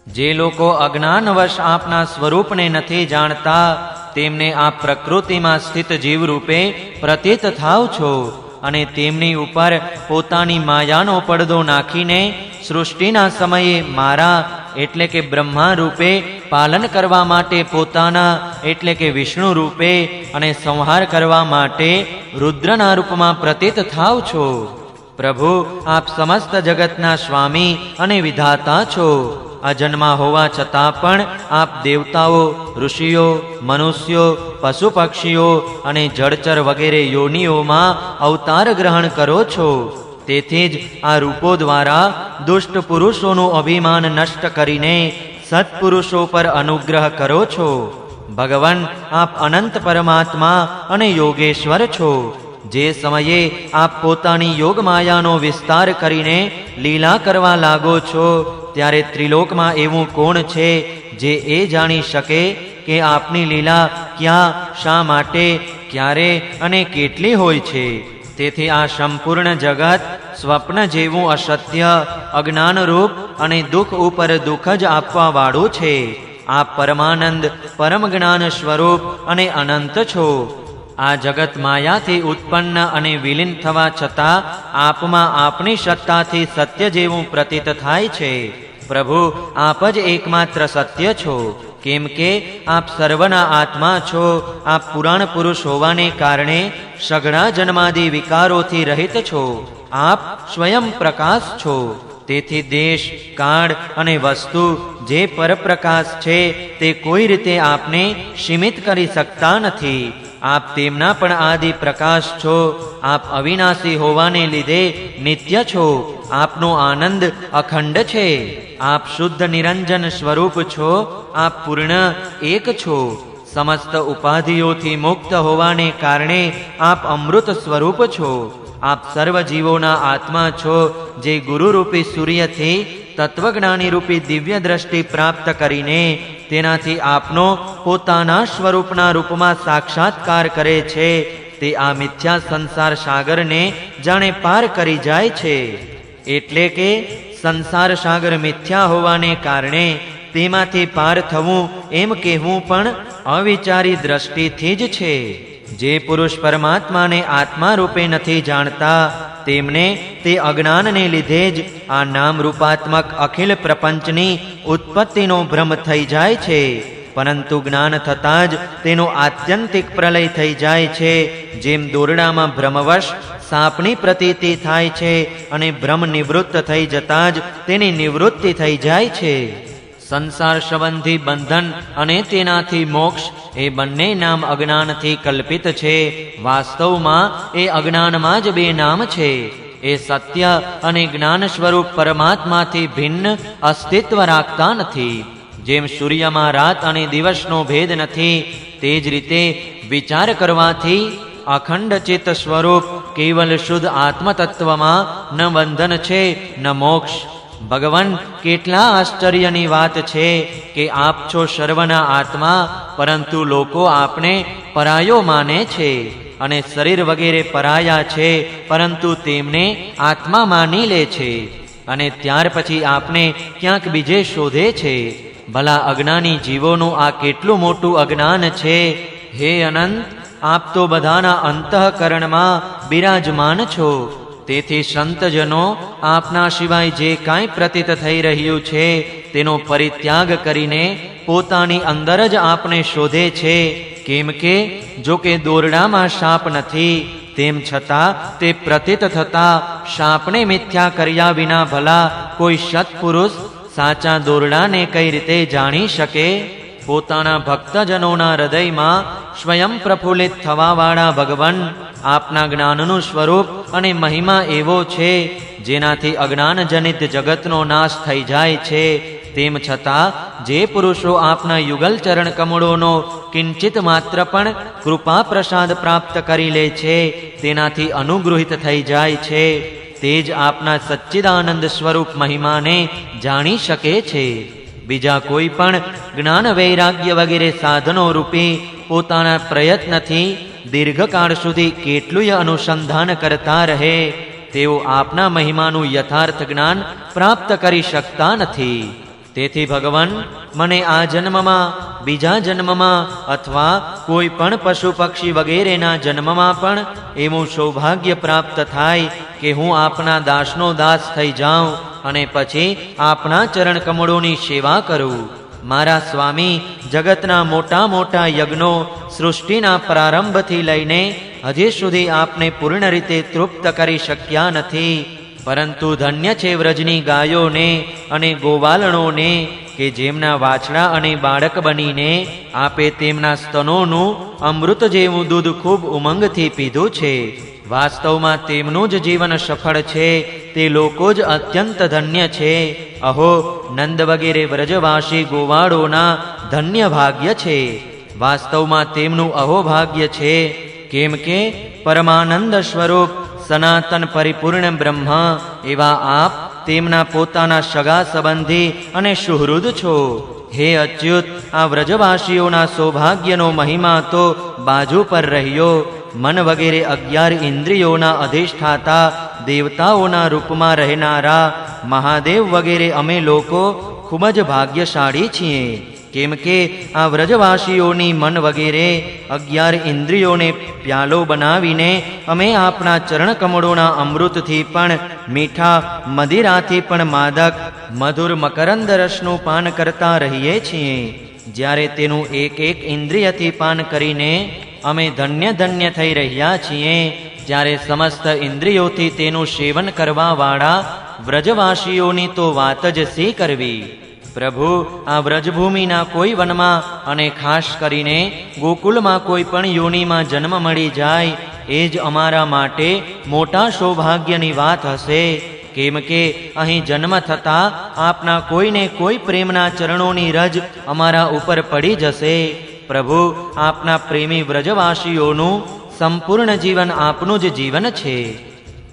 જે લોકો અજ્ઞાનવશ આપના સ્વરૂપને નથી જાણતા તેમને આપ પ્રકૃતિમાં સ્થિત જીવ રૂપે પ્રતીત થાવ છો અને તેમની ઉપર પોતાની માયાનો પડદો નાખીને સૃષ્ટિના સમયે મારા એટલે કે બ્રહ્મા રૂપે પાલન કરવા માટે પોતાના એટલે કે વિષ્ણુ રૂપે અને સંહાર કરવા માટે રુદ્રના રૂપમાં પ્રતીત થાવ છો। પ્રભુ, આપ સમસ્ત જગતના સ્વામી અને વિધાતા છો। અજન્મા હોવા છતાં પણ આપ દેવતાઓ, ઋષિઓ, મનુષ્યો, પશુ પક્ષીઓ અને જળચર વગેરે યોનિઓમાં અવતાર ગ્રહણ કરો છો। તેથી જ આ રૂપો દ્વારા દુષ્ટ પુરુષોનું અભિમાન નષ્ટ કરીને સત્પુરુષો પર અનુગ્રહ કરો છો। ભગવાન, આપ અનંત પરમાત્મા અને યોગેશ્વર છો। જે સમયે આપ પોતાની યોગ માયાનો વિસ્તાર કરીને લીલા કરવા લાગો છો ત્યારે ત્રિલોકમાં એવું કોણ છે જે એ જાણી શકે કે આપની લીલા ક્યાં, શા માટે, ક્યારે અને કેટલી હોય છે। તેથી આ સંપૂર્ણ જગત સ્વપ્ન જેવું અસત્ય, અજ્ઞાનરૂપ અને દુઃખ ઉપર દુઃખ જ આપવા વાળું છે। આપ પરમાનંદ, પરમ જ્ઞાન સ્વરૂપ અને અનંત છો। આ જગત માયાથી ઉત્પન્ન અને વિલીન થવા છતાં આપમાં આપની સત્તાથી સત્ય જેવું પ્રતીત થાય છે। પ્રભુ, આપ જ એકમાત્ર સત્ય છો, કેમ કે આપ સર્વના આત્મા છો। આપ પુરાણ પુરુષ હોવાને કારણે સઘળા જન્માદિ વિકારોથી રહિત છો। આપ સ્વયં પ્રકાશ છો। તેથી દેશ, કાળ અને વસ્તુ જે પરપ્રકાશ છે તે કોઈ રીતે આપને સીમિત કરી શકતા નથી। આપ તેમના પણ આદિ પ્રકાશ છો। આપ અવિનાશી હોવાને લીધે નિત્ય છો। આપનો આનંદ અખંડ છે। આપ શુદ્ધ નિરંજન સ્વરૂપ છો। આપ પૂર્ણ એક છો। સમસ્ત ઉપાધિઓથી મુક્ત હોવાને કારણે આપ અમૃત સ્વરૂપ છો। આપ સર્વ જીવોના આત્મા છો, જે ગુરુરૂપી સૂર્યથી તત્વજ્ઞાની રૂપી દિવ્ય દ્રષ્ટિ પ્રાપ્ત કરીને તેનાથી આપનો પોતાના સ્વરૂપના રૂપમાં સાક્ષાત્કાર કરે છે તે આ મિથ્યા સંસાર સાગરને જાણે પાર કરી જાય છે। એટલે કે સંસાર સાગર મિથ્યા હોવાને કારણે તેમાંથી પાર થવું એમ કહેવું પણ અવિચારી દ્રષ્ટિથી જ છે। જે પુરુષ પરમાત્માને આત્મા રૂપે નથી જાણતા તેમને તે અજ્ઞાનને લીધે જ આ નામ રૂપાત્મક અખિલ પ્રપંચની ઉત્પત્તિનો ભ્રમ થઈ જાય છે। પરંતુ જ્ઞાન થતાં જ તેનો આત્યંતિક પ્રલય થઈ જાય છે। જેમ દોરડામાં ભ્રમવશ સાપની પ્રતીતિ થાય છે અને ભ્રમ નિવૃત્ત થઈ જતાં જ તેની નિવૃત્તિ થઈ જાય છે। સંસાર સંબંધી બંધન અને તેનાથી મોક્ષ એ બંને નામ અજ્ઞાનથી કલ્પિત છે। વાસ્તવમાં એ અજ્ઞાનમાં જ બે નામ છે। એ સત્ય અને જ્ઞાન સ્વરૂપ પરમાત્માથી ભિન્ન અસ્તિત્વ રાખતા નથી। જેમ સૂર્યમાં રાત અને દિવસનો ભેદ નથી, તે જ રીતે વિચાર કરવાથી અખંડ ચિત્ત સ્વરૂપ કેવલ શુદ્ધ આત્મતત્વમાં ન બંધન છે ન મોક્ષ। ભગવાન, કેટલા આશ્ચર્યની વાત છે કે આપ છો સર્વના આત્મા, પરંતુ લોકો આપને પરાયો માને છે અને શરીર વગેરે પરાયા છે, પરંતુ તેમને આત્મા માની લે છે અને ત્યાર પછી આપને ક્યાંક બીજે શોધે છે। ભલા અજ્ઞાની જીવોનું આ કેટલું મોટું અજ્ઞાન છે। હે અનંત, આપ તો બધાના અંતઃકરણમાં બિરાજમાન છો। તેથી સંતજનો આપના સિવાય જે કાંઈ પ્રતીત થઈ રહ્યું છે તેનો પરિત્યાગ કરીને પોતાની અંદર જ આપને શોધે છે। કેમ કે જો કે દોરડામાં સાપ નથી, તેમ છતાં તે પ્રતીત થતા સાપને મિથ્યા કર્યા વિના ભલા કોઈ સત્પુરુષ સાચા દોરડાને કઈ રીતે જાણી શકે? પોતાના ભક્તજનોના હૃદયમાં સ્વયં પ્રફુલ્લિત થવાવાળા ભગવાન, આપના જ્ઞાનનું સ્વરૂપ અને મહિમા એવો છે જેનાથી અજ્ઞાનજનિત જગતનો નાશ થઈ જાય છે। તેમ છતાં જે પુરુષો આપના યુગલ ચરણ કમળોનો કિંચિત માત્ર પણ કૃપા પ્રસાદ પ્રાપ્ત કરી લે છે તેનાથી અનુગૃહિત થઈ જાય છે, તે જ આપના સચ્ચિદાનંદ સ્વરૂપ મહિમાને જાણી શકે છે। બીજા કોઈ પણ જ્ઞાન વૈરાગ્ય વગેરે સાધનો રૂપી પોતાના પ્રયત્નથી દીર્ઘકાળ સુધી કેટલુંય અનુસંધાન કરતા રહે, તેઓ આપના મહિમાનું યથાર્થ જ્ઞાન પ્રાપ્ત કરી શકતા નથી। તેથી ભગવાન, મને આ જન્મમાં, બીજા જન્મમાં અથવા કોઈ પણ પશુ પક્ષી વગેરેના જન્મમાં પણ એવું સૌભાગ્ય પ્રાપ્ત થાય કે હું આપના દાસનો દાસ થઈ જાઉં અને પછી આપના ચરણ કમળોની સેવા કરું. મારા સ્વામી જગતના મોટા મોટા યજ્ઞો સૃષ્ટિના પ્રારંભથી લઈને હજી સુધી આપને પૂર્ણ રીતે તૃપ્ત કરી શક્યા નથી. પરંતુ ધન્ય છે વ્રજની ગાયોને અને ગોવાલણોને કે જેમના વાછડા અને બાળક બનીને આપે તેમના સ્તનોનું અમૃત જેવું દૂધ ખૂબ ઉમંગથી પીધું છે. વાસ્તવમાં તેમનું જ જીવન સફળ છે. તે લોકો જ અત્યંત ધન્ય છે. અહો, નંદ વગેરે વ્રજવાસી ગોવાળોના ધન્ય ભાગ્ય છે. વાસ્તવમાં તેમનું અહોભાગ્ય છે. કેમ કે પરમાનંદ સ્વરૂપ સનાતન પરિપૂર્ણ બ્રહ્મ એવા આપ તેમના પોતાના સગા સંબંધી અને સુહૃદ છો. હે અચ્યુત, આ વ્રજવાસીઓના સૌભાગ્યનો મહિમા તો બાજુ પર રહ્યો. મન વગેરે 11 ઇન્દ્રિયોના અધિષ્ઠાતા દેવતાઓના રૂપમાં રહેનારા મહાદેવ વગેરે અમે લોકો ખૂબ જ ભાગ્યશાળી છીએ. કેમ કે આ વ્રજવાસીઓની મન વગેરે 11 ઇન્દ્રિયોને પ્યાલો બનાવીને અમે આપણા ચરણ કમળોના અમૃતથી પણ, મીઠા મદિરાથી પણ માદક મધુર મકરંદ રસનું પાન કરતા રહીએ છીએ. જ્યારે તેનું એક એક ઇન્દ્રિયથી પાન કરીને અમે ધન્ય ધન્ય થઈ રહ્યા છીએ, ત્યારે સમસ્ત ઇન્દ્રિયોથી તેનું સેવન કરવાવાળા વ્રજવાસીઓની તો વાત જ શી કરવી. પ્રભુ, આ વ્રજભૂમિના કોઈ વનમાં અને ખાસ કરીને ગોકુલમાં કોઈ પણ યોનિમાં જન્મ મળી જાય એ જ અમારા માટે મોટા સૌભાગ્યની વાત હશે. કેમ કે અહીં જન્મ થતાં આપના કોઈને કોઈ પ્રેમના ચરણોની રજ અમારા ઉપર પડી જશે. પ્રભુ, આપના પ્રેમી વ્રજવાસીઓનું સંપૂર્ણ જીવન આપનું જ જીવન છે.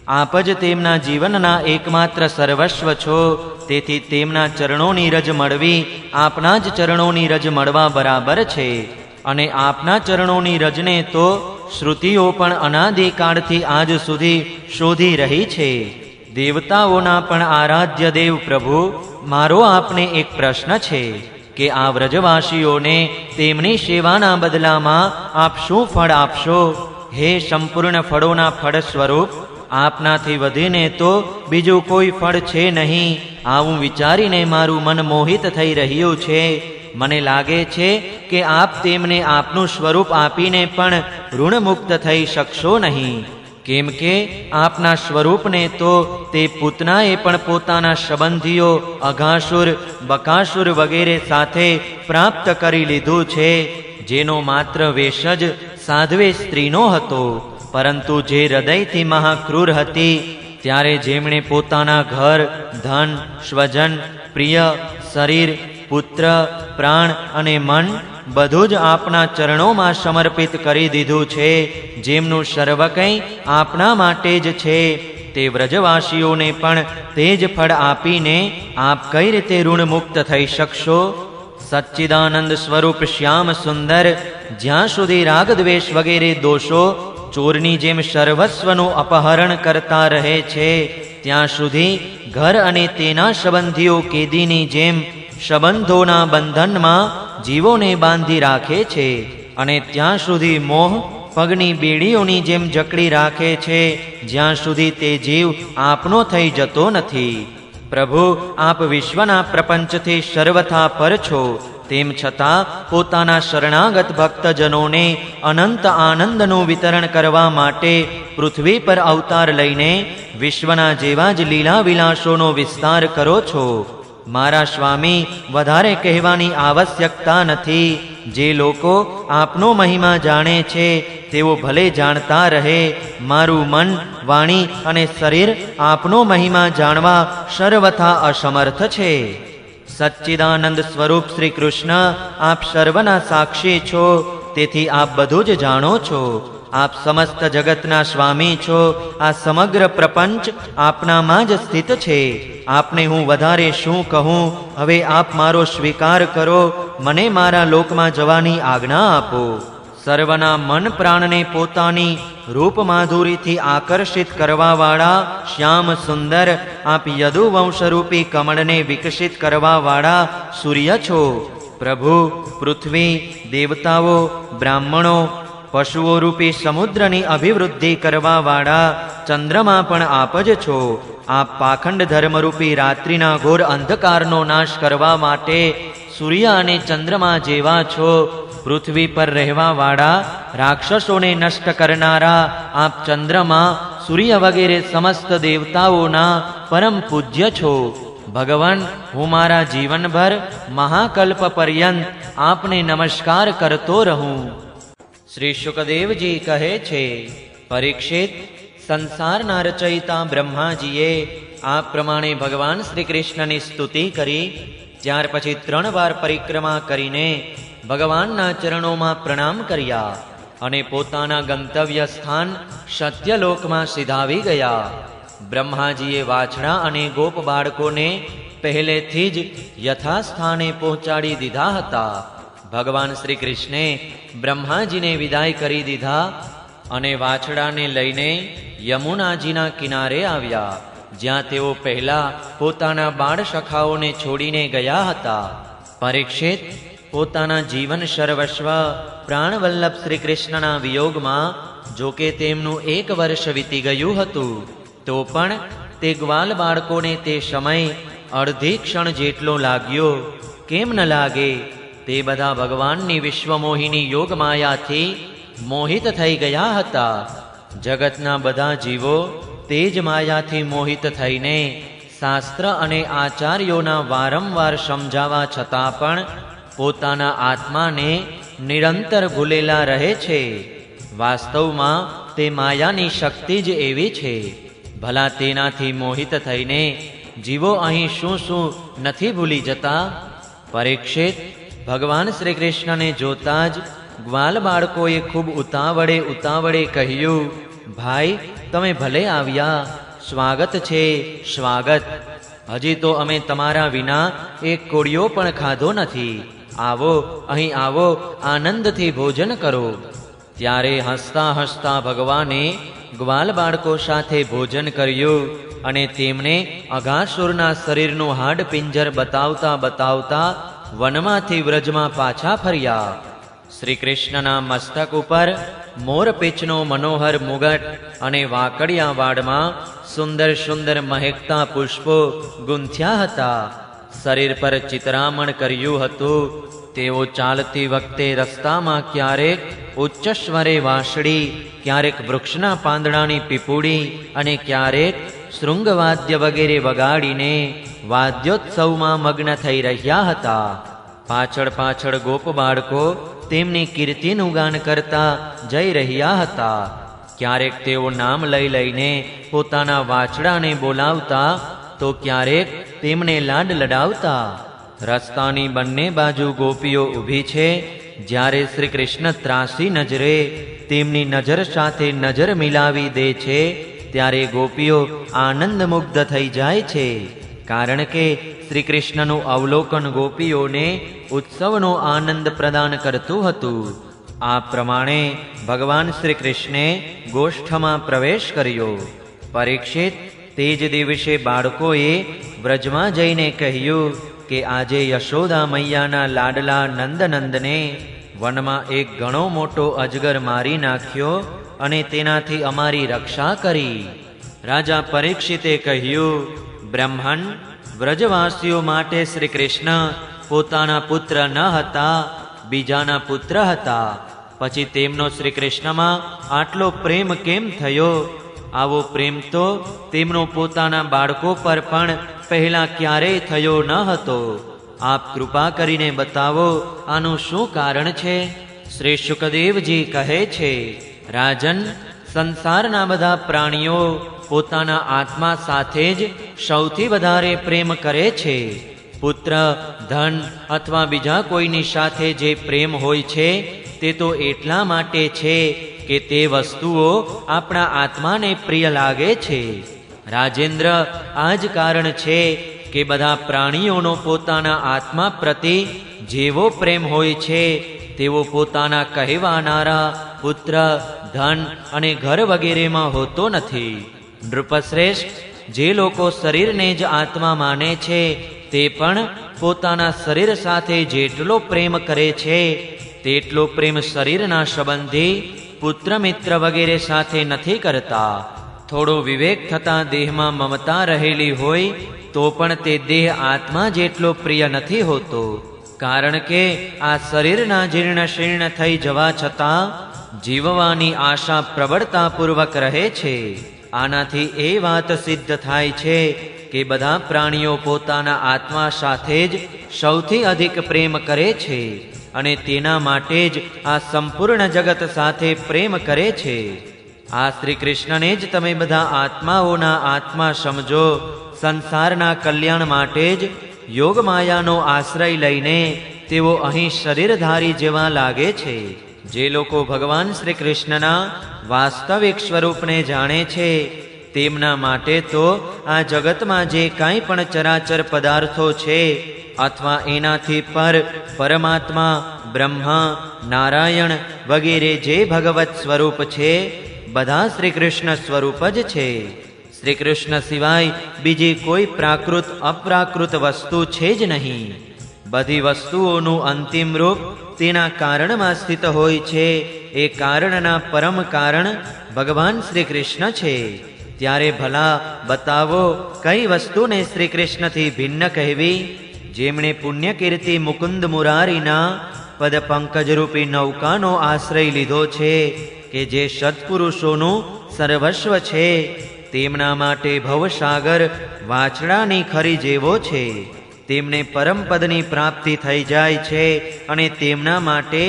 આપ જ તેમના જીવનના એકમાત્ર સર્વસ્વ છો. તેથી તેમના ચરણોની રજ મળવી આપના જ ચરણોની રજ મળવા બરાબર છે. અને આપના ચરણોની રજને તો શ્રુતિઓ પણ અનાદિકાળથી આજ સુધી શોધી રહી છે. દેવતાઓના પણ આરાધ્ય દેવ પ્રભુ, મારો આપને એક પ્રશ્ન છે કે આ વ્રજવાસીઓને તેમની સેવાના બદલામાં આપ શું ફળ આપશો? હે સંપૂર્ણ ફળોના ફળ સ્વરૂપ, આપનાથી વધીને તો બીજું કોઈ ફળ છે નહીં. આવું વિચારીને મારું મન મોહિત થઈ રહ્યું છે. મને લાગે છે કે આપ તેમને આપનું સ્વરૂપ આપીને પણ ઋણમુક્ત થઈ શકશો નહીં. કેમ કે આપના સ્વરૂપને તો તે પૂતનાએ પણ પોતાના સંબંધીઓ અઘાસુર, બકાસુર વગેરે સાથે પ્રાપ્ત કરી લીધું છે, જેનો માત્ર વેશ જ સાધ્વે સ્ત્રીનો હતો. પરંતુ જે હૃદયથી મહાક્રૂર હતી, ત્યારે જેમણે પોતાના ઘર, ધન, સ્વજન, પ્રિય, શરીર, પુત્ર, પ્રાણ અને મન બધું જ આપના ચરણોમાં સમર્પિત કરી દીધું છે, જેમનું સર્વ કંઈ આપના માટે જ છે, તે વ્રજવાસીઓને પણ તે જ ફળ આપીને આપ કઈ રીતે ઋણમુક્ત થઈ શકશો? સચ્ચિદાનંદ સ્વરૂપ શ્યામ સુંદર, જ્યાં સુધી રાગ દ્વેષ વગેરે દોષો ચોરની જેમ સર્વસ્વનું અપહરણ કરતા રહે છે, ત્યાં સુધી ઘર અને તેના સંબંધીઓ કેદીની જેમ સંબંધોના બંધનમાં જીવોને બાંધી રાખે છે, અને ત્યાં સુધી મોહ પગની બેડીઓની જેમ જકડી રાખે છે, જ્યાં સુધી તે જીવ આપનો થઈ જતો નથી. પ્રભુ, આપ વિશ્વના પ્રપંચથી સર્વથા પર છો. તેમ છતાં પોતાના શરણાગત ભક્તજનોને અનંત આનંદનું વિતરણ કરવા માટે પૃથ્વી પર અવતાર લઈને વિશ્વના જેવા જ લીલા વિલાસોનો વિસ્તાર કરો છો. મારા સ્વામી, વધારે કહેવાની આવશ્યકતા નથી. જે લોકો આપનો મહિમા જાણે છે તેઓ ભલે જાણતા રહે. મારું મન, વાણી અને શરીર આપનો મહિમા જાણવા સર્વથા અસમર્થ છે. સચ્ચિદાનંદ સ્વરૂપ શ્રી કૃષ્ણ, આપ સર્વના સાક્ષી છો, તેથી આપ બધું જ જાણો છો. આપ સમસ્ત જગતના સ્વામી છો. આ સમગ્ર પ્રપંચ આપનામાં જ સ્થિત છે. આપને હું વધારે શું કહું? હવે આપ મારો સ્વીકાર કરો. મને મારા લોકમાં જવાની આજ્ઞા આપો. સર્વના મન પ્રાણને પોતાની રૂપ માધુરીથી આકર્ષિત કરવાવાળા શ્યામ સુંદર આપ યદુવંશરૂપી કમળને વિકસિત કરવાવાળા સૂર્ય છો. પ્રભુ, પૃથ્વી, દેવતાઓ, બ્રાહ્મણો, પશુઓ રૂપી સમુદ્રની અભિવૃદ્ધિ કરવાવાળા ચંદ્રમા પણ આપ જ છો. આપ પાખંડ ધર્મરૂપી રાત્રિના ઘોર અંધકારનો નાશ કરવા માટે સૂર્ય અને ચંદ્રમા જેવા છો. પૃથ્વી પર રહેવાવાળા રાક્ષસોને નષ્ટ કરનારા આપ ચંદ્રમા, સૂર્ય વગેરે સમસ્ત દેવતાઓના પરમ પૂજ્ય છો. ભગવાન, હું મારા જીવનભર મહાકલ્પ પર્યંત આપને નમસ્કાર કરતો રહું. શ્રી શુકદેવજી કહે છે, પરીક્ષિત, સંસારના રચયિતા બ્રહ્માજીએ આ પ્રમાણે ભગવાન શ્રી કૃષ્ણની સ્તુતિ કરી. ત્યાર પછી 3 વાર પરિક્રમા કરીને ભગવાનના ચરણોમાં પ્રણામ કર્યા અને પોતાના ગંતવ્ય સ્થાન સત્યલોકમાં સિધાવી ગયા. બ્રહ્માજીએ વાછડા અને ગોપ બાળકોને પહેલેથી જ યથાસ્થાને પહોંચાડી દીધા હતા. ભગવાન શ્રી કૃષ્ણે બ્રહ્માજીને વિદાય કરી દીધા અને વાછડાને લઈને યમુનાજીના કિનારે આવ્યા, જ્યાં તેઓ પહેલા પોતાના બાળ સખાઓને છોડીને ગયા હતા. પરીક્ષિત, પોતાના જીવન સર્વસ્વ પ્રાણવલ્લભ શ્રી કૃષ્ણના વિયોગમાં જોકે તેમનું 1 વર્ષ વીતી ગયું હતું, તો પણ તે ગ્વાલ બાળકોને તે સમય અડધી ક્ષણ જેટલો લાગ્યો. કેમ ન લાગે? તે બધા ભગવાનની વિશ્વમોહિની યોગ માયાથી મોહિત થઈ ગયા હતા. જગતના બધા જીવો તે જ માયાથી મોહિત થઈને શાસ્ત્ર અને આચાર્યોના વારંવાર સમજાવવા છતાં પણ પોતાના આત્માને નિરંતર ભૂલેલા રહે છે. વાસ્તવમાં તે માયાની શક્તિ જ એવી છે. ભલા તેનાથી મોહિત થઈને જીવો અહીં શું શું નથી ભૂલી જતા? પરીક્ષિત, ભગવાન શ્રી કૃષ્ણને જોતા જ ગ્વાલ બાળકોએ ખૂબ ઉતાવળે કહ્યું, ભાઈ, તમે ભલે આવ્યા, સ્વાગત છે, સ્વાગત. હજી તો અમે તમારા વિના એક કોળિયો પણ ખાધો નથી. આવો, અહીં આવો, આનંદથી ભોજન કરો. ત્યારે હસતા હસતા ભગવાને ગ્વાલ બાળકો સાથે ભોજન કર્યું અને તેમને અઘાસુરના શરીરનું હાડપિંજર બતાવતા વનમાંથી વ્રજમાં પાછા ફર્યા. શ્રી કૃષ્ણના મસ્તક ઉપર મોરપીંછનો મનોહર મુગટ અને વાકડિયા વાડમાં સુંદર સુંદર મહેકતા પુષ્પો ગૂંથ્યા હતા. શરીર પર ચિત્રામણ કર્યું હતું. તેઓ ચાલતી વખતે રસ્તામાં ક્યારેક ઉચ્ચ સ્વરે વાંસળી, ક્યારેક વૃક્ષના પાંદડાની પીપુડી અને ક્યારેક શૃંગવાદ્ય વગેરે વગાડીને વાદ્યોત્સવમાં મગ્ન થઈ રહ્યા હતા. પાછળ પાછળ ગોપ બાળકો તેમની કીર્તિનું ગાન કરતા જઈ રહ્યા હતા. ક્યારેક તેઓ નામ લઈને પોતાના વાછડાને બોલાવતા તો ક્યારેક તેમને લાડ લડાવતા. રસ્તાની બંને બાજુ ગોપીઓ ઊભી છે. જ્યારે શ્રી કૃષ્ણ ત્રાસી નજરે તેમની નજર સાથે નજર મિલાવી દે છે, ત્યારે ગોપીઓ આનંદમુગ્ધ થઈ જાય છે. કારણ કે શ્રી કૃષ્ણનું અવલોકન ગોપીઓને ઉત્સવનો આનંદ પ્રદાન કરતું હતું. આ પ્રમાણે ભગવાન શ્રી કૃષ્ણે ગોષ્ઠમાં પ્રવેશ કર્યો. પરીક્ષિત, તે જ દિવસે બાળકોએ વ્રજમાં જઈને કહ્યું કે આજે યશોદા મૈયાના લાડલા નંદનંદને વનમાં એક ઘણો મોટો અજગર મારી નાખ્યો અને તેનાથી અમારી રક્ષા કરી. રાજા પરીક્ષિતે કહ્યું, બ્રહ્મણ, વ્રજવાસીઓ માટે શ્રી કૃષ્ણ પોતાના પુત્ર ન હતા, બીજાના પુત્ર હતા. પછી તેમનો શ્રી કૃષ્ણમાં આટલો પ્રેમ કેમ થયો? આવો પ્રેમ તો તેમનો પોતાના બાળકો પર પણ પહેલા ક્યારેય થયો ન હતો. આપ કૃપા કરીને બતાવો, આનું શું કારણ છે? શ્રી શુકદેવજી કહે છે, રાજન, સંસારના બધા પ્રાણીઓ પોતાના આત્મા સાથે જ સૌથી વધારે પ્રેમ કરે છે. પુત્ર, ધન અથવા બીજા કોઈની સાથે જે પ્રેમ હોય છે તે તો એટલા માટે છે કે તે વસ્તુઓ આપણા આત્માને પ્રિય લાગે છે. રાજેન્દ્ર, આ જ કારણ છે કે બધા પ્રાણીઓનો પોતાના આત્મા પ્રતિ જેવો પ્રેમ હોય છે તેવો પોતાના કહેવાનારા પુત્ર, ધન અને ઘર વગેરેમાં હોતો નથી. નૃપશ્રેષ્ઠ, જે લોકો શરીરને જ આત્મા માને છે તે પણ પોતાના શરીર સાથે જેટલો પ્રેમ કરે છે તેટલો પ્રેમ શરીરના સંબંધી, પુત્ર મિત્ર વગેરે સાથે નથી કરતા. થોડો વિવેક થતાં દેહમાં મમતા રહેલી હોય તો પણ તે દેહ આત્મા જેટલો પ્રિય નથી હોતો. કારણ કે આ શરીરના જીર્ણ શીર્ણ થઈ જવા છતાં જીવવાની આશા પ્રબળતાપૂર્વક રહે છે. આનાથી એ વાત સિદ્ધ થાય છે કે બધા પ્રાણીઓ પોતાના આત્મા સાથે જ સૌથી અધિક પ્રેમ કરે છે અને તેના માટે જ આ સંપૂર્ણ જગત સાથે પ્રેમ કરે છે. આ શ્રી કૃષ્ણને જ તમે બધા આત્માઓના આત્મા સમજો. સંસારના કલ્યાણ માટે જ યોગ માયાનો આશ્રય લઈને તેઓ અહીં શરીરધારી જેવા લાગે છે. જે લોકો ભગવાન શ્રી કૃષ્ણના વાસ્તવિક સ્વરૂપને જાણે છે તેમના માટે તો આ જગતમાં જે કાંઈ પણ ચરાચર પદાર્થો છે અથવા એનાથી પર પરમાત્મા, બ્રહ્મા, નારાયણ વગેરે જે ભગવત સ્વરૂપ છે બધા શ્રી કૃષ્ણ સ્વરૂપ જ છે. શ્રી કૃષ્ણ સિવાય બીજી કોઈ પ્રાકૃત અપ્રાકૃત વસ્તુ છે જ નહીં. બધી વસ્તુઓનું અંતિમ રૂપ તેના કારણમાં સ્થિત હોય છે. એ કારણના પરમ કારણ ભગવાન શ્રી કૃષ્ણ છે. ત્યારે ભલા બતાવો કઈ વસ્તુને શ્રી કૃષ્ણથી ભિન્ન કહેવી? જેમણે પુણ્ય કીર્તિ મુકુંદ મુરારીના પદ પંકજરૂપી નૌકાનો આશ્રય લીધો છે કે જે સત્પુરુષોનું સર્વસ્વ છે, તેમના માટે ભવસાગર વાછડાની ખરી જેવો છે. તેમને પરમપદની પ્રાપ્તિ થઈ જાય છે અને તેમના માટે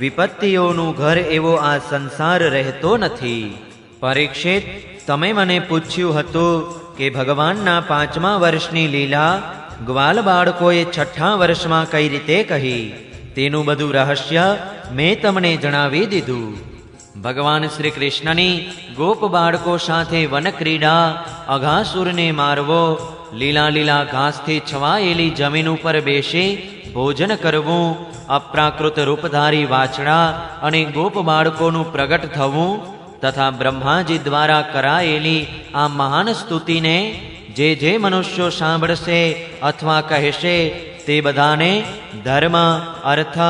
વિપત્તિઓનું ઘર એવો આ સંસાર રહેતો નથી. પરીક્ષિત, તમે મને પૂછ્યું હતું કે ભગવાનના 5મા વર્ષની લીલા ગ્વાલ બાળકોએ 6ઠ્ઠા વર્ષમાં કઈ રીતે કહી. તેનું બધું રહસ્ય મેં તમને જણાવી દીધું. ભગવાન શ્રી કૃષ્ણની ગોપ બાળકો સાથે વનક્રીડા, અઘાસુરને મારવો, લીલા લીલા ઘાસથી છવાયેલી જમીન ઉપર બેસી ભોજન કરવું, અપ્રાકૃત રૂપધારી વાછડા અને ગોપ બાળકોનું પ્રગટ થવું તથા બ્રહ્માજી દ્વારા કરાયેલી આ મહાન સ્તુતિને જે મનુષ્યો સાંભળશે અથવા કહેશે તે બધાને ધર્મ, અર્થ,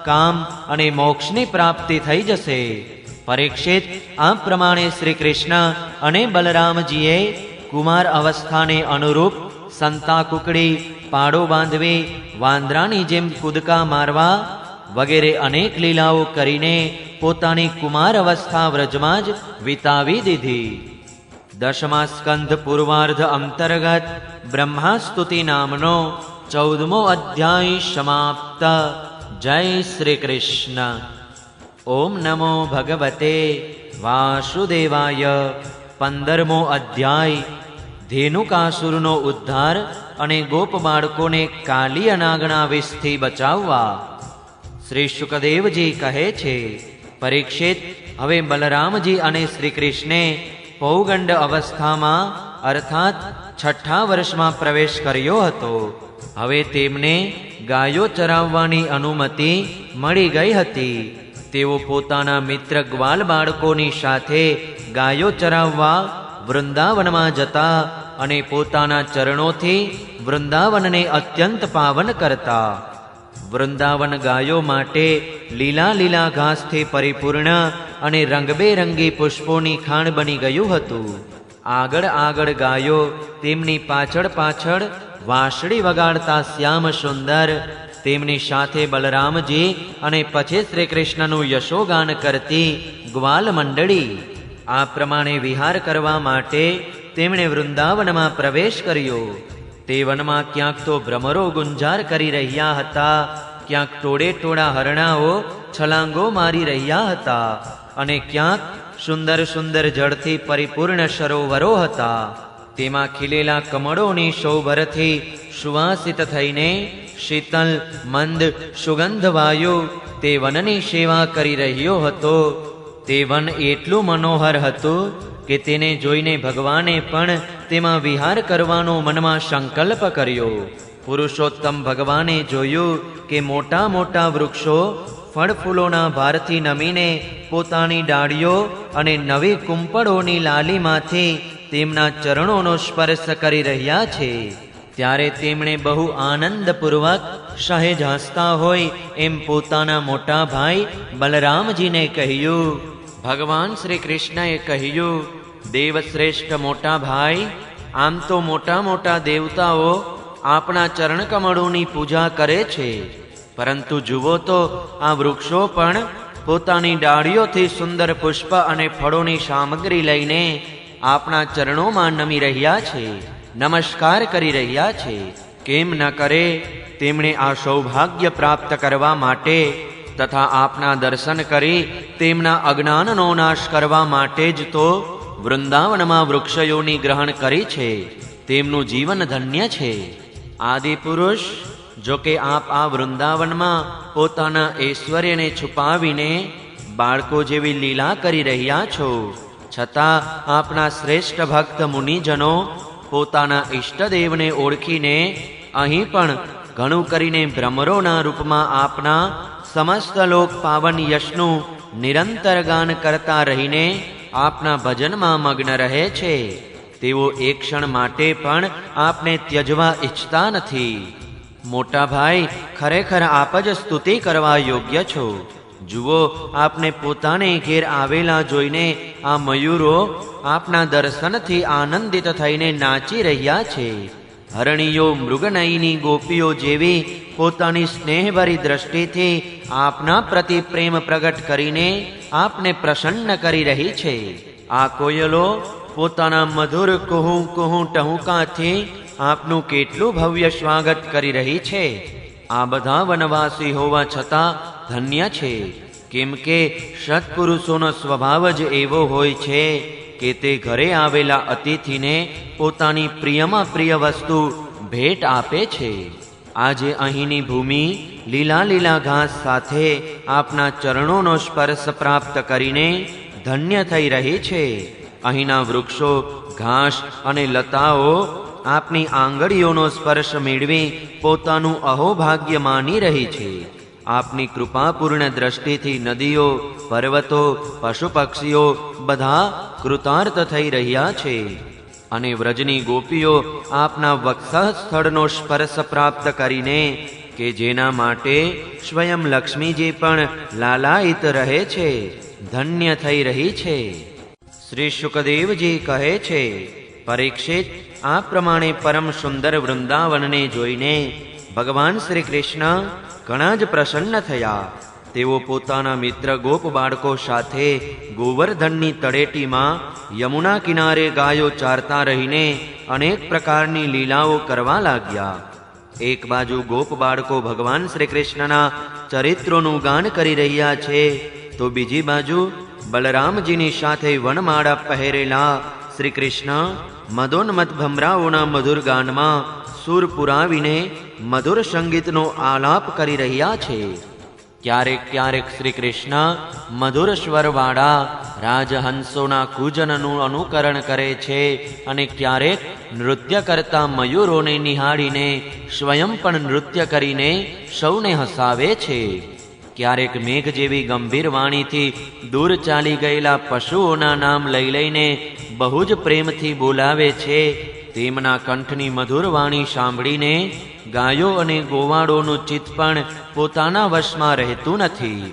કામ અને મોક્ષની પ્રાપ્તિ થઈ જશે. પરીક્ષિત, આ પ્રમાણે શ્રી કૃષ્ણ અને બલરામજીએ કુમાર અવસ્થાને અનુરૂપ સંતા કુકડી, પાડો બાંધવી, વાંદરાની જેમ કૂદકા મારવા વગેરે અનેક લીલાઓ કરીને પોતાની કુમાર અવસ્થા વ્રજમાં જ વિતાવી દીધી. 10મા સ્કંધ પૂર્વાર્ધ અંતર્ગત બ્રહ્માસ્તુતિ નામનો 14મો અધ્યાય સમાપ્ત. જય શ્રી કૃષ્ણ. ઓમ નમો ભગવતે વાસુદેવાય. 15મો અધ્યાય ધેનુકાસુરનો ઉદ્ધાર અને ગોપ બાળકોને કાલી અનાગણા વિષથી બચાવવા. શ્રી શુકદેવજી કહે છે, પરીક્ષિત, હવે બલરામજી અને શ્રી કૃષ્ણે પૌગંડ અવસ્થામાં અર્થાત 6ઠ્ઠા વર્ષમાં પ્રવેશ કર્યો હતો. હવે તેમને ગાયો ચરાવવાની અનુમતિ મળી ગઈ હતી. તેઓ પોતાના મિત્ર ગ્વાલ બાળકોની સાથે ગાયો ચરાવવા વૃંદાવનમાં જતા અને પોતાના ચરણોથી વૃંદાવનને અત્યંત પાવન કરતા. વૃંદાવન ગાયો માટે લીલા લીલા ઘાસથી પરિપૂર્ણ અને રંગબેરંગી પુષ્પોની ખાણ બની ગયું હતું. આગળ આગળ ગાયો, તેમની પાછળ પાછળ વાંસળી વગાડતા શ્યામ સુંદર, તેમની સાથે બલરામજી અને પછી શ્રી કૃષ્ણનું યશોગાન કરતી ગ્વાલ મંડળી. આ પ્રમાણે વિહાર કરવા માટે તેમણે વૃંદાવનમાં પ્રવેશ કર્યો. તે વનમાં ક્યાંક તો ભ્રમરો ગુંજાર કરી રહ્યા હતા, ક્યાંક ટોળે ટોળા હરણાઓ છલાંગો મારી રહ્યા હતા અને ક્યાંક સુંદર સુંદર જળથી પરિપૂર્ણ સરોવરો હતા. તેમાં ખીલેલા કમળોની શોભરથી સુવાસિત થઈને શીતલ મંદ સુગંધ વાયુ તે વનની સેવા કરી રહ્યો હતો. તે વન એટલું મનોહર હતું કે તેને જોઈને ભગવાને પણ તેમાં વિહાર કરવાનો મનમાં સંકલ્પ કર્યો. પુરુષોત્તમ ભગવાને જોયું કે મોટા મોટા વૃક્ષો ફળ ફૂલોના ભારથી નમીને પોતાની ડાળીઓ અને નવી કુંપળોની લાલીમાંથી તેમના ચરણોનો સ્પર્શ કરી રહ્યા છે, ત્યારે તેમણે બહુ આનંદપૂર્વક સહેજ હસતા હોય એમ પોતાના મોટા ભાઈ બલરામજીને કહ્યું. ભગવાન શ્રી કૃષ્ણએ કહ્યું, દેવશ્રેષ્ઠ મોટા ભાઈ, આમ તો મોટા મોટા દેવતાઓ આપણા ચરણકમળોની પૂજા કરે છે, પરંતુ જુઓ તો આ વૃક્ષો પણ પોતાની ડાળીઓથી સુંદર પુષ્પ અને ફળોની સામગ્રી લઈને આપણા ચરણોમાં નમી રહ્યા છે, નમસ્કાર કરી રહ્યા છે. કેમ ન કરે? તેમણે આ સૌભાગ્ય પ્રાપ્ત કરવા માટે તથા આપના દર્શન કરી તેમના અજ્ઞાનનો નાશ કરવા માટે જ તો વૃંદાવનમાં વૃક્ષયોની ગ્રહણ કરી છે. તેમનું જીવન ધન્ય છે. આદિપુરુષ, જો કે આપ આ વૃંદાવનમાં પોતાના ઐશ્વર્યને છુપાવીને બાળકો જેવી લીલા કરી રહ્યા છો, છતાં આપના શ્રેષ્ઠ ભક્ત મુનિજનો પોતાના ઈષ્ટદેવને ઓળખીને અહીં પણ ઘણું કરીને ભ્રમરોના રૂપમાં આપના સમસ્ત લોક પાવન યશનું નિરંતર ગાન કરતા રહીને આપના ભજનમાં મગ્ન રહે છે. તેઓ એક ક્ષણ માટે પણ આપને ત્યજવા ઈચ્છતા નથી. મોટા ભાઈ, ખરેખર આપ જ સ્તુતિ કરવા યોગ્ય છો. જુઓ, આપને પોતાને ઘેર આવેલા જોઈને આ મયુરો આપના દર્શનથી આનંદિત થઈને નાચી રહ્યા છે. હરણીઓ મૃગનયની ગોપીઓ જેવી પોતાની સ્નેહભરી દ્રષ્ટિથી આપના પ્રતિ પ્રેમ પ્રગટ કરીને આપને પ્રસન્ન કરી રહી છે. આ કોયલો પોતાના મધુર કુહુ કુહુ ટહુકાથી આપનું કેટલું ભવ્ય સ્વાગત કરી રહી છે. આ બધા વનવાસી હોવા છતાં ધન્ય છે, કેમ કે સત્પુરુષોનો સ્વભાવ જ એવો હોય છે કે તે ઘરે આવેલા અતિથિને પોતાની પ્રિયમાં પ્રિય વસ્તુ ભેટ આપે છે. આજે અહીંની ભૂમિ લીલા લીલા ઘાસ સાથે આપના ચરણોનો સ્પર્શ પ્રાપ્ત કરીને ધન્ય થઈ રહી છે. અહીંના વૃક્ષો, ઘાસ અને લતાઓ આપની આંગળીઓનો સ્પર્શ મેળવી પોતાનું અહોભાગ્ય માની રહી છે. આપની કૃપાપૂર્ણ દ્રષ્ટિથી નદીઓ, પર્વતો, પશુ પક્ષીઓ બધા કૃતાર્થ થઈ રહ્યા છે. અને વ્રજની ગોપીઓ આપના વક્ષસ્થળનો સ્પર્શ પ્રાપ્ત કરીને, કે જેના માટે સ્વયં લક્ષ્મીજી પણ લાલાયિત રહે છે, ધન્ય થઈ રહી છે. શ્રી શુકદેવજી કહે છે, પરીક્ષિત, આ પ્રમાણે પરમ સુંદર વૃંદાવનને જોઈને ભગવાન શ્રી કૃષ્ણ ઘણા જ પ્રસન્ન થયા. તેઓ પોતાના મિત્ર ગોપ બાળકો સાથે ગોવર્ધનની તળેટીમાં યમુના કિનારે ગાયો ચારતા રહીને અનેક પ્રકારની લીલાઓ કરવા લાગ્યા. એક બાજુ ગોપ બાળકો ભગવાન શ્રી કૃષ્ણના ચરિત્રોનું ગાન કરી રહ્યા છે, તો બીજી બાજુ બલરામજીની સાથે વનમાળા પહેરેલા શ્રી કૃષ્ણ મદોન્મત ભમરાઓના મધુર ગાનમાં સૂર પુરાવીને મધુર સંગીતનો આલાપ કરી રહ્યા છે. ક્યારેક ક્યારેક શ્રી કૃષ્ણ મધુર સ્વરવાળા રાજહંસોના કૂજનનું અનુકરણ કરે છે અને ક્યારેક નૃત્ય કરતા મયુરોને નિહાળીને સ્વયં પણ નૃત્ય કરીને સૌને હસાવે છે. ક્યારેક મેઘ જેવી ગંભીર વાણીથી દૂર ચાલી ગયેલા પશુઓના નામ લઈ લઈને બહુ જ પ્રેમથી બોલાવે છે. તેમના કંઠની મધુર વાણી સાંભળીને ગાયો અને ગોવાળોનું ચિત્ત પણ પોતાના વશમાં રહેતું નથી.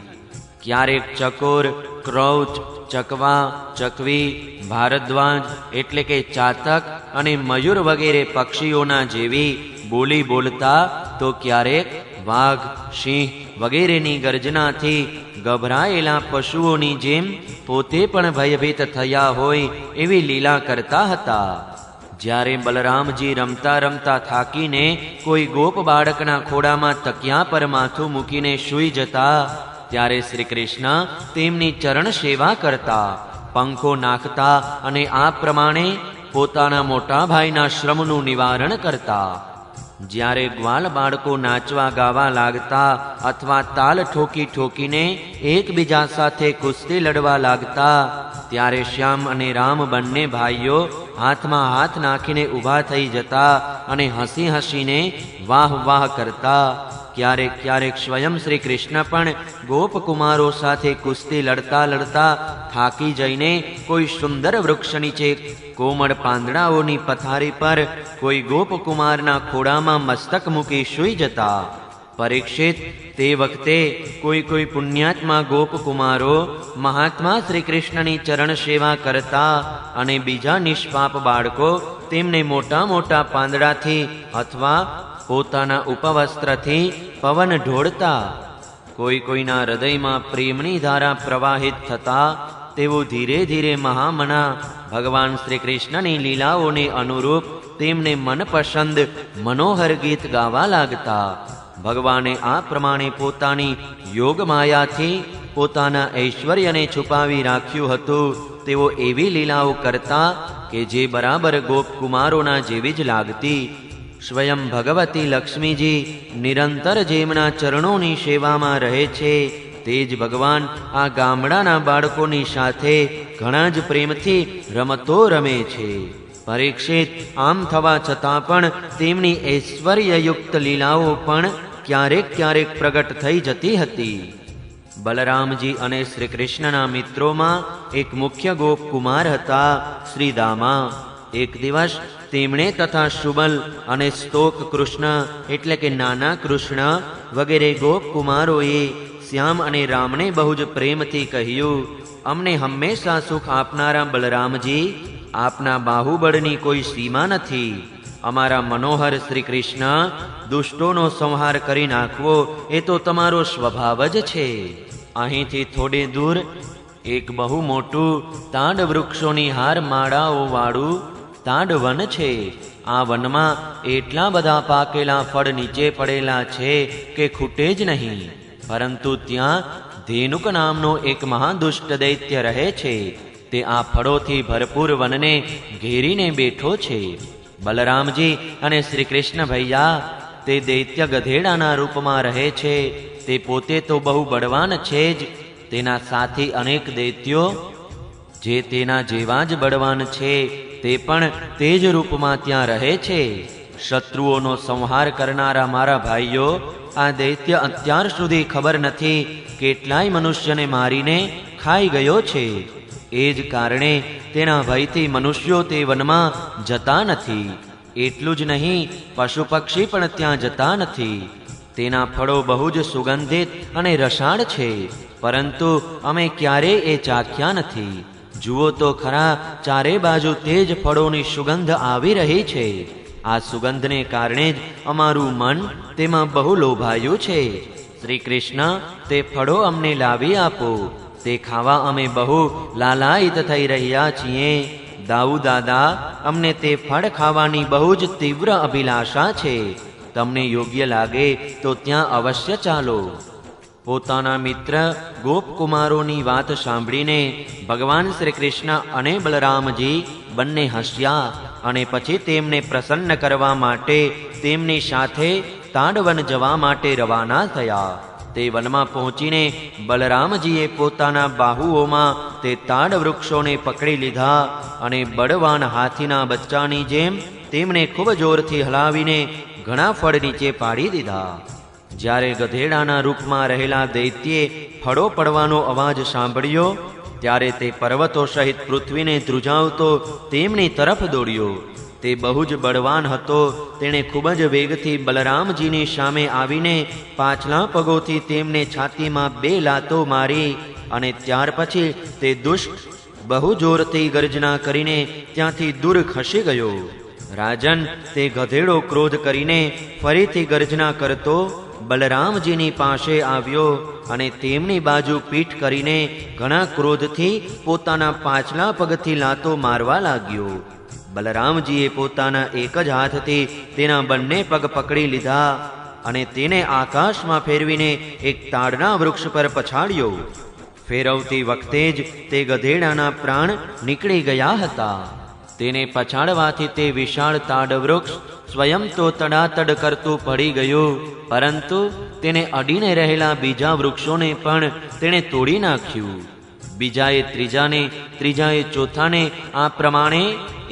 ક્યારેક ચકોર, ક્રૌચ, ચકવા, ચકવી, ભારદ્વાજ એટલે કે ચાતક અને મયુર વગેરે પક્ષીઓના જેવી બોલી બોલતા, તો ક્યારેક વાઘ, સિંહ વગેરેની ગર્જનાથી ગભરાયેલા પશુઓની જેમ પોતે પણ ભયભીત થયા હોય એવી લીલા કરતા હતા. જ્યારે બલરામજી રમતા રમતા થાકીને કોઈ ગોપ બાળકના ખોડામાં તકિયા પર માથું મૂકીને સૂઈ જતા, ત્યારે શ્રી કૃષ્ણ તેમની ચરણ સેવા કરતા, પંખો નાખતા અને આ પ્રમાણે પોતાના મોટા ભાઈના શ્રમનું નિવારણ કરતા. જ્યારે ગ્વાલ બાળકો નાચવા ગાવા લાગતા અથવા તાલ ઠોકી ઠોકીને એકબીજા સાથે કુસ્તી લડવા લાગતા, ત્યારે શ્યામ અને રામ બંને ભાઈઓ હાથમાં હાથ નાખીને ઊભા થઈ જતા અને હસી હસીને વાહ વાહ કરતા. ક્યારેક ક્યારેક સ્વયં શ્રી કૃષ્ણ પણ ગોપકુમારો સાથે કુસ્તી લડતા લડતા થાકી જઈને કોઈ સુંદર વૃક્ષ નીચે કોમળ પાંદડાઓની પથારી પર કોઈ ગોપકુમારના ખોળામાં મસ્તક મૂકી સૂઈ જતા. પરીક્ષિત, તે વખતે કોઈ પુણ્યાત્મા ગોપકુમારો મહાત્મા શ્રી કૃષ્ણની ચરણ સેવા કરતા અને બીજા નિષ્પાપ બાળકો તેમને મોટા મોટા પાંદડાથી અથવા પોતાના ઉપવસ્ત્રથી પવન ઢોળતા. કોઈના હૃદયમાં પ્રેમની ધારા પ્રવાહિત થતા તેઓ ધીરે ધીરે મહામના ભગવાન શ્રી કૃષ્ણની લીલાઓને અનુરૂપ તેમને મનપસંદ મનોહર ગીત ગાવા લાગતા. ભગવાને આ પ્રમાણે પોતાની યોગ માયાથી પોતાના ઐશ્વર્યને છુપાવી રાખ્યું હતું. તેઓ એવી લીલાઓ કરતા કે જે બરાબર ગોપકુમારોના જેવી જ લાગતી. સ્વયં ભગવતી લક્ષ્મીજી નિરંતર જેમના ચરણોની સેવામાં રહે છે તે જ ભગવાન આ ગામડાના બાળકોની સાથે ઘણા જ પ્રેમથી રમતો રમે છે. પરીક્ષિત, આમ થવા છતાં પણ તેમની ઐશ્વર્યયુક્ત લીલાઓ પણ ક્યારેક ક્યારેક પ્રગટ થઈ જતી હતી. બલરામજી અને શ્રી કૃષ્ણના મિત્રોમાં એક મુખ્ય ગોપકુમાર હતા, શ્રી દામા. એક દિવસ તેમણે તથા સુબલ અને સ્તોક કૃષ્ણ એટલે કે નાના કૃષ્ણ વગેરે ગોપકુમારોએ શ્યામ અને રામને બહુ જ પ્રેમથી કહ્યું, અમને હંમેશા સુખ આપનારા બલરામજી, આપના બાહુબળની કોઈ સીમા નથી. અમારા મનોહર શ્રી કૃષ્ણ દુષ્ટોનો સંહાર કરી નાખવો એ તો તમારો સ્વભાવ જ છે. અહીંથી થોડે દૂર એક બહુ મોટું તાડ વૃક્ષોની હાર માળાઓ વાળું તાડ વન છે. આ વનમાં એટલા બધા પાકેલા ફળ નીચે પડેલા છે કે ખૂટે જ નહીં. પરંતુ ત્યાં ધેનુક નામનો એક મહાદુષ્ટ દૈત્ય રહે છે. તે આ ફળોથી ભરપૂર વનને ઘેરીને બેઠો છે. બલરામજી અને શ્રી કૃષ્ણ ભૈયા, તે દૈત્ય ગધેડાના રૂપમાં રહે છે. તે પોતે તો બહુ બળવાન છે જ, તેના સાથી અનેક દૈત્યો જે તેના જેવા જ બળવાન છે તે પણ તે જ રૂપમાં ત્યાં રહે છે. શત્રુઓનો સંહાર કરનારા મારા ભાઈઓ, આ દૈત્ય અત્યાર સુધી ખબર નથી કેટલાય મનુષ્યને મારીને ખાઈ ગયો છે. એ જ કારણે તેના ભયથી મનુષ્યો તે વનમાં જતા નથી. એટલું જ નહીં, પશુ પક્ષી પણ ત્યાં જતા નથી. તેના ફળો બહુ જ સુગંધિત અને રસાળ છે, પરંતુ અમે ક્યારેય એ ચાખ્યા નથી. જુઓ તો ખરા, ચારે બાજુ તે જ ફળોની સુગંધ આવી રહી છે. આ સુગંધને કારણે જ અમારું મન તેમાં બહુ લોભાયું છે. શ્રી કૃષ્ણ, તે ફળો અમને લાવી આપો. તે ખાવા અમે બહુ લાલાયિત થઈ રહ્યા છીએ. દાઉ દાદા, અમને તે ફળ ખાવાની બહુ જ તીવ્ર અભિલાષા છે. તમને યોગ્ય લાગે તો ત્યાં અવશ્ય ચાલો. પોતાના મિત્ર ગોપકુમારોની વાત સાંભળીને ભગવાન શ્રી કૃષ્ણ અને બલરામજી બંને હસ્યા અને પછી તેમને પ્રસન્ન કરવા માટે તેમની સાથે તાડવન જવા માટે રવાના થયા. તે વનમાં પહોંચીને બલરામજીએ પોતાના બાહુઓમાં તે તાડ વૃક્ષોને પકડી લીધા અને બળવાન હાથીના બચ્ચાની જેમ તેમને ખૂબ જોરથી હલાવીને ઘણા ફળ નીચે પાડી દીધા. જ્યારે ગધેડાના રૂપમાં રહેલા દૈત્યે ફળો પડવાનો અવાજ સાંભળ્યો ત્યારે તે પર્વતો સહિત પૃથ્વીને ધ્રુજાવતો તેમની તરફ દોડ્યો. તે બહુ જ બળવાન હતો. તેણે ખૂબ જ વેગથી બલરામજીની સામે આવીને પાછલા પગોથી તેમને છાતીમાં 2 લાતો મારી અને ત્યાર પછી તે દુષ્ટ બહુ જોરથી ગર્જના કરીને ત્યાંથી દૂર ખસી ગયો. રાજન, તે ગધેડો ક્રોધ કરીને ફરીથી ગર્જના કરતો બલરામજીની પાસે આવ્યો અને તેમની બાજુ પીઠ કરીને ઘણા ક્રોધથી પોતાના પાછલા પગથી લાતો મારવા લાગ્યો. બલરામજીએ પોતાના એક જ હાથથી તેના બંને પગ પકડી લીધા અને તેને આકાશમાં ફેરવીને એક તાડના વૃક્ષ પર પછાડ્યો. ફેરવતી વખતે જ તે ગધેડાના પ્રાણ નીકળી ગયા હતા. તેને પછાડવાથી તે વિશાળ તાડ વૃક્ષ સ્વયં તો તડાતડ કરતું પડી ગયું, પરંતુ તેને અડીને રહેલા બીજા વૃક્ષોને પણ તેણે તોડી નાખ્યું. બીજાએ ત્રીજાને, ત્રીજાએ ચોથાને, આ પ્રમાણે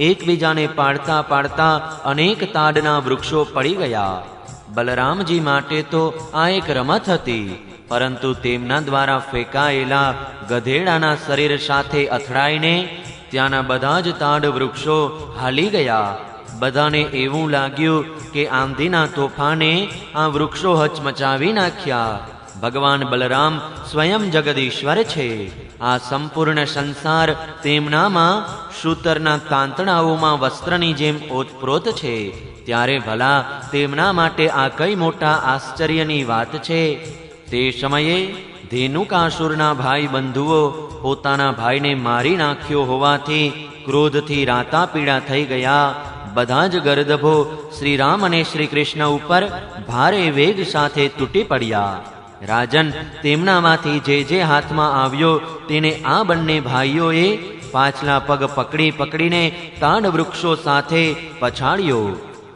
એકબીજાને પાડતા પાડતા અનેક તાડના વૃક્ષો પડી ગયા. બલરામજી માટે તો આ એક રમત હતી, પરંતુ તેમના દ્વારા ફેંકાયેલા ગધેડાના શરીર સાથે અથડાઈને ત્યાંના બધા જ તાડ વૃક્ષો હાલી ગયા. બધાને એવું લાગ્યું કે આંધીના તોફાને આ વૃક્ષો હચમચાવી નાખ્યા. ભગવાન બલરામ સ્વયં જગદીશ્વર છે. આ સંપૂર્ણ સંસાર તેમનામાં શૂતરના તાંતણાઓમાં વસ્ત્રની જેમ ઓતપ્રોત છે. ત્યારે ભલા તેમના માટે આ કઈ મોટા આશ્ચર્યની વાત છે. તે સમયે ધેનુકાસુરના ભાઈ બંધુઓ પોતાના ભાઈને મારી નાખ્યો હોવાથી ક્રોધથી રાતા પીડા થઈ ગયા. બધા જ ગર્દભો શ્રીરામ અને શ્રી કૃષ્ણ ઉપર ભારે વેગ સાથે તૂટી પડ્યા. રાજન, તેમનામાંથી જે હાથમાં આવ્યો તેને આ બંને ભાઈઓએ પાછલા પગ પકડીને તાડ વૃક્ષો સાથે પછાડ્યો.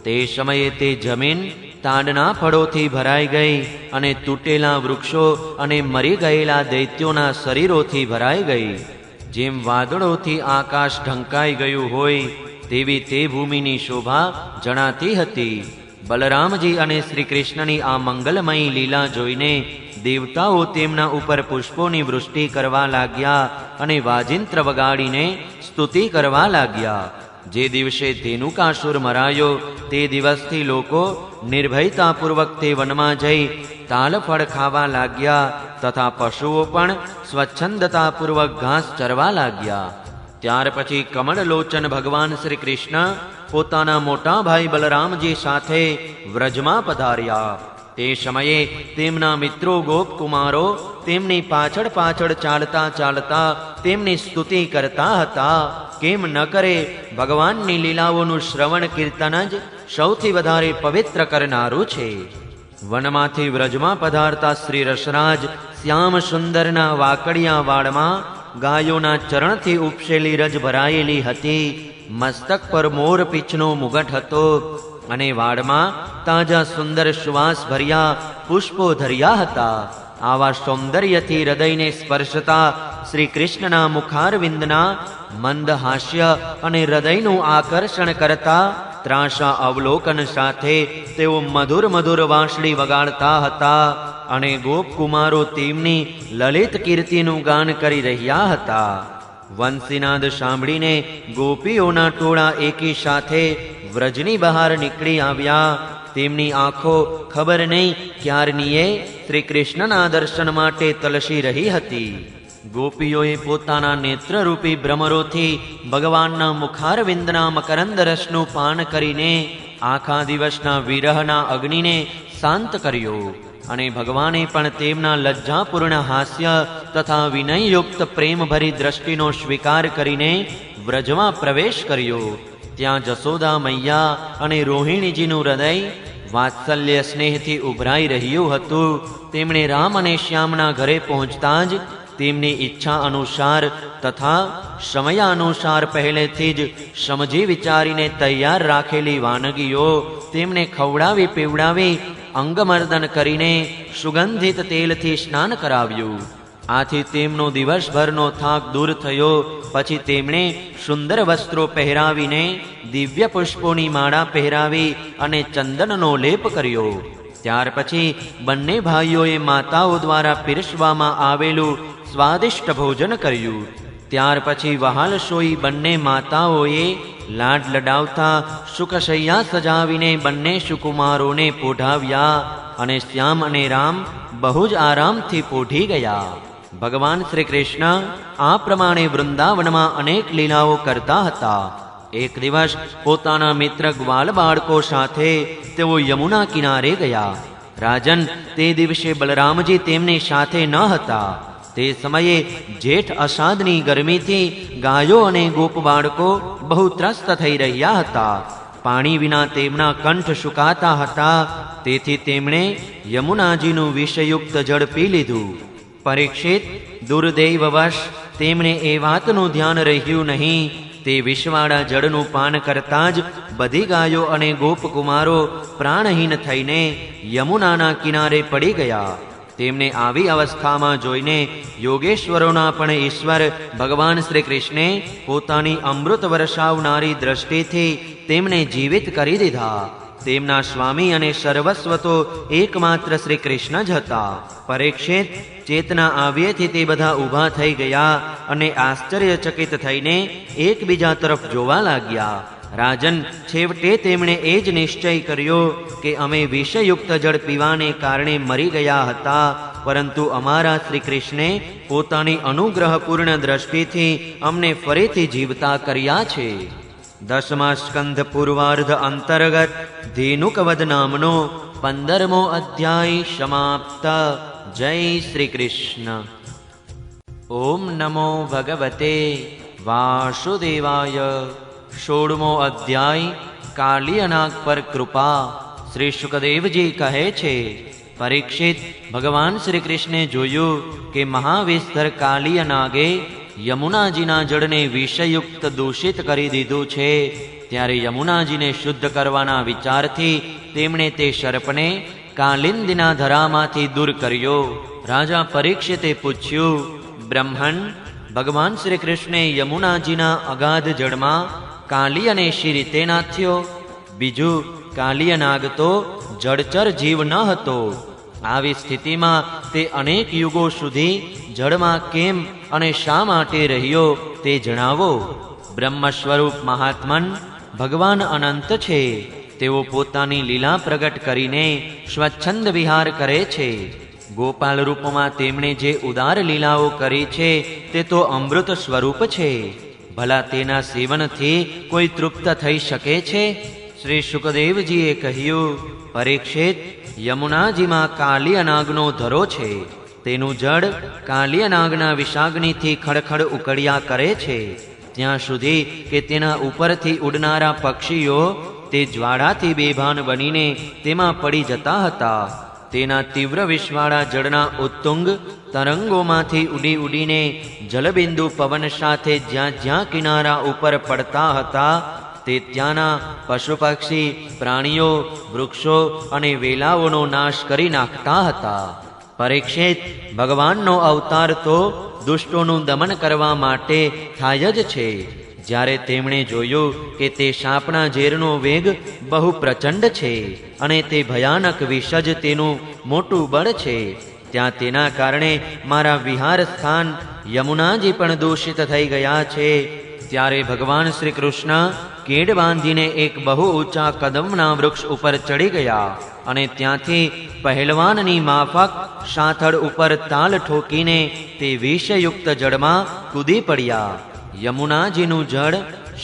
તે સમયે તે જમીન તાડના ફળોથી ભરાઈ ગઈ અને તૂટેલા વૃક્ષો અને મરી ગયેલા દૈત્યોના શરીરોથી ભરાઈ ગઈ. જેમ વાદળોથી આકાશ ઢંકાઈ ગયું હોય તેવી તે ભૂમિની શોભા જણાતી હતી. બલરામજી અને શ્રી કૃષ્ણની આ મંગલમયી લીલા જોઈને દેવતાઓ તેમના ઉપર પુષ્પોની વૃષ્ટિ કરવા લાગ્યા અને વાજિંત્ર વગાડીને સ્તુતિ કરવા લાગ્યા. જે દિવસે ધેનુકાસુર મરાયો તે દિવસથી લોકો નિર્ભયતાપૂર્વક તે વનમાં જઈ તાલફળ ખાવા લાગ્યા તથા પશુઓ પણ સ્વચ્છંદતાપૂર્વક ઘાસ ચરવા લાગ્યા. ત્યાર પછી કમળલોચન ભગવાન શ્રી કૃષ્ણ પોતાના મોટા ભાઈ બલરામજી સાથે વ્રજમાં પધાર્યા. તે સમયે તેમના મિત્રો ગોપકુમારો તેમની પાછળ ચાલતા ચાલતા તેમની સ્તુતિ કરતા હતા. કેમ ન કરે? ભગવાનની લીલાઓનું શ્રવણ કીર્તન જ સૌથી વધારે પવિત્ર કરનારું છે. વનમાંથી વ્રજમાં પધારતા શ્રી રસરાજ શ્યામ સુંદરના વાકડિયા વાળમાં ગાયોના ચરણથી ઉપસેલી રજ ભરાયેલી હતી. મસ્તક પર મોર પીછનો મુગટ હતો અને વાડમાં તાજા સુંદર સુવાસ ભર્યા પુષ્પો ધર્યા હતા. આવા સૌંદર્યથી હૃદયને સ્પર્શતા શ્રી કૃષ્ણના મુખારવિંદના મંદ હાસ્ય અને હૃદયનું આકર્ષણ કરતા ત્રાસા અવલોકન સાથે તેઓ મધુર મધુર વાંસળી વગાડતા હતા અને ગોપકુમારો તેમની લલિત કીર્તિનું ગાન કરી રહ્યા હતા. વંશીનાદ સાંભળીને ગોપીઓના ટોળા એકી સાથે વ્રજની બહાર નીકળી આવ્યા. તેમની આંખો ખબર નહીં ક્યારનીએ શ્રી કૃષ્ણના દર્શન માટે તલસી રહી હતી. ગોપીઓએ પોતાના નેત્રરૂપી ભ્રમરોથી ભગવાનના મુખારવિંદના મકરંદ રસનું પાન કરીને આખા દિવસના વિરહના અગ્નિને શાંત કર્યો અને ભગવાને પણ તેમના લજ્જાપૂર્ણ હાસ્ય તથા વિનયયુક્ત પ્રેમભરી દ્રષ્ટિનો સ્વીકાર કરીને વ્રજમાં પ્રવેશ કર્યો. ત્યાં જશોદા મૈયા અને રોહિણીજીનું હૃદય વાત્સલ્ય સ્નેહથી ઉભરાઈ રહ્યું હતું. તેમણે રામ અને શ્યામના ઘરે પહોંચતા જ તેમની ઈચ્છા અનુસાર તથા સમયાનુસાર પહેલેથી જ સમજી વિચારીને તૈયાર રાખેલી વાનગીઓ તેમને ખવડાવી પીવડાવી અંગમર્દન કરીને સુગંધિત તેલથી સ્નાન કરાવ્યું. આથી તેમનો દિવસભરનો થાક દૂર થયો. પછી તેમણે સુંદર વસ્ત્રો પહેરાવીને દિવ્ય પુષ્પોની માળા પહેરાવી અને ચંદનનો લેપ કર્યો. ત્યાર પછી બંને ભાઈઓએ માતાઓ દ્વારા પીરસવામાં આવેલું સ્વાદિષ્ટ ભોજન કર્યું. ત્યાર પછી વહાલશોઈ બંને માતાઓએ લાડ લડાવતા સુખશૈયા સજાવીને બંને સુકુમારોને પોઢાવ્યા અને શ્યામ અને રામ બહુ જ આરામથી પોઢી ગયા. ભગવાન શ્રી કૃષ્ણ આ પ્રમાણે વૃંદાવનમાં અનેક લીલાઓ કરતા હતા. એક દિવસ પોતાના મિત્ર ગ્વાલ બાળકો સાથે તેઓ યમુના કિનારે ગયા. રાજન, તે દિવસે બલરામજી તેમની સાથે ન હતા. તે સમયે જેઠ અષાઢની ગરમીથી ગાયો અને ગોપ બાળકો બહુ ત્રસ્ત થઈ રહ્યા હતા. પાણી વિના તેમના કંઠ સુકાતા હતા. તેથી તેમણે યમુનાજીનું વિષયુક્ત જળ પી લીધું. પરીક્ષિત, દુર્દૈવવશ તેમણે એ વાતનું ધ્યાન રહ્યું નહીં. તે વિષવાળા જળનું પાન કરતા જ બધી ગાયો અને ગોપકુમારો પ્રાણહીન થઈને યમુનાના કિનારે પડી ગયા. તેમને આવી અવસ્થામાં જોઈને યોગેશ્વરોના પણ ઈશ્વર ભગવાન શ્રી કૃષ્ણે પોતાની અમૃત વરસાવનારી દ્રષ્ટિથી તેમને જીવિત કરી દીધા. તેમના સ્વામી અને સર્વસ્વ તો એકમાત્ર શ્રી કૃષ્ણ જ હતા. પરીક્ષિત, ચેતના આવ્યેથી તે બધા ઊભા થઈ ગયા અને આશ્ચર્યચકિત થઈને એકબીજા તરફ જોવા લાગ્યા. રાજન, છેવટે તેમણે એ જ નિશ્ચય કર્યો કે અમે વિષયુક્ત જળ પીવાને કારણે મરી ગયા હતા, પરંતુ અમારા શ્રી કૃષ્ણે પોતાની અનુગ્રહપૂર્ણ દ્રષ્ટિથી અમને ફરીથી જીવતા કર્યા છે. 10મા સ્કંધ પૂર્વાર્ધ અંતર્ગત ધેનુકવદ નામનો 15મો અધ્યાય સમાપ્ત. જય શ્રી કૃષ્ણ. ઓમ નમો ભગવતે વાસુદેવાય. 16મો અધ્યાય કાલિયનાગ પર કૃપા. શ્રી શુકદેવજી કહે છે, પરીક્ષિત, ભગવાન શ્રી કૃષ્ણે જોયું કે મહાવિસ્તર કાલિયનાગે યમુનાજીના જળને વિષયુક્ત દૂષિત કરી દીધું છે, ત્યારે યમુનાજીને શુદ્ધ કરવાના વિચારથી તેમણે તે સર્પને કાલિંદીના ધરામાંથી દૂર કર્યો. રાજા પરીક્ષિતે પૂછ્યું, બ્રહ્મણ, ભગવાન શ્રી કૃષ્ણે યમુનાજીના અગાધ જળમાં કાલિયને શી રીતે નાથ્યો? બીજું, કાલિયનાગ તો જળચર જીવ ન હતો. આવી સ્થિતિમાં તે અનેક યુગો સુધી જળમાં કેમ અને શા માટે રહ્યો તે જણાવો. બ્રહ્મ સ્વરૂપ મહાત્મન ભગવાન અનંત છે. તેઓ પોતાની લીલા પ્રગટ કરીને સ્વચ્છંદ વિહાર કરે છે. ગોપાલ રૂપમાં તેમણે જે ઉદાર લીલાઓ કરી છે તે તો અમૃત સ્વરૂપ છે. ભલા તેના સેવનથી કોઈ તૃપ્ત થઈ શકે છે? શ્રી શુકદેવજીએ કહ્યું, પરીક્ષિત, યમુનાજીમાં કાલિયનાગનો ધરો છે. તેનું જળ કાલિયનાગના વિષાગ્નિથી ખડખડ ઉકળ્યા કરે છે. ત્યાં સુધી કે તેના ઉપરથી ઉડનારા પક્ષીઓ તે જ્વાળાથી બેભાન બનીને તેમાં પડી જતા હતા. તેના તીવ્ર વિષવાળા જળના ઉત્તુંગ તરંગોમાંથી ઉડી ઉડીને જલબિંદુ પવન સાથે જ્યાં જ્યાં કિનારા ઉપર પડતા હતા તે ત્યાંના પશુ પક્ષી, પ્રાણીઓ, વૃક્ષો અને વેલાઓનો નાશ કરી નાખતા હતા. પરીક્ષિત, ભગવાનનો અવતાર તો દુષ્ટોનું દમન કરવા માટે થાય જ છે. જ્યારે તેમણે જોયું કે તે સાપના ઝેરનો વેગ બહુ પ્રચંડ છે અને તે ભયાનક વિષ જ તેનું મોટું બળ છે, ત્યાં તેના કારણે મારા વિહાર સ્થાન યમુનાજી પણ દૂષિત થઈ ગયા છે. ત્યારે ભગવાન શ્રી કૃષ્ણ કેડ બાંધીને એક બહુ ઊંચા કદમના વૃક્ષ ઉપર ચડી ગયા અને ત્યાંથી પહેલવાનની માફક સાથળ ઉપર તાલ ઠોકીને તે વિષયુક્ત જળમાં કૂદી પડ્યા. યમુનાજીનું જળ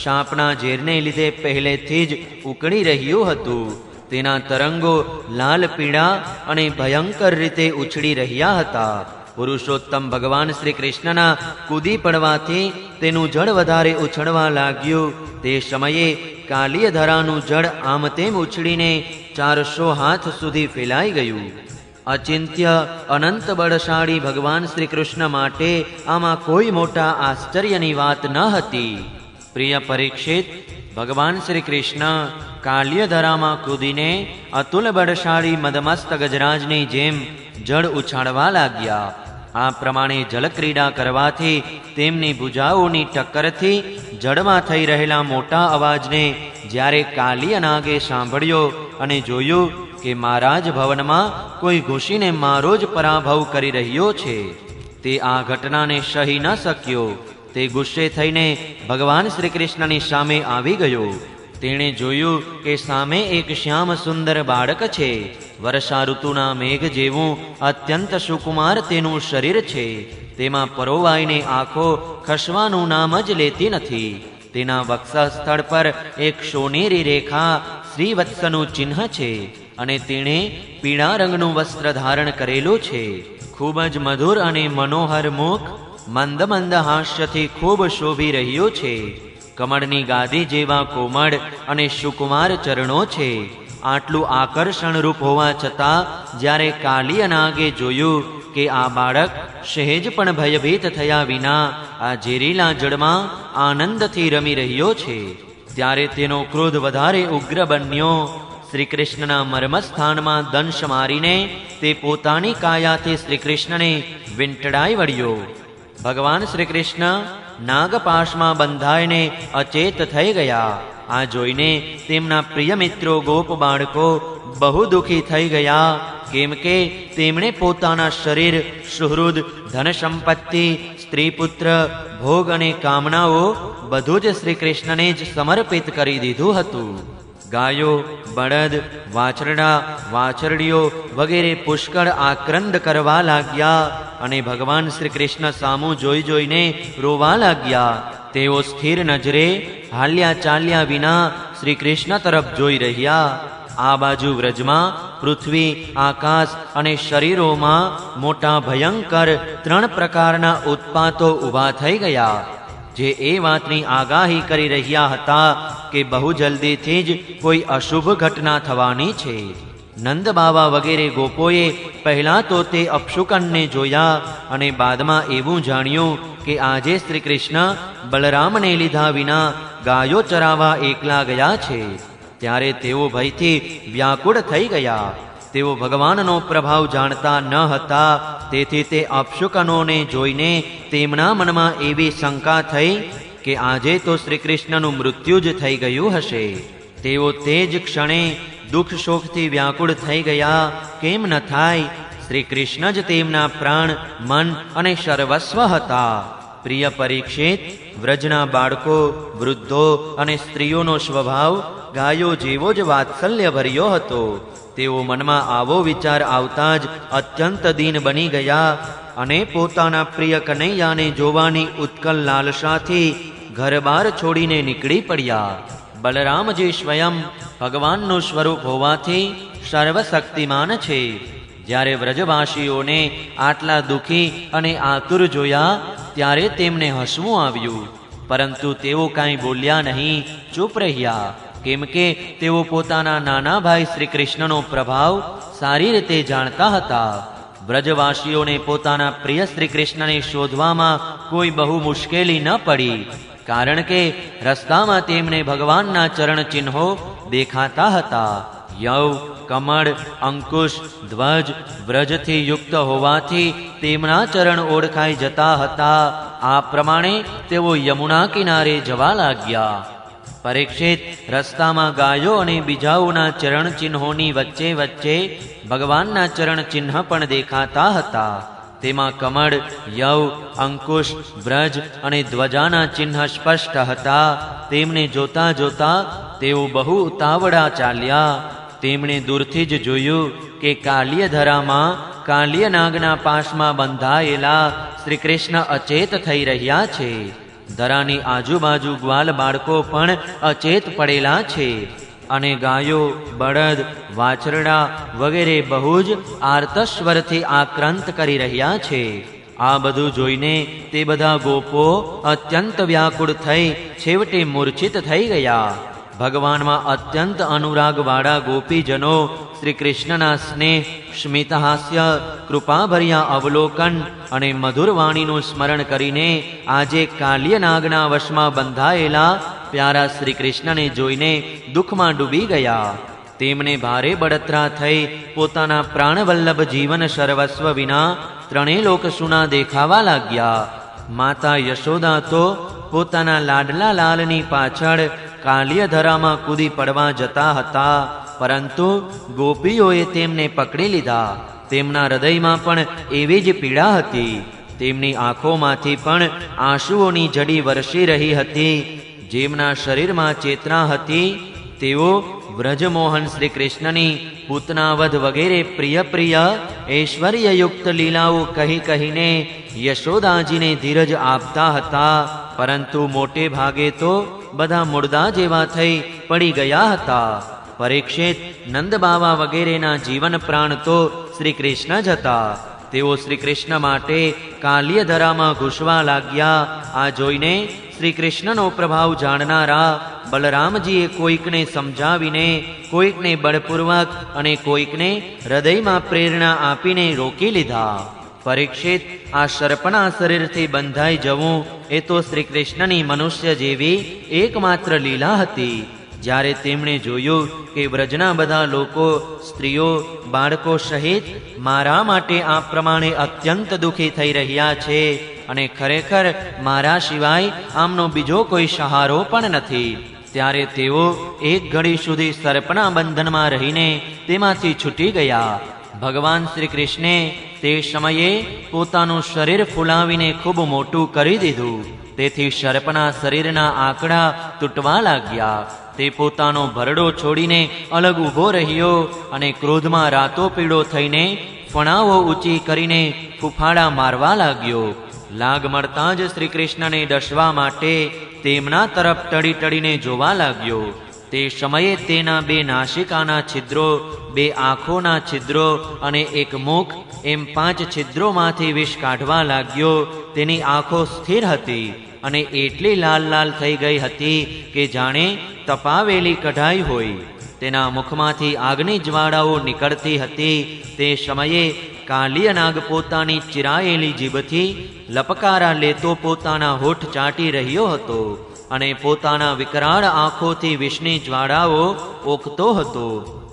સાપના ઝેરને લીધે પહેલેથી જ ઉકળી રહ્યું હતું. તેના તરંગો લાલ પીળા અને ભયંકર રીતે ઉછળી રહ્યા હતા. પુરુષોત્તમ ભગવાન શ્રી કૃષ્ણના કૂદી પડવાથી તેનું જળ વધારે ઉછળવા લાગ્યું. તે સમયે કાલિયધરાનું જળ આમ તેમ ઉછળીને 400 હાથ સુધી ફેલાઈ ગયું. અચિંત્ય અનંત બળશાળી ભગવાન શ્રી કૃષ્ણ માટે આમાં કોઈ મોટા આશ્ચર્યની વાત ન હતી. પ્રિય પરીક્ષિત, ભગવાન શ્રી કૃષ્ણ કાલિયધરામાં કૂદીને અતુલ બળશાળી મદમસ્ત ગજરાજની જેમ જળ ઉછાળવા લાગ્યા. આ પ્રમાણે જલક્રીડા કરવાથી તેમની ભુજાઓની ટક્કરથી જળમાં થઈ રહેલા મોટા અવાજને જ્યારે કાલિયનાગે સાંભળ્યો અને જોયું કે મારા જ ભવનમાં કોઈ ઘૂસીને મારો જ પરાભવ કરી રહ્યો છે, તે આ ઘટનાને સહી ન શક્યો. તે ગુસ્સે થઈને ભગવાન શ્રી કૃષ્ણની સામે આવી ગયો. તેણે જોયું કે સામે એક શ્યામ સુંદર બાળક છે. વર્ષા ઋતુના મેઘ જેવું અત્યંત સુકુમાર તેનું શરીર છે. તેમાં પરોવાઈને આંખો ખસવાનું નામ જ લેતી નથી. તેના વક્ષસ્થળ પર એક સોનેરી રેખા શ્રીવત્સનું ચિહ્ન છે અને તેણે પીળા રંગનું વસ્ત્ર ધારણ કરેલું છે. ખૂબ જ મધુર અને મનોહર મુખ મંદ મંદ હાસ્યથી ખૂબ શોભી રહ્યું છે. કમળની ગાદી જેવા કોમળ અને સુકુમાર ચરણો છે. આટલું આકર્ષણરૂપ હોવા છતાં જ્યારે કાલિયનાગે જોયું કે આ બાળક સહેજ પણ ભયભીત થયા વિના આ ઝેરીલા જળમાં આનંદથી રમી રહ્યો છે, ત્યારે તેનો ક્રોધ વધારે ઉગ્ર બન્યો. શ્રી કૃષ્ણના મર્મસ્થાનમાં દંશ મારીને તે પોતાની કાયાથી શ્રી કૃષ્ણને વીંટળાઈ વળ્યો. ભગવાન શ્રી કૃષ્ણ નાગપાશમાં બંધાઈને અચેત થઈ ગયા. આ જોઈને તેમના પ્રિય મિત્રો ગોપ બાળકો બહુ દુઃખી થઈ ગયા, કેમ કે તેમણે પોતાના શરીર, સુહૃદ, ધન સંપત્તિ, સ્ત્રી પુત્ર, ભોગ અને કામનાઓ બધું જ શ્રી કૃષ્ણને જ સમર્પિત કરી દીધું હતું. ગાયો, બળદ, વાછરડા, વાછરડીઓ વગેરે પુષ્કળ આક્રંદ કરવા લાગ્યા અને ભગવાન શ્રી કૃષ્ણ સામું જોઈ જોઈને રોવા લાગ્યા. તેઓ સ્થિર નજરે હાલ્યા ચાલ્યા વિના શ્રી કૃષ્ણ તરફ જોઈ રહ્યા. આ બાજુ વ્રજમાં પૃથ્વી, આકાશ અને શરીરોમાં મોટા ભયંકર 3 પ્રકારના ઉત્પાતો ઊભા થઈ ગયા, જે એ વાતની આગાહી કરી રહ્યા હતા કે બહુ જલ્દીથી જ કોઈ અશુભ ઘટના થવાની છે. નંદ બાવા વગેરે ગોપોએ પહેલા તો તે અપશુકનને જોયા અને બાદમાં એવું જાણ્યું કે આજે શ્રી કૃષ્ણ બલરામને લીધા વિના ગાયો ચરાવવા એકલા ગયા છે. ત્યારે તેઓ ભયથી વ્યાકુળ થઈ ગયા. તેઓ ભગવાનનો પ્રભાવ જાણતા ન હતા, તેથી તે અપશુકનોને જોઈને તેમના મનમાં એવી શંકા થઈ કે આજે તો શ્રી કૃષ્ણનું મૃત્યુ જ થઈ ગયું હશે. તેઓ તે જ ક્ષણે દુઃખ શોકથી વ્યાકુળ થઈ ગયા. કેમ ન થાય? શ્રી કૃષ્ણ જ તેમના પ્રાણ, મન અને સર્વસ્વ હતા. પ્રિય પરીક્ષિત, વ્રજના બાળકો, વૃદ્ધો અને સ્ત્રીઓનો સ્વભાવ ગાયો જેવો જ વાત્સલ્ય ભર્યો હતો. તેઓ મનમાં આવો વિચાર આવતા જ અત્યંત દીન બની ગયા અને પોતાના પ્રિય કનૈયાને જોવાની ઉત્કલ લાલસાથી ઘરબાર છોડીને નીકળી પડ્યા. બલરામજી સ્વયં ભગવાનનું સ્વરૂપ હોવાથી સર્વશક્તિમાન છે. જ્યારે વ્રજવાસીઓને આટલા દુઃખી અને આતુર જોયા ત્યારે તેમને હસવું આવ્યું, પરંતુ તેઓ કાંઈ બોલ્યા નહીં, ચૂપ રહ્યા, કેમ કે તેઓ પોતાના નાના ભાઈ શ્રી કૃષ્ણનો પ્રભાવ સારી રીતે જાણતા હતા. વ્રજવાસીઓને પોતાના પ્રિય શ્રી કૃષ્ણને શોધવામાં કોઈ બહુ મુશ્કેલી ન પડી, કારણ કે રસ્તામાં તેમને ભગવાનના ચરણ ચિહ્નો દેખાતા હતા. યવ, કમળ, અંકુશ, ધ્વજ વ્રજથી યુક્ત હોવાથી તેમના ચરણ ઓળખાઈ જતા હતા. આ પ્રમાણે તેઓ યમુના કિનારે જવા લાગ્યા. પરીક્ષિત, રસ્તામાં ગાયો અને બીજાઓના ચરણ ચિહ્નોની વચ્ચે વચ્ચે ભગવાનના ચરણ ચિહ્ન પણ દેખાતા હતા. તેમાં કમળ, યવ, અંકુશ, વ્રજ અને ધ્વજાના ચિહ્ન સ્પષ્ટ હતા. તેમને જોતા જોતા તેઓ બહુ ઉતાવળા ચાલ્યા. તેમણે દૂરથી જ જોયું કે કાલિયધરામાં કાલિય નાગના પાશમાં બંધાયેલા શ્રી કૃષ્ણ અચેત થઈ રહ્યા છે. ધરાની આજુબાજુ ગ્વાલ બાળકો પણ અચેત પડેલા છે અને ગાયો, બળદ, વાછરડા વગેરે બહુ જ આર્તસ્વરથી આક્રાંત કરી રહ્યા છે. આ બધું જોઈને તે બધા ગોપો અત્યંત વ્યાકુળ થઈ છેવટે મૂર્છિત થઈ ગયા. ભગવાનમાં અત્યંત અનુરાગવાળા ગોપીજનો શ્રી કૃષ્ણના સ્નેહ, સ્મિતહાસ્ય, કૃપાભર્યા અવલોકન અને મધુર વાણીનું સ્મરણ કરીને આજે કાલિયનાગના વશમાં બંધાયેલા પ્યારા શ્રી કૃષ્ણને જોઈને દુઃખમાં ડૂબી ગયા. તેમને ભારે બળતરા થઈ પોતાના પ્રાણવલ્લભ જીવન સર્વસ્વ વિના ત્રણેય લોક સૂના દેખાવા લાગ્યા. માતા યશોદા તો પોતાના લાડલા લાલની પાછળ કાલિયધરામાં કૂદી પડવા જતા હતા, પરંતુ ગોપીઓએ તેમને પકડી લીધા. તેમના હૃદયમાં પણ એવી જ પીડા હતી. તેમની આંખોમાંથી પણ આંસુઓની જડી વરસી રહી હતી. જેમના શરીરમાં ચેતના હતી તેઓ વ્રજમોહન શ્રી કૃષ્ણની પૂતનાવધ વગેરે પ્રિય પ્રિય ઐશ્વર્યયુક્ત લીલાઓ કહી કહીને યશોદાજીને ધીરજ આપતા હતા, પરંતુ મોટે ભાગે તો બધા મુર્દા જેવા થઈ પડી ગયા હતા. પરીક્ષિત, નંદ બાવા વગેરેના જીવન પ્રાણ તો શ્રી કૃષ્ણ જ હતા. તેઓ શ્રી કૃષ્ણ માટે કાલિયધરામાં ઘૂસવા લાગ્યા. આ જોઈને શ્રી કૃષ્ણનો પ્રભાવ જાણનારા બલરામજીએ કોઈકને સમજાવીને, કોઈકને બળપૂર્વક અને કોઈકને હૃદયમાં પ્રેરણા આપીને રોકી લીધા. પરીક્ષિત, આ સર્પના શરીરથી બંધાઈ જવું એ તો શ્રી કૃષ્ણની મનુષ્ય જેવી એકમાત્ર લીલા હતી. જ્યારે તેમણે જોયું કે વ્રજના બધા લોકો, સ્ત્રીઓ, બાળકો સહિત મારા માટે આ પ્રમાણે અત્યંત દુઃખી થઈ રહ્યા છે અને ખરેખર મારા સિવાય આમનો બીજો કોઈ સહારો પણ નથી, ત્યારે તેઓ એક ઘડી સુધી સર્પના બંધનમાં રહીને તેમાંથી છૂટી ગયા. ભગવાન શ્રી કૃષ્ણે તે સમયે પોતાનું શરીર ફૂલાવીને ખૂબ મોટું કરી દીધું. તેથી સર્પના શરીરના આંકડા તૂટવા લાગ્યા. તે પોતાનો ભરડો છોડીને અલગ ઊભો રહ્યો અને ક્રોધમાં રાતો પીળો થઈને ફણાઓ ઊંચી કરીને ફૂફાડા મારવા લાગ્યો. લાગ મળતા જ શ્રી કૃષ્ણને ડસવા માટે તેમના તરફ ટળી ટળીને જોવા લાગ્યો. તે સમયે તેના 2 નાસિકાના છિદ્રો, 2 આંખોના છિદ્રો અને 1 મુખ એમ 5 છિદ્રોમાંથી વિષ કાઢવા લાગ્યો. તેની આંખો સ્થિર હતી અને એટલી લાલ લાલ થઈ ગઈ હતી કે જાણે તપાવેલી કઢાઈ હોય. તેના મુખમાંથી આગની જ્વાળાઓ નીકળતી હતી. તે સમયે કાલિયનાગ પોતાની ચિરાયેલી જીભથી લપકારા લેતો પોતાના હોઠ ચાટી રહ્યો હતો અને પોતાના વિકરાળ આંખોથી વિષની જ્વાળાઓ ઓકતો હતો.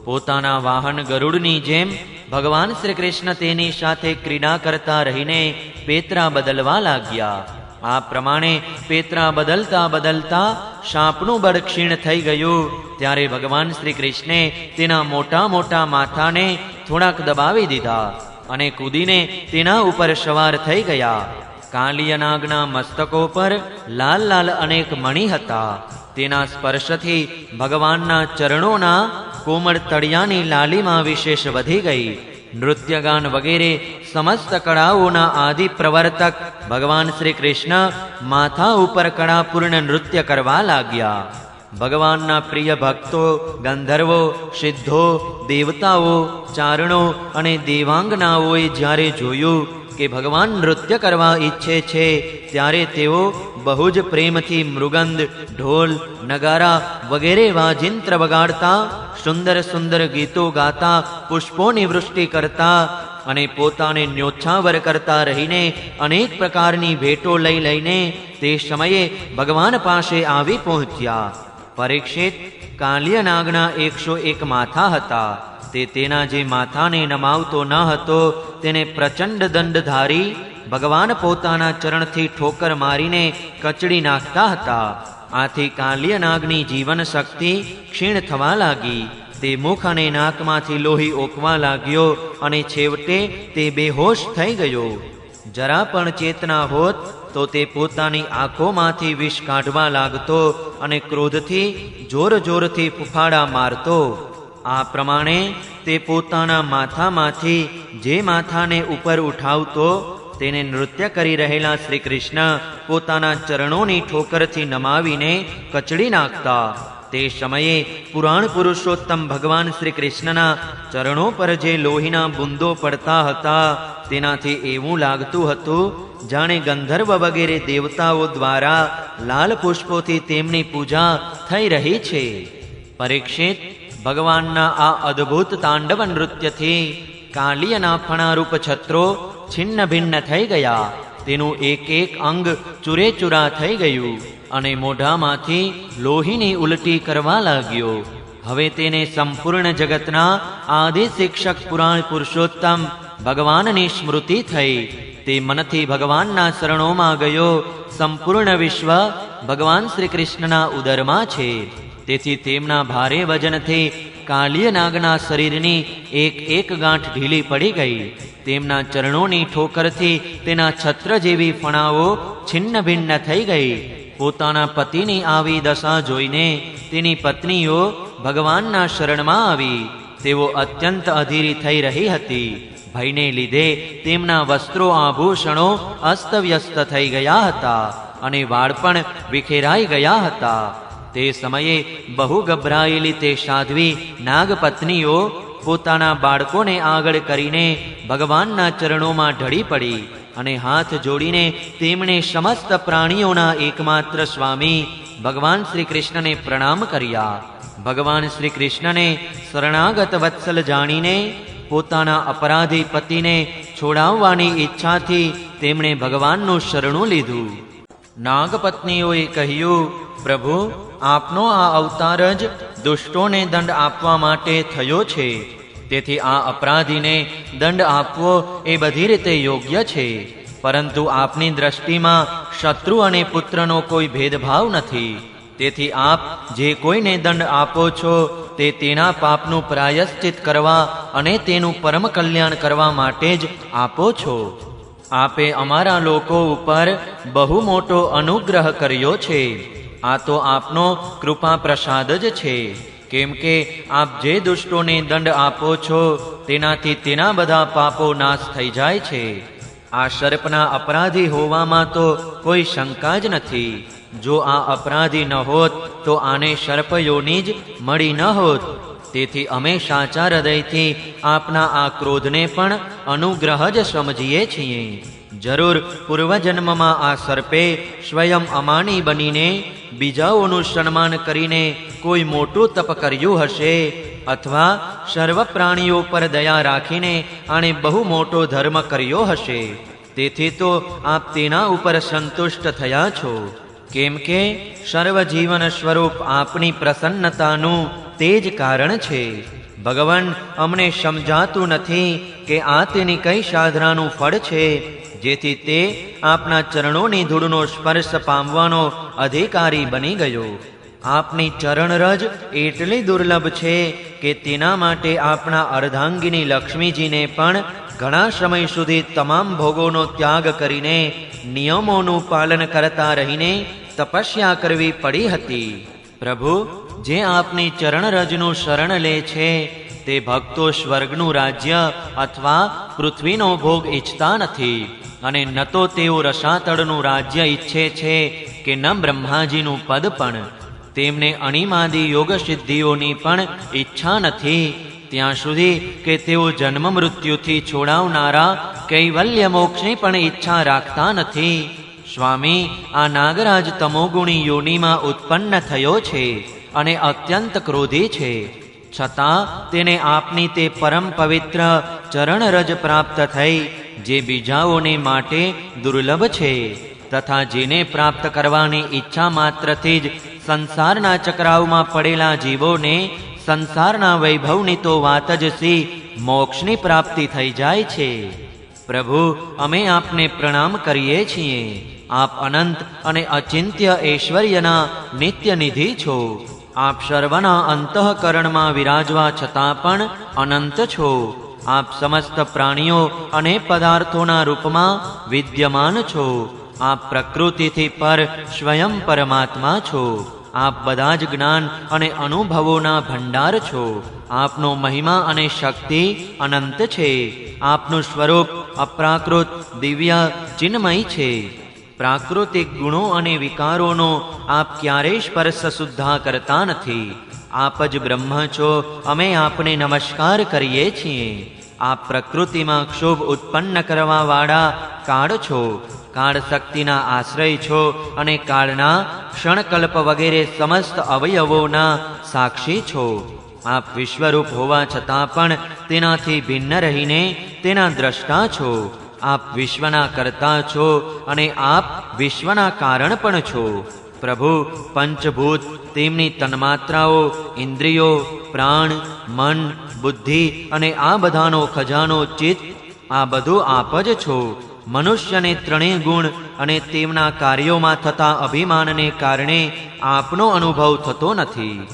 પોતાના વાહન ગરુડની જેમ ભગવાન શ્રી કૃષ્ણ તેની સાથે ક્રીડા કરતા રહીને પેતરા બદલવા લાગ્યા. આ પ્રમાણે પેતરા બદલતા બદલતા સાપનું બળ ક્ષીણ થઈ ગયું. ત્યારે ભગવાન શ્રી કૃષ્ણે તેના મોટા મોટા માથાને થોડાક દબાવી દીધા અને કૂદીને તેના ઉપર સવાર થઈ ગયા. કાલિયનાગના મસ્તકો પર લાલ લાલ અનેક મણિ હતા. તેના સ્પર્શથી ભગવાનના ચરણોના કોમળ તળિયાની લાલીમાં વિશેષ વધી ગઈ. નૃત્યગાન વગેરે સમસ્ત કળાઓના આદિ પ્રવર્તક ભગવાન શ્રી કૃષ્ણ માથા ઉપર કળાપૂર્ણ નૃત્ય કરવા લાગ્યા. ભગવાનના પ્રિય ભક્તો, ગંધર્વો, સિદ્ધો, દેવતાઓ, ચારણો અને દેવાંગનાઓએ જ્યારે જોયું કે ભગવાન નૃત્ય કરવા ઈચ્છે છે ત્યારે તેઓ બહુ જ પ્રેમથી મૃગંદ, ઢોલ, નગારા વગેરે વાજિંત્ર વગાડતા, સુંદર સુંદર ગીતો ગાતા, પુષ્પોની વૃષ્ટિ કરતા અને પોતાને ન્યોછાવર કરતા રહીને અનેક પ્રકારની ભેટો લઈ લઈને તે સમયે ભગવાન પાસે આવી પહોંચ્યા. પરીક્ષિત, કાલિયનાગના 101 માથા હતા. તે તેના જે માથાને નમાવતો ન હતો તેને પ્રચંડ દંડધારી ભગવાન પોતાના ચરણથી ઠોકર મારીને કચડી નાખતા હતા. આથી કાલિયનાગની જીવન શક્તિ ક્ષીણ થવા લાગી. તે મુખ અને નાકમાંથી લોહી ઓકવા લાગ્યો અને છેવટે તે બેહોશ થઈ ગયો. જરા પણ ચેતના હોત તો તે પોતાની આંખોમાંથી વિષ કાઢવા લાગતો અને ક્રોધથી જોર જોરથી ફૂફાડા મારતો. આ પ્રમાણે તે પોતાના માથામાંથી જે માથાને ઉપર ઉઠાવતો તેને નૃત્ય કરી રહેલા શ્રી કૃષ્ણ પોતાના ચરણોની ઠોકરથી નમાવીને કચડી નાખતા. તે સમયે પુરાણ પુરુષોત્તમ ભગવાન શ્રી કૃષ્ણના ચરણો પર જે લોહીના બુંદો પડતા હતા તેનાથી એવું લાગતું હતું જાણે ગંધર્વ વગેરે દેવતાઓ દ્વારા લાલ પુષ્પોથી તેમની પૂજા થઈ રહી છે. પરીક્ષિત, ભગવાનના આ અદ્ભુત તાંડવ નૃત્યથી કાલિયના ફણારૂપ છત્રો છિન્ન ભિન્ન થઈ ગયા. તેનું એક એક અંગ ચૂરેચૂરા થઈ ગયું અને મોઢામાંથી લોહીની ઉલટી કરવા લાગ્યો. હવે તેને સંપૂર્ણ જગતના આદિ શિક્ષક પુરાણ પુરુષોત્તમ ભગવાનની સ્મૃતિ થઈ. તે મનથી ભગવાનના શરણોમાં ગયો. સંપૂર્ણ વિશ્વ ભગવાન શ્રી કૃષ્ણના ઉદરમાં છે. તેથી તેમના ભારે વજનથી કાલિયનાગના શરીરની એક એક ગાંઠ ઢીલી પડી ગઈ. તેમના ચરણોની ઠોકરથી તેના છત્ર જેવી ફણાઓ છિન્ન ભિન્ન થઈ ગઈ. પોતાના પતિની આવી દશા જોઈને તેની પત્નીઓ ભગવાનના શરણમાં આવી. તેઓ અત્યંત અધીરી થઈ રહી હતી. ભયને લીધે તેમના વસ્ત્રો આભૂષણો અસ્તવ્યસ્ત થઈ ગયા હતા અને વાળ પણ વિખેરાઈ ગયા હતા. તે સમયે બહુ ગભરાયેલી તે સાધ્વી નાગપત્નીઓ પોતાના બાળકોને આગળ કરીને ભગવાનના ચરણોમાં ઢળી પડી અને હાથ જોડીને તેમણે સમસ્ત પ્રાણીઓના એકમાત્ર સ્વામી ભગવાન શ્રી કૃષ્ણને પ્રણામ કર્યા. ભગવાન શ્રી કૃષ્ણને શરણાગત વત્સલ જાણીને પોતાના અપરાધી પતિને છોડાવવાની ઈચ્છાથી તેમણે ભગવાનનું શરણું લીધું. નાગપત્નીઓએ કહ્યું, પ્રભુ, આપનો આ અવતાર જ દુષ્ટોને દંડ આપવા માટે થયો છે. તેથી આ અપરાધીને દંડ આપવો એ બધી રીતે યોગ્ય છે. પરંતુ આપની દ્રષ્ટિમાં શત્રુ અને પુત્રનો કોઈ ભેદભાવ નથી. તેથી આપ જે કોઈને દંડ આપો છો તે તેના પાપનું પ્રાયશ્ચિત કરવા અને તેનું પરમ કલ્યાણ કરવા માટે જ આપો છો. આપે અમારા લોકો ઉપર બહુ મોટો અનુગ્રહ કર્યો છે. આ તો આપનો કૃપા પ્રસાદ જ છે. કેમ કે આપ જે દુષ્ટોને દંડ આપો છો તેનાથી તેના બધા પાપો નાશ થઈ જાય છે. આ સર્પના અપરાધી હોવામાં તો કોઈ શંકા જ નથી. જો આ અપરાધી ન હોત તો આને સર્પયોની જ મળી ન હોત. તેથી અમે સાચા હૃદયથી આપના આ ક્રોધને પણ અનુગ્રહ જ સમજીએ છીએ. જરૂર પૂર્વજન્મમાં આ સર્પે સ્વયં અમાની બનીને બીજાઓનું સન્માન કરીને કોઈ મોટું તપ કર્યું હશે, અથવા સર્વ પ્રાણીઓ પર દયા રાખીને આણે બહુ મોટો ધર્મ કર્યો હશે. તેથી તો આપ તેના ઉપર સંતુષ્ટ થયા છો. કેમ કે સર્વજીવન સ્વરૂપ આપની પ્રસન્નતાનું તે જ કારણ છે. ભગવાન, અમને સમજાતું નથી કે આ તેની કઈ સાધનાનું ફળ છે જેથી તે આપના ચરણોની ધૂળનો સ્પર્શ પામવાનો અધિકારી બની ગયો. આપની ચરણરજ એટલી દુર્લભ છે કે તેના માટે આપણા અર્ધાંગીની લક્ષ્મીજીને પણ ઘણા સમય સુધી તમામ ભોગોનો ત્યાગ કરીને નિયમોનું પાલન કરતા રહીને તપસ્યા કરવી પડી હતી. પ્રભુ, જે આપની ચરણરજનું શરણ લે છે તે ભક્તો સ્વર્ગનું રાજ્ય અથવા પૃથ્વીનો ભોગ ઈચ્છતા નથી, અને ન તો તેઓ રસાતળનું રાજ્ય ઈચ્છે છે કે ન બ્રહ્માજીનું પદ પણ. તેમને અણિમાદી યોગ સિદ્ધિઓની પણ ઈચ્છા નથી, ત્યાં સુધી કે તેઓ જન્મ મૃત્યુથી છોડાવનારા કૈવલ્ય મોક્ષની પણ ઈચ્છા રાખતા નથી. સ્વામી, આ નાગરાજ તમોગુણી યોનિમાં ઉત્પન્ન થયો છે અને અત્યંત ક્રોધી છે. છતાં તેને આપની તે પરમ પવિત્ર ચરણરજ પ્રાપ્ત થઈ જે બીજાઓને માટે દુર્લભ છે, તથા જેને પ્રાપ્ત કરવાની ઈચ્છા માત્રથી જ સંસારના ચક્રાવમાં પડેલા જીવોને સંસારના વૈભવની તો વાત જ સી મોક્ષની પ્રાપ્તિ થઈ જાય છે. પ્રભુ, અમે આપને પ્રણામ કરીએ છીએ. આપ અનંત અને અચિંત્ય ઐશ્વર્યના નિત્ય નિધિ છો. આપ સર્વના અંતઃકરણમાં વિરાજવા છતાં પણ અનંત છો. આપ સમસ્ત પ્રાણીઓ અને પદાર્થોના રૂપમાં વિદ્યમાન છો. આપ પ્રકૃતિથી પર સ્વયં પરમાત્મા છો. આપ બધા જ જ્ઞાન અને અનુભવોના ભંડાર છો. આપનો મહિમા અને શક્તિ અનંત છે. આપનું સ્વરૂપ અપ્રાકૃત, દિવ્ય, ચિન્મય છે. પ્રાકૃતિક ગુણો અને વિકારોનો આપ ક્યારેય સ્પર્શ સુદ્ધા કરતા નથી. આપ જ બ્રહ્મ છો. અમે આપને નમસ્કાર કરીએ છીએ. આપ પ્રકૃતિમાં ક્ષોભ ઉત્પન્ન કરવા વાળા કાળ છો. કાળ શક્તિના આશ્રય છો અને કાળના ક્ષણકલ્પ વગેરે સમસ્ત અવયવોના સાક્ષી છો. આપ વિશ્વરૂપ હોવા છતાં પણ તેનાથી ભિન્ન રહીને તેના દ્રષ્ટા છો. આપ વિશ્વના કર્તા છો અને આપ વિશ્વના કારણ પણ છો. પ્રભુ, પંચભૂત, તેમની તન્માત્રાઓ, ઇન્દ્રિયો, પ્રાણ, મન, બુદ્ધિ અને આ બધાનો ખજાનો ચિત્ત, આ બધું આપ જ છો. મનુષ્યને ત્રણેય ગુણ અને તેમના કાર્યોમાં થતા અભિમાનને કારણે આપનો અનુભવ થતો નથી.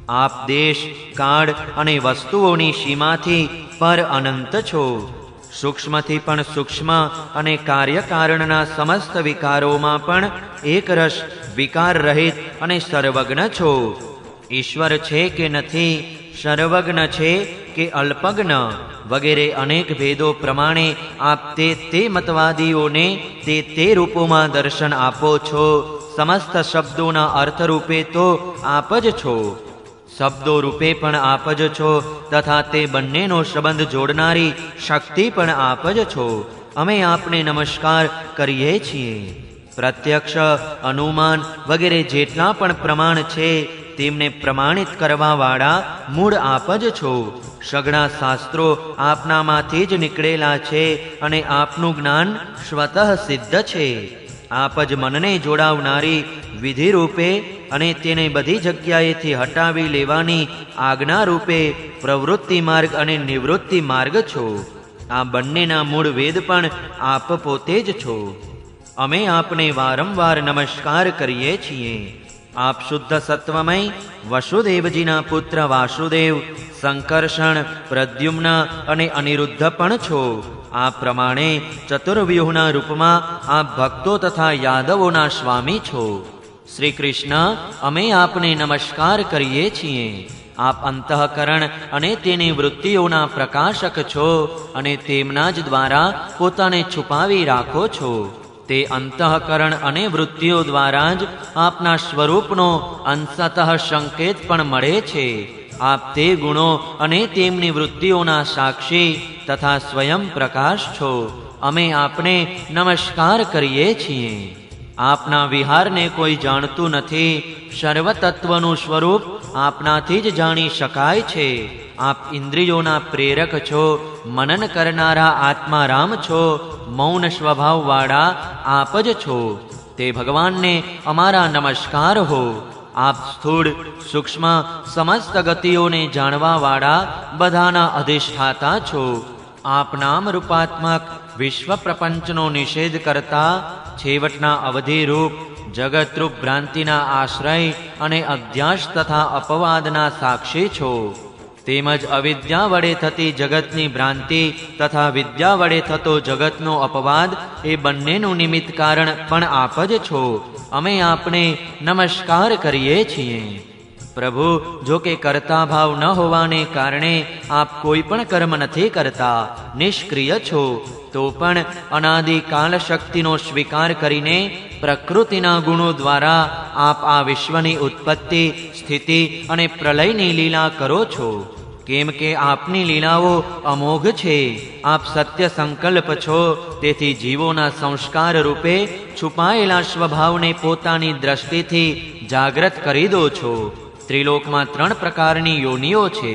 આપ દેશ, કાળ અને વસ્તુઓની સીમાથી પર અનંત છો. સૂક્ષ્મથી પણ સૂક્ષ્મ અને કાર્યકારણના સમસ્ત વિકારોમાં પણ એકરસ, વિકાર રહિત અને સર્વજ્ઞ છો. ઈશ્વર છે કે નથી, સર્વજ્ઞ છે કે અલ્પજ્ઞ વગેરે અનેક ભેદો પ્રમાણે આપ તે મતવાદીઓને તે રૂપોમાં દર્શન આપો છો. સમસ્ત શબ્દોના અર્થરૂપે તો આપ જ છો. શબ્દો રૂપે પણ આપ જ છો, તથા તે બંનેનો સંબંધ જોડનારી શક્તિ પણ આપ જ છો. અમે આપને નમસ્કાર કરીએ છીએ. પ્રત્યક્ષ, અનુમાન વગેરે જેટલા પણ પ્રમાણ છે તેમને પ્રમાણિત કરવા વાળા મૂળ આપ જ છો. સઘળા શાસ્ત્રો આપનામાંથી જ નીકળેલા છે અને આપનું જ્ઞાન સ્વતઃ સિદ્ધ છે. આપ જ મનને જોડાવનારી વિધિ રૂપે અને તેને બધી જગ્યાએથી હટાવી લેવાની આજ્ઞા રૂપે પ્રવૃત્તિ માર્ગ અને નિવૃત્તિ માર્ગ છો. આ બંનેના મૂળ વેદ પણ આપ પોતે જ છો. અમે આપને વારંવાર નમસ્કાર કરીએ છીએ. આપ શુદ્ધ સત્વમય વસુદેવજીના પુત્ર વાસુદેવ, સંકર્ષણ, પ્રદ્યુમ્ન અને અનિરુદ્ધ પણ છો. આ પ્રમાણે ચતુર્વ્યુહના રૂપમાં આપ ભક્તો તથા યાદવોના સ્વામી છો. શ્રી કૃષ્ણ, અમે આપને નમસ્કાર કરીએ છીએ. આપ અંતઃકરણ અને તેની વૃત્તિઓના પ્રકાશક છો અને તેમના જ દ્વારા પોતાને છુપાવી રાખો છો. તે અંતઃકરણ અને વૃત્તિઓ દ્વારા જ આપના સ્વરૂપનો અંશતઃ સંકેત પણ મળે છે. આપ તે ગુણો અને તેમની વૃત્તિઓના સાક્ષી તથા સ્વયં પ્રકાશ છો. અમે આપને નમસ્કાર કરીએ છીએ. આપના વિહારને કોઈ જાણતું નથી. સર્વતત્વનું સ્વરૂપ આપનાથી જ જાણી શકાય છે. આપ ઇન્દ્રિયોના પ્રેરક છો, મનન કરનારા આત્મારામ છો, મૌન સ્વભાવવાળા આપ જ છો. તે ભગવાનને અમારા નમસ્કાર હો. આપ સ્થૂળ, સૂક્ષ્મ, સમસ્ત ગતિઓને જાણવાવાળા બધાના અધિષ્ઠાતા છો. આપ નામ રૂપાત્મક વિશ્વ પ્રપંચનો નિષેધ કરતા છેવટના અવધિરૂપ જગતરૂપ ભ્રાંતિના આશ્રય અને અધ્યાસ તથા અપવાદના સાક્ષી છો. તેમજ અવિદ્યા વડે થતી જગતની ભ્રાંતિ તથા વિદ્યા વડે થતો જગતનો અપવાદ એ બંનેનું નિમિત્ત કારણ પણ આપ જ છો. અમે આપને નમસ્કાર કરીએ છીએ. પ્રભુ, જો કે કર્તા ભાવ ન હોવાને કારણે આપ કોઈ પણ કર્મ નથી કરતા, નિષ્ક્રિય છો, તો પણ અનાદિકાલ શક્તિનો સ્વીકાર કરીને પ્રકૃતિના ગુણો દ્વારા આપ આ વિશ્વની ઉત્પત્તિ, સ્થિતિ અને પ્રલયની લીલા કરો છો. કેમ કે આપની લીલાઓ અમોઘ છે. આપ સત્ય સંકલ્પ છો. તેથી જીવોના સંસ્કાર રૂપે છુપાયેલા સ્વભાવને પોતાની દ્રષ્ટિથી જાગ્રત કરી દો છો. ત્રિલોકમાં 3 પ્રકારની યોનિઓ છે: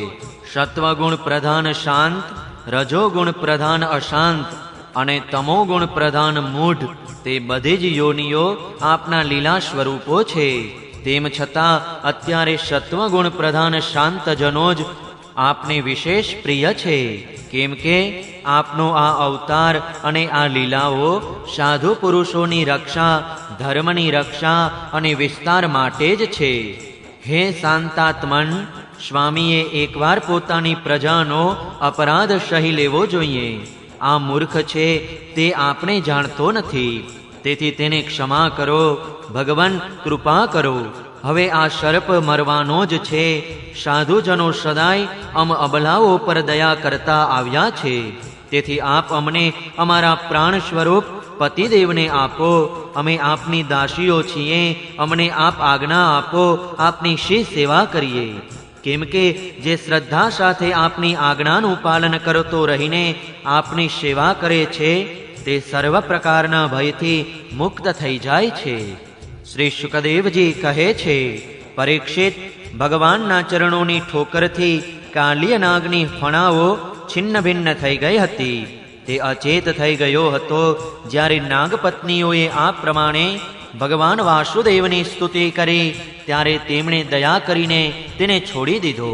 સત્વગુણ પ્રધાન શાંત, રજોગુણ પ્રધાન અશાંત અને તમોગુણ પ્રધાન મૂઢ. તે બધી જ યોનિઓ આપના લીલા સ્વરૂપો છે. તેમ છતાં અત્યારે સત્વગુણ પ્રધાન શાંતજનો જ આપને વિશેષ પ્રિય છે. કેમ કે આપનો આ અવતાર અને આ લીલાઓ સાધુ પુરુષોની રક્ષા, ધર્મની રક્ષા અને વિસ્તાર માટે જ છે. હે શાંતાત્મન, સ્વામીએ એકવાર પોતાની પ્રજાનો અપરાધ સહી લેવો જોઈએ. આ મૂર્ખ છે, તે આપણે જાણતો નથી, તેથી તેને ક્ષમા કરો. ભગવાન, કૃપા કરો. હવે આ સર્પ મરવાનો જ છે. સાધુજનો સદાય અબલાઓ પર દયા કરતા આવ્યા છે. તેથી આપ અમને અમારા પ્રાણ સ્વરૂપ પતિદેવને આપો. અમે આપની દાસીઓ છીએ. અમને આપ આજ્ઞા આપો, આપની શી સેવા કરીએ. કેમ કે જે શ્રદ્ધા સાથે આપની આજ્ઞાનું પાલન કરતો રહીને આપની સેવા કરે છે, તે સર્વ પ્રકારના ભયથી મુક્ત થઈ જાય છે. શ્રી શુકદેવજી કહે છે, પરીક્ષિત, ભગવાનના ચરણોની ઠોકરથી કાલિય નાગની ફણાઓ છિન્ન ભિન્ન થઈ ગઈ હતી. તે અચેત થઈ ગયો હતો. જ્યારે નાગપત્નીઓએ આ પ્રમાણે ભગવાન વાસુદેવની સ્તુતિ કરી, ત્યારે તેમણે દયા કરીને તેને છોડી દીધો.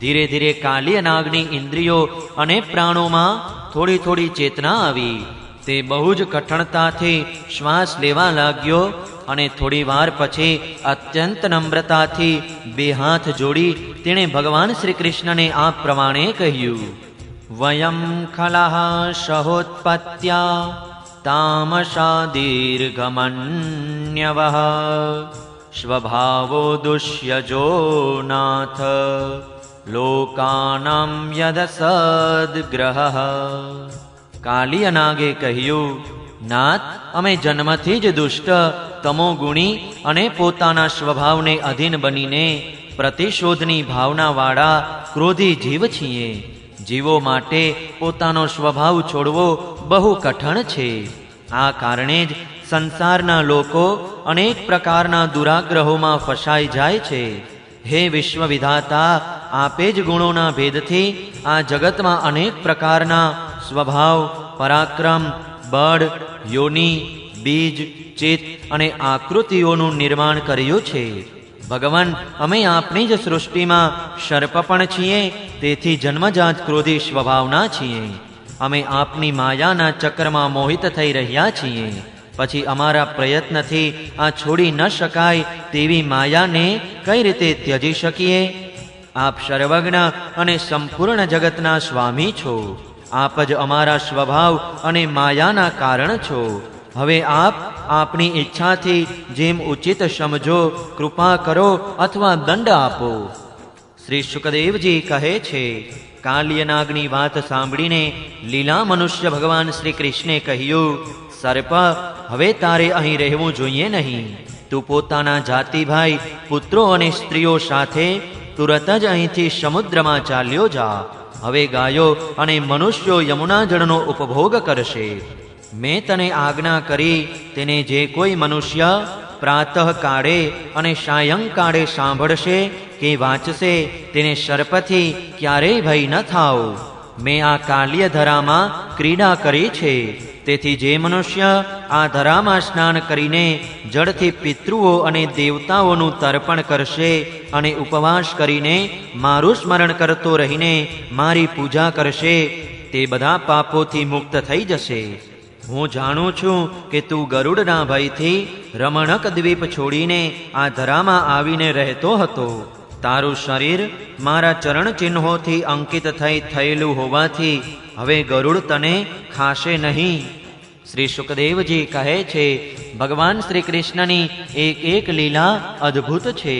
ધીરે ધીરે કાલિય નાગની ઇન્દ્રિયો અને પ્રાણોમાં થોડી થોડી ચેતના આવી. તે બહુ જ કઠણતાથી શ્વાસ લેવા લાગ્યો અને થોડી વાર પછી અત્યંત નમ્રતાથી 2 હાથ જોડી તેણે ભગવાન શ્રી કૃષ્ણને આ પ્રમાણે કહ્યું: વયમ ખલઃ સહોત્પત્યા તામસા દીર્ઘમન્યવઃ સ્વભાવો દુષ્યજો નાથ લોકાનાં યદસદ્ગ્રહ. કાલિય નાગે કહ્યું, નાથ, અમે જન્મથી જ દુષ્ટ, તમોગુણી અને પોતાના સ્વભાવને અધીન બનીને પ્રતિશોધની ભાવનાવાળા ક્રોધી જીવ છીએ. જીવો માટે પોતાનો સ્વભાવ છોડવો બહુ કઠણ છે. આ કારણે જ સંસારના લોકો અનેક પ્રકારના દુરાગ્રહોમાં ફસાઈ જાય છે. હે વિશ્વવિધાતા, આપે જ ગુણોના ભેદથી આ જગતમાં અનેક પ્રકારના સ્વભાવ, પરાક્રમ, બળ, યોનિ, બીજ, ચિત્ત અને આકૃતિઓનું નિર્માણ કર્યું છે. ભગવાન, અમે આપની જ સૃષ્ટિમાં સર્પ પણ છીએ. તેથી જન્મજાત ક્રોધી સ્વભાવના છીએ. અમે આપની માયાના ચક્રમાં મોહિત થઈ રહ્યા છીએ. પછી અમારા પ્રયત્નથી આ છોડી ન શકાય તેવી માયાને કઈ રીતે ત્યજી શકીએ? આપ સર્વજ્ઞ અને સંપૂર્ણ જગતના સ્વામી છો. આપ જ અમારા સ્વભાવ અને માયાના કારણ છો. હવે આપ આપની ઈચ્છાથી જેમ ઉચિત સમજો કૃપા કરો અથવા દંડ આપો. શ્રી શુકદેવજી કહે છે, કાલ્યનાગની વાત સાંભળીને લીલા મનુષ્ય ભગવાન શ્રી કૃષ્ણે કહ્યું, સર્પ, હવે તારે અહીં રહેવું જોઈએ નહીં. તું પોતાના જાતિભાઈ, પુત્રો અને સ્ત્રીઓ સાથે તુરત જ અહીંથી સમુદ્રમાં ચાલ્યો જા. હવે ગાયો અને મનુષ્યો યમુના જળનો ઉપભોગ કરશે. મેં તને આજ્ઞા કરી તેને જે કોઈ મનુષ્ય પ્રાતઃકાળે અને સાયંકાળે સાંભળશે કે વાંચશે તેને સર્પથી ક્યારેય ભય ન થાવ. મેં આ કાલ્ય ધરામાં ક્રીડા કરી છે. તેથી જે મનુષ્ય આ ધરામાં સ્નાન કરીને જળથી પિતૃઓ અને દેવતાઓનું તર્પણ કરશે અને ઉપવાસ કરીને મારું સ્મરણ કરતો રહીને મારી પૂજા કરશે તે બધા પાપોથી મુક્ત થઈ જશે. હું જાણું છું કે તું ગરુડના ભયથી રમણક દ્વીપ છોડીને આ ધરામાં આવીને રહેતો હતો. તારું શરીર મારા ચરણ ચિહ્નોથી અંકિત થયેલું હોવાથી હવે ગરુડ તને ખાશે નહીં. શ્રી શુકદેવજી કહે છે, ભગવાન શ્રી કૃષ્ણની એક એક લીલા અદ્ભુત છે.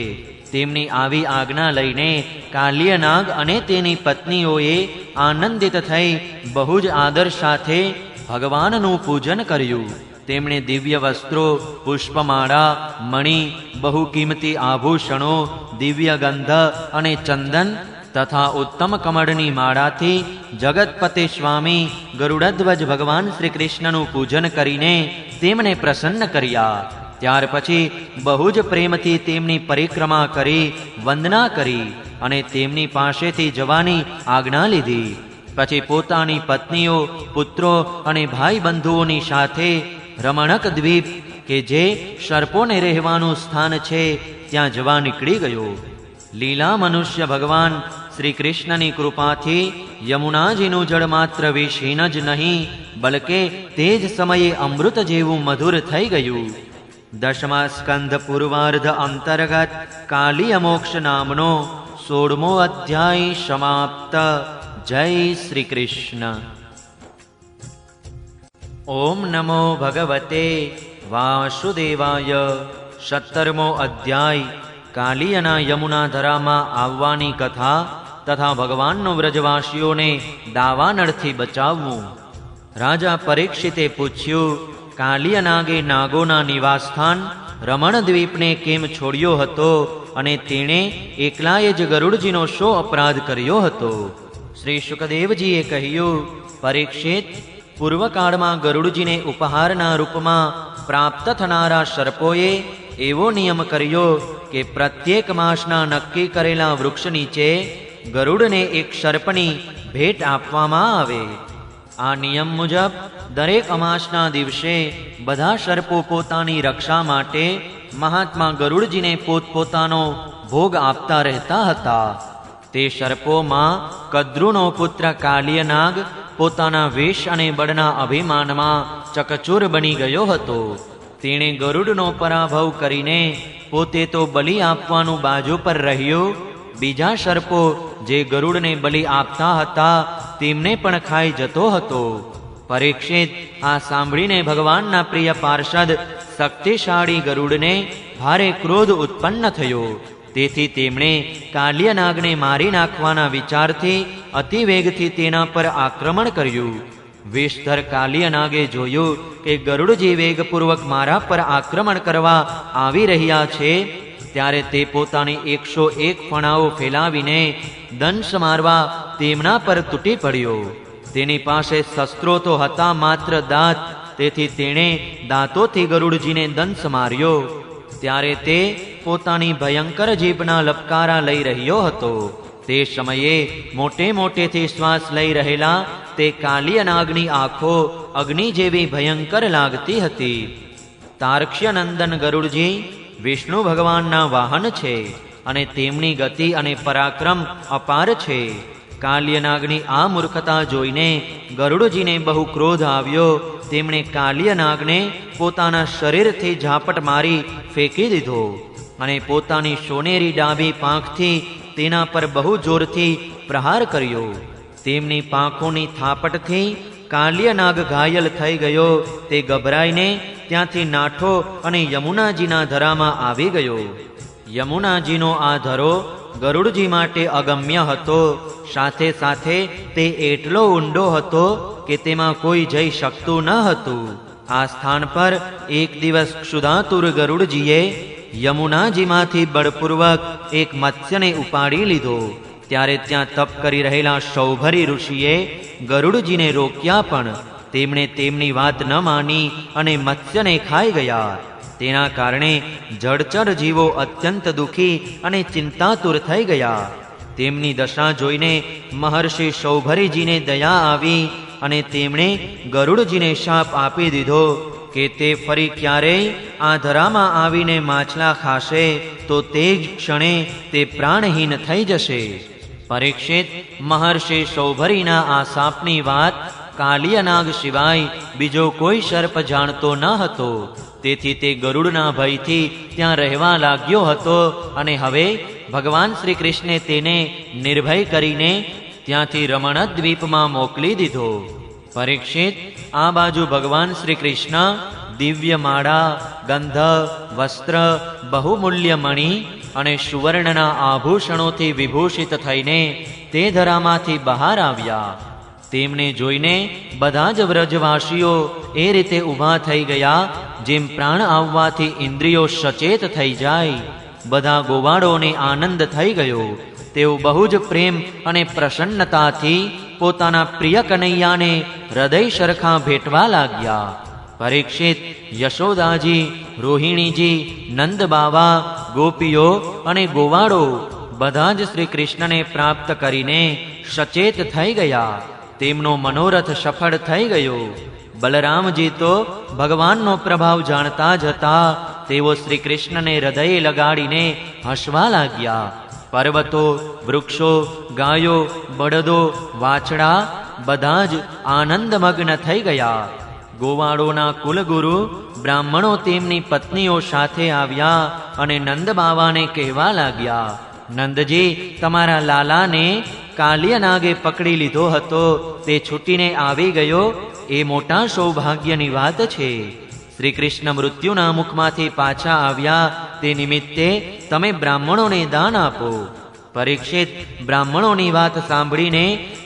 તેમની આવી આજ્ઞા લઈને કાલ્યનાગ અને તેની પત્નીઓએ આનંદિત થઈ બહુ જ આદર સાથે ભગવાનનું પૂજન કર્યું. તેમણે દિવ્ય વસ્ત્રો, પુષ્પમાળા, મણિ, બહુ કિંમતી આભૂષણો, દિવ્ય ગંધ અને ચંદન તથા ઉત્તમ કમળની માળાથી જગતપતિ સ્વામી ગરુડધ્વજ ભગવાન શ્રી કૃષ્ણનું પૂજન કરીને તેમને પ્રસન્ન કર્યા. ત્યાર પછી બહુ જ પ્રેમથી તેમની પરિક્રમા કરી વંદના કરી અને તેમની પાસેથી જવાની આજ્ઞા લીધી. પછી પોતાની પત્નીઓ, પુત્રો અને ભાઈ બંધુઓની સાથે રમણક દ્વીપ કે જે સર્પોને રહેવાનું સ્થાન છે ત્યાં જવા નીકળી ગયો. લીલા મનુષ્ય ભગવાન શ્રી કૃષ્ણની કૃપાથી યમુનાજીનું જળ માત્ર વિષહીન જ નહીં બલકે તે જ સમયે અમૃત જેવું મધુર થઈ ગયું. દશમા સ્કંધ પૂર્વાર્ધ અંતર્ગત કાલિય મોક્ષ નામનો 16મો અધ્યાય સમાપ્ત. જય શ્રી કૃષ્ણ. ઓમ નમો ભગવતે વાસુદેવાય. 17મો અધ્યાય કાલિયના યમુના ધરામાં આવવાની કથા તથા ભગવાનનો વ્રજવાસીઓને દાવાનળથી બચાવવું. રાજા પરીક્ષિતે પૂછ્યું, કાલિયનાગે નાગોના નિવાસસ્થાન રમણદ્વીપને કેમ છોડ્યો હતો અને તેણે એકલાએ જ ગરુડજીનો શો અપરાધ કર્યો હતો? શ્રી શુકદેવજીએ કહ્યું, પરીક્ષિત, પૂર્વકાળમાં ગરુડજીને ઉપહારના રૂપમાં પ્રાપ્ત થનારા સર્પોએ એવો નિયમ કર્યો કે પ્રત્યેક માસના નક્કી કરેલા વૃક્ષ નીચે ગરુડને એક સર્પની ભેટ આપવામાં આવે. આ નિયમ મુજબ દરેક અમાસના દિવસે બધા સર્પો પોતાની રક્ષા માટે મહાત્મા ગરુડજીને પોતપોતાનો ભોગ આપતા રહેતા હતા. તે સર્પોમાં કદ્રુનો પુત્ર કાલિયનાગ પોતાના વેશ અને બળના અભિમાનમાં ચકચૂર બની ગયો હતો. તેણે ગરુડનો પરાભવ કરીને પોતે તો બલિ આપવાનું બાજુ પર રહ્યો, બીજા સર્પો જે ગરુડને બલિ આપતા હતા તેમને પણ ખાઈ જતો હતો. પરીક્ષિત, આ સાંભળીને ભગવાનના પ્રિય પાર્ષદ શક્તિશાળી ગરુડને ભારે ક્રોધ ઉત્પન્ન થયો. તેથી તેમણે કાલિયનાગને મારી નાખવાના વિચારથી અતિવેગથી તેના પર આક્રમણ કર્યું. વિષધર કાલિયનાગે જોયું કે ગરુડજી વેગપૂર્વક મારા પર આક્રમણ કરવા આવી રહ્યા છે ત્યારે તે પોતાની 101 ફણાઓ ફેલાવીને દંશ મારવા તેમના પર તૂટી પડ્યો. તેની પાસે શસ્ત્રો તો હતા માત્ર દાંત, તેથી તેણે દાંતોથી ગરુડજીને દંશ માર્યો. ત્યારે તે પોતાની ભયંકર જીભના લપકારા લઈ રહ્યો હતો. તે સમયે મોટે મોટેથી શ્વાસ લઈ રહેલા તે કાલિયનાગની આંખો અગ્નિ જેવી ભયંકર લાગતી હતી. તાર્ક્ષ્યનંદન ગરુડજી વિષ્ણુ ભગવાનના વાહન છે અને તેમની ગતિ અને પરાક્રમ અપાર છે. કાલ્યનાગની આ મૂર્ખતા જોઈને ગરુડજીને બહુ ક્રોધ આવ્યો. તેમણે કાલ્યનાગને પોતાના શરીરથી ઝાપટ મારી ફેંકી દીધો અને પોતાની સોનેરી ડાબી પાંખથી તેના પર બહુ જોરથી પ્રહાર કર્યો. તેમની પાંખોની થાપટથી કાલ્યનાગ ઘાયલ થઈ ગયો. તે ગભરાઈને ત્યાંથી નાઠો અને યમુનાજીના ધરામાં આવી ગયો. યમુનાજીનો આ ધરો ગરુડજી માટે અગમ્ય હતો. સાથે સાથે તે એટલો ઊંડો હતો કે તેમાં કોઈ જઈ શકતું ન હતું. આ સ્થાન પર એક દિવસ ક્ષુધાતુર ગરુડજીએ યમુનાજીમાંથી બળપૂર્વક એક મત્સ્યને ઉપાડી લીધો. ત્યારે ત્યાં તપ કરી રહેલા શૌભરી ઋષિએ ગરુડજીને રોક્યા, પણ તેમણે તેમની વાત ન માની અને મત્સ્યને ખાઈ ગયા. તેના કારણે જળચર જીવો અત્યંત દુઃખી અને ચિંતાતુર થઈ ગયા. તેમની દશા જોઈને મહર્ષિ શૌભરીજીને દયા આવી અને તેમણે ગરુડજીને શાપ આપી દીધો કે તે ફરી ક્યારેય આ ધરામાં આવીને માછલા ખાશે તો તે જ ક્ષણે તે પ્રાણહીન થઈ જશે. પરીક્ષિત, મહર્ષિ શૌભરીના આ શાપની વાત કાલિયનાગ સિવાય બીજો કોઈ સર્પ જાણતો ન હતો. તેથી તે ગરુડના ભયથી ત્યાં રહેવા લાગ્યો હતો અને હવે ભગવાન શ્રી કૃષ્ણે તેને નિર્ભય કરીને ત્યાંથી રમણદ્વીપમાં મોકલી દીધો. પરીક્ષિત, આ બાજુ ભગવાન શ્રી કૃષ્ણ દિવ્ય માળા, ગંધ, વસ્ત્ર, બહુમૂલ્ય મણિ અને સુવર્ણના આભૂષણોથી વિભૂષિત થઈને તે ધરામાંથી બહાર આવ્યા. તેમને જોઈને બધા જ વ્રજવાસીઓ એ રીતે ઊભા થઈ ગયા જેમ પ્રાણ આવવાથી ઇન્દ્રિયો સચેત થઈ જાય. બધા ગોવાળોને આનંદ થઈ ગયો. તેઓ બહુ જ પ્રેમ અને પ્રસન્નતાથી પોતાના પ્રિય કનૈયાને હૃદય સરખા ભેટવા લાગ્યા. પરીક્ષિત, યશોદાજી, રોહિણીજી, નંદ બાવા, ગોપીઓ અને ગોવાળો બધા જ શ્રી કૃષ્ણને પ્રાપ્ત કરીને સચેત થઈ ગયા. તેમનો મનોરથ સફળ થઈ ગયો. બલરામજી તો ભગવાનનો પ્રભાવ જાણતા જ હતા. તેઓ શ્રી કૃષ્ણને હૃદયે લગાડીને હસવા લાગ્યા. પર્વતો, વૃક્ષો, ગાયો, બળદો, વાછડા બધા જ આનંદમગ્ન થઈ ગયા. ગોવાળોના કુલગુરુ બ્રાહ્મણો તેમની પત્નીઓ સાથે આવ્યા અને નંદ બાવાને કહેવા લાગ્યા, નંદજી, તમારા લાલાને કાલિયનાગે પકડી લીધો હતો. તે છૂટીને આવી ગયો એ મોટા સૌભાગ્યની વાત છે. શ્રી કૃષ્ણ મૃત્યુના મુખમાંથી પાછા આવ્યા તે નિમિત્તે તમે બ્રાહ્મણોને દાન આપો. પરીક્ષિત, બ્રાહ્મણોની વાત સાંભળીને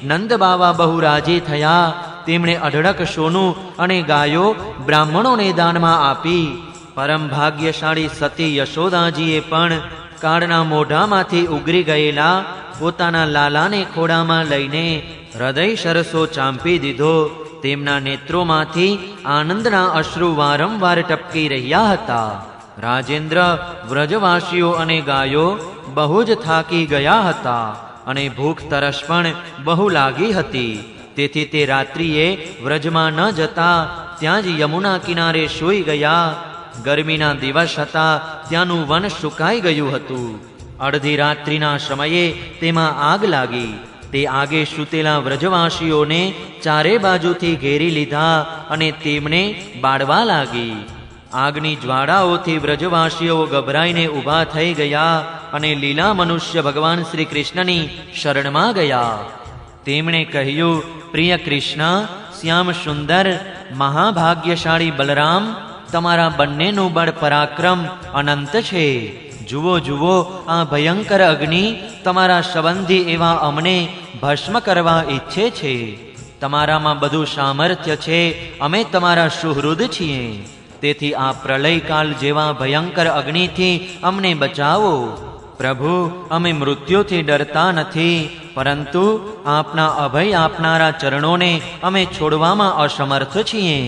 નંદ બાવા બહુ રાજી થયા. તેમણે અઢળક સોનું અને ગાયો બ્રાહ્મણોને દાનમાં આપી. પરમ ભાગ્યશાળી સતી યશોદાજીએ પણ કાળના મોઢામાંથી ઉગરી ગયેલા પોતાના લાલાને ખોડામાં લઈને હૃદય સરસો ચાંપી દીધો. તેમના નેત્રોમાંથી આનંદના અશ્રુ વારંવાર ટપકી રહ્યા હતા. રાજેન્દ્ર, વ્રજવાસીઓ અને ગાયો બહુ જ થાકી ગયા હતા અને ભૂખ તરસ પણ બહુ લાગી હતી. તેથી તે રાત્રિએ વ્રજમાં ન જતા ત્યાં જ યમુના કિનારે સૂઈ ગયા. ગરમીના દિવસ હતા. ત્યાંનું વન સુકાઈ ગયું હતું. અડધી રાત્રિના સમયે તેમાં આગ લાગી. તે આગે સૂતેલા વ્રજવાસીઓને ચારે બાજુથી ઘેરી લીધા અને તેમને બાળવા લાગી. આગની જ્વાળાઓથી વ્રજવાસીઓ ગભરાઈને ઊભા થઈ ગયા અને લીલા મનુષ્ય ભગવાન શ્રી કૃષ્ણની શરણમાં ગયા. તેમણે કહ્યું, પ્રિય કૃષ્ણ, શ્યામ સુંદર, મહાભાગ્યશાળી બલરામ, તમારા બંનેનું બળ પરાક્રમ અનંત છે. જુઓ જુઓ, આ ભયંકર અગ્નિ તમારા સંબંધી એવા અમને ભસ્મ કરવા ઈચ્છે છે. તમારામાં બધું સામર્થ્ય છે. અમે તમારા સુહૃદ છીએ. તેથી આ પ્રલયકાલ જેવા ભયંકર અગ્નિથી અમને બચાવો. પ્રભુ, અમે મૃત્યુથી ડરતા નથી, પરંતુ આપના અભય આપનારા ચરણોને અમે છોડવામાં અસમર્થ છીએ.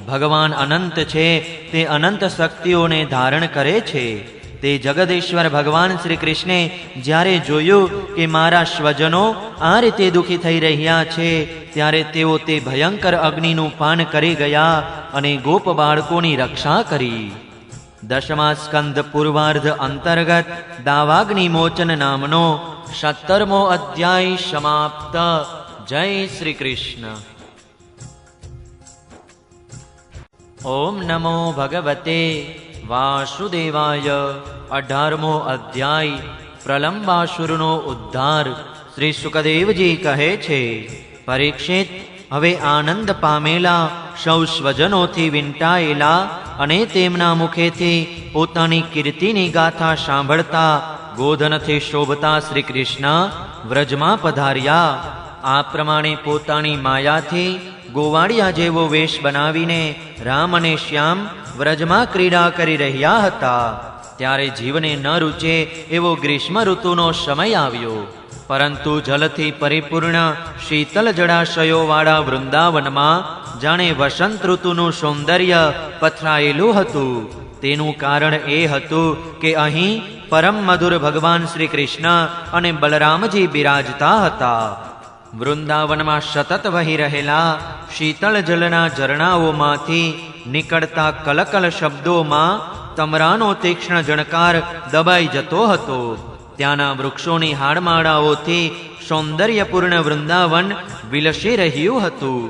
ભગવાન અનંત છે. તે અનંત શક્તિઓને ધારણ કરે છે. તે જગદેશ્વર ભગવાન શ્રી કૃષ્ણે જ્યારે જોયું કે મારા સ્વજનો આ રીતે દુઃખી થઈ રહ્યા છે, ત્યારે તેઓ તે ભયંકર અગ્નિનું પાન કરી ગયા અને ગોપ બાળકોની રક્ષા કરી. દશમા સ્કંદ પૂર્વાર્ધ અંતર્ગત દાવાગ્નિ મોચન નામનો 17મો અધ્યાય સમાપ્ત. જય શ્રી કૃષ્ણ. ઓમ નમો ભગવતે વાસુદેવાય. 18મો અધ્યાય પ્રલંબાસુરનો ઉદ્ધાર. શ્રી સુકદેવજી કહે છે, પરીક્ષિત, હવે આનંદ પામેલા, સૌ સ્વજનોથી વીંટાયેલા અને તેમના મુખેથી પોતાની કીર્તિની ગાથા સાંભળતા ગોધનથી શોભતા શ્રી કૃષ્ણ વ્રજમાં પધાર્યા. આ પ્રમાણે પોતાની માયાથી ગોવાળિયા જેવો વેશ બનાવીને રામ અને શ્યામ વ્રજમાં ક્રીડા કરી રહ્યા હતા. ત્યારે જીવને ન રૂચે એવો ગ્રીષ્મ ઋતુનો સમય આવ્યો. પરંતુ જલથી પરિપૂર્ણ શીતલ જળાશયોવાળા વૃંદાવનમાં જાણે વસંત ઋતુનું સૌંદર્ય પથરાયેલું હતું. તેનું કારણ એ હતું કે અહીં પરમ મધુર ભગવાન શ્રી કૃષ્ણ અને બલરામજી બિરાજતા હતા. વૃંદાવનમાં સતત વહી રહેલા શીતળ જલના ઝરણાઓમાંથી નીકળતા કલકલ શબ્દોમાં તમરાનો તીક્ષ્ણ જણકાર દબાઈ જતો હતો. ત્યાંના વૃક્ષોની હાડમાળાઓથી સૌંદર્યપૂર્ણ વૃંદાવન વિલસી રહ્યું હતું.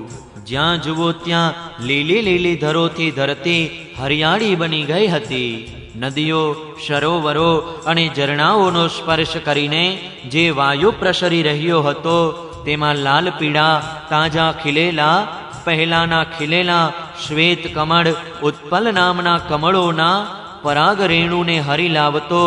જ્યાં જુઓ ત્યાં લીલી લીલી ધરોથી ધરતી હરિયાળી બની ગઈ હતી. નદીઓ, સરોવરો અને ઝરણાઓનો સ્પર્શ કરીને જે વાયુ પ્રસરી રહ્યો હતો તેમાં લાલ પીળા તાજા ખીલેલા, પહેલાના ખીલેલા શ્વેત કમળ, ઉત્પલ નામના કમળોના પરાગ રેણુને હરી લાવતો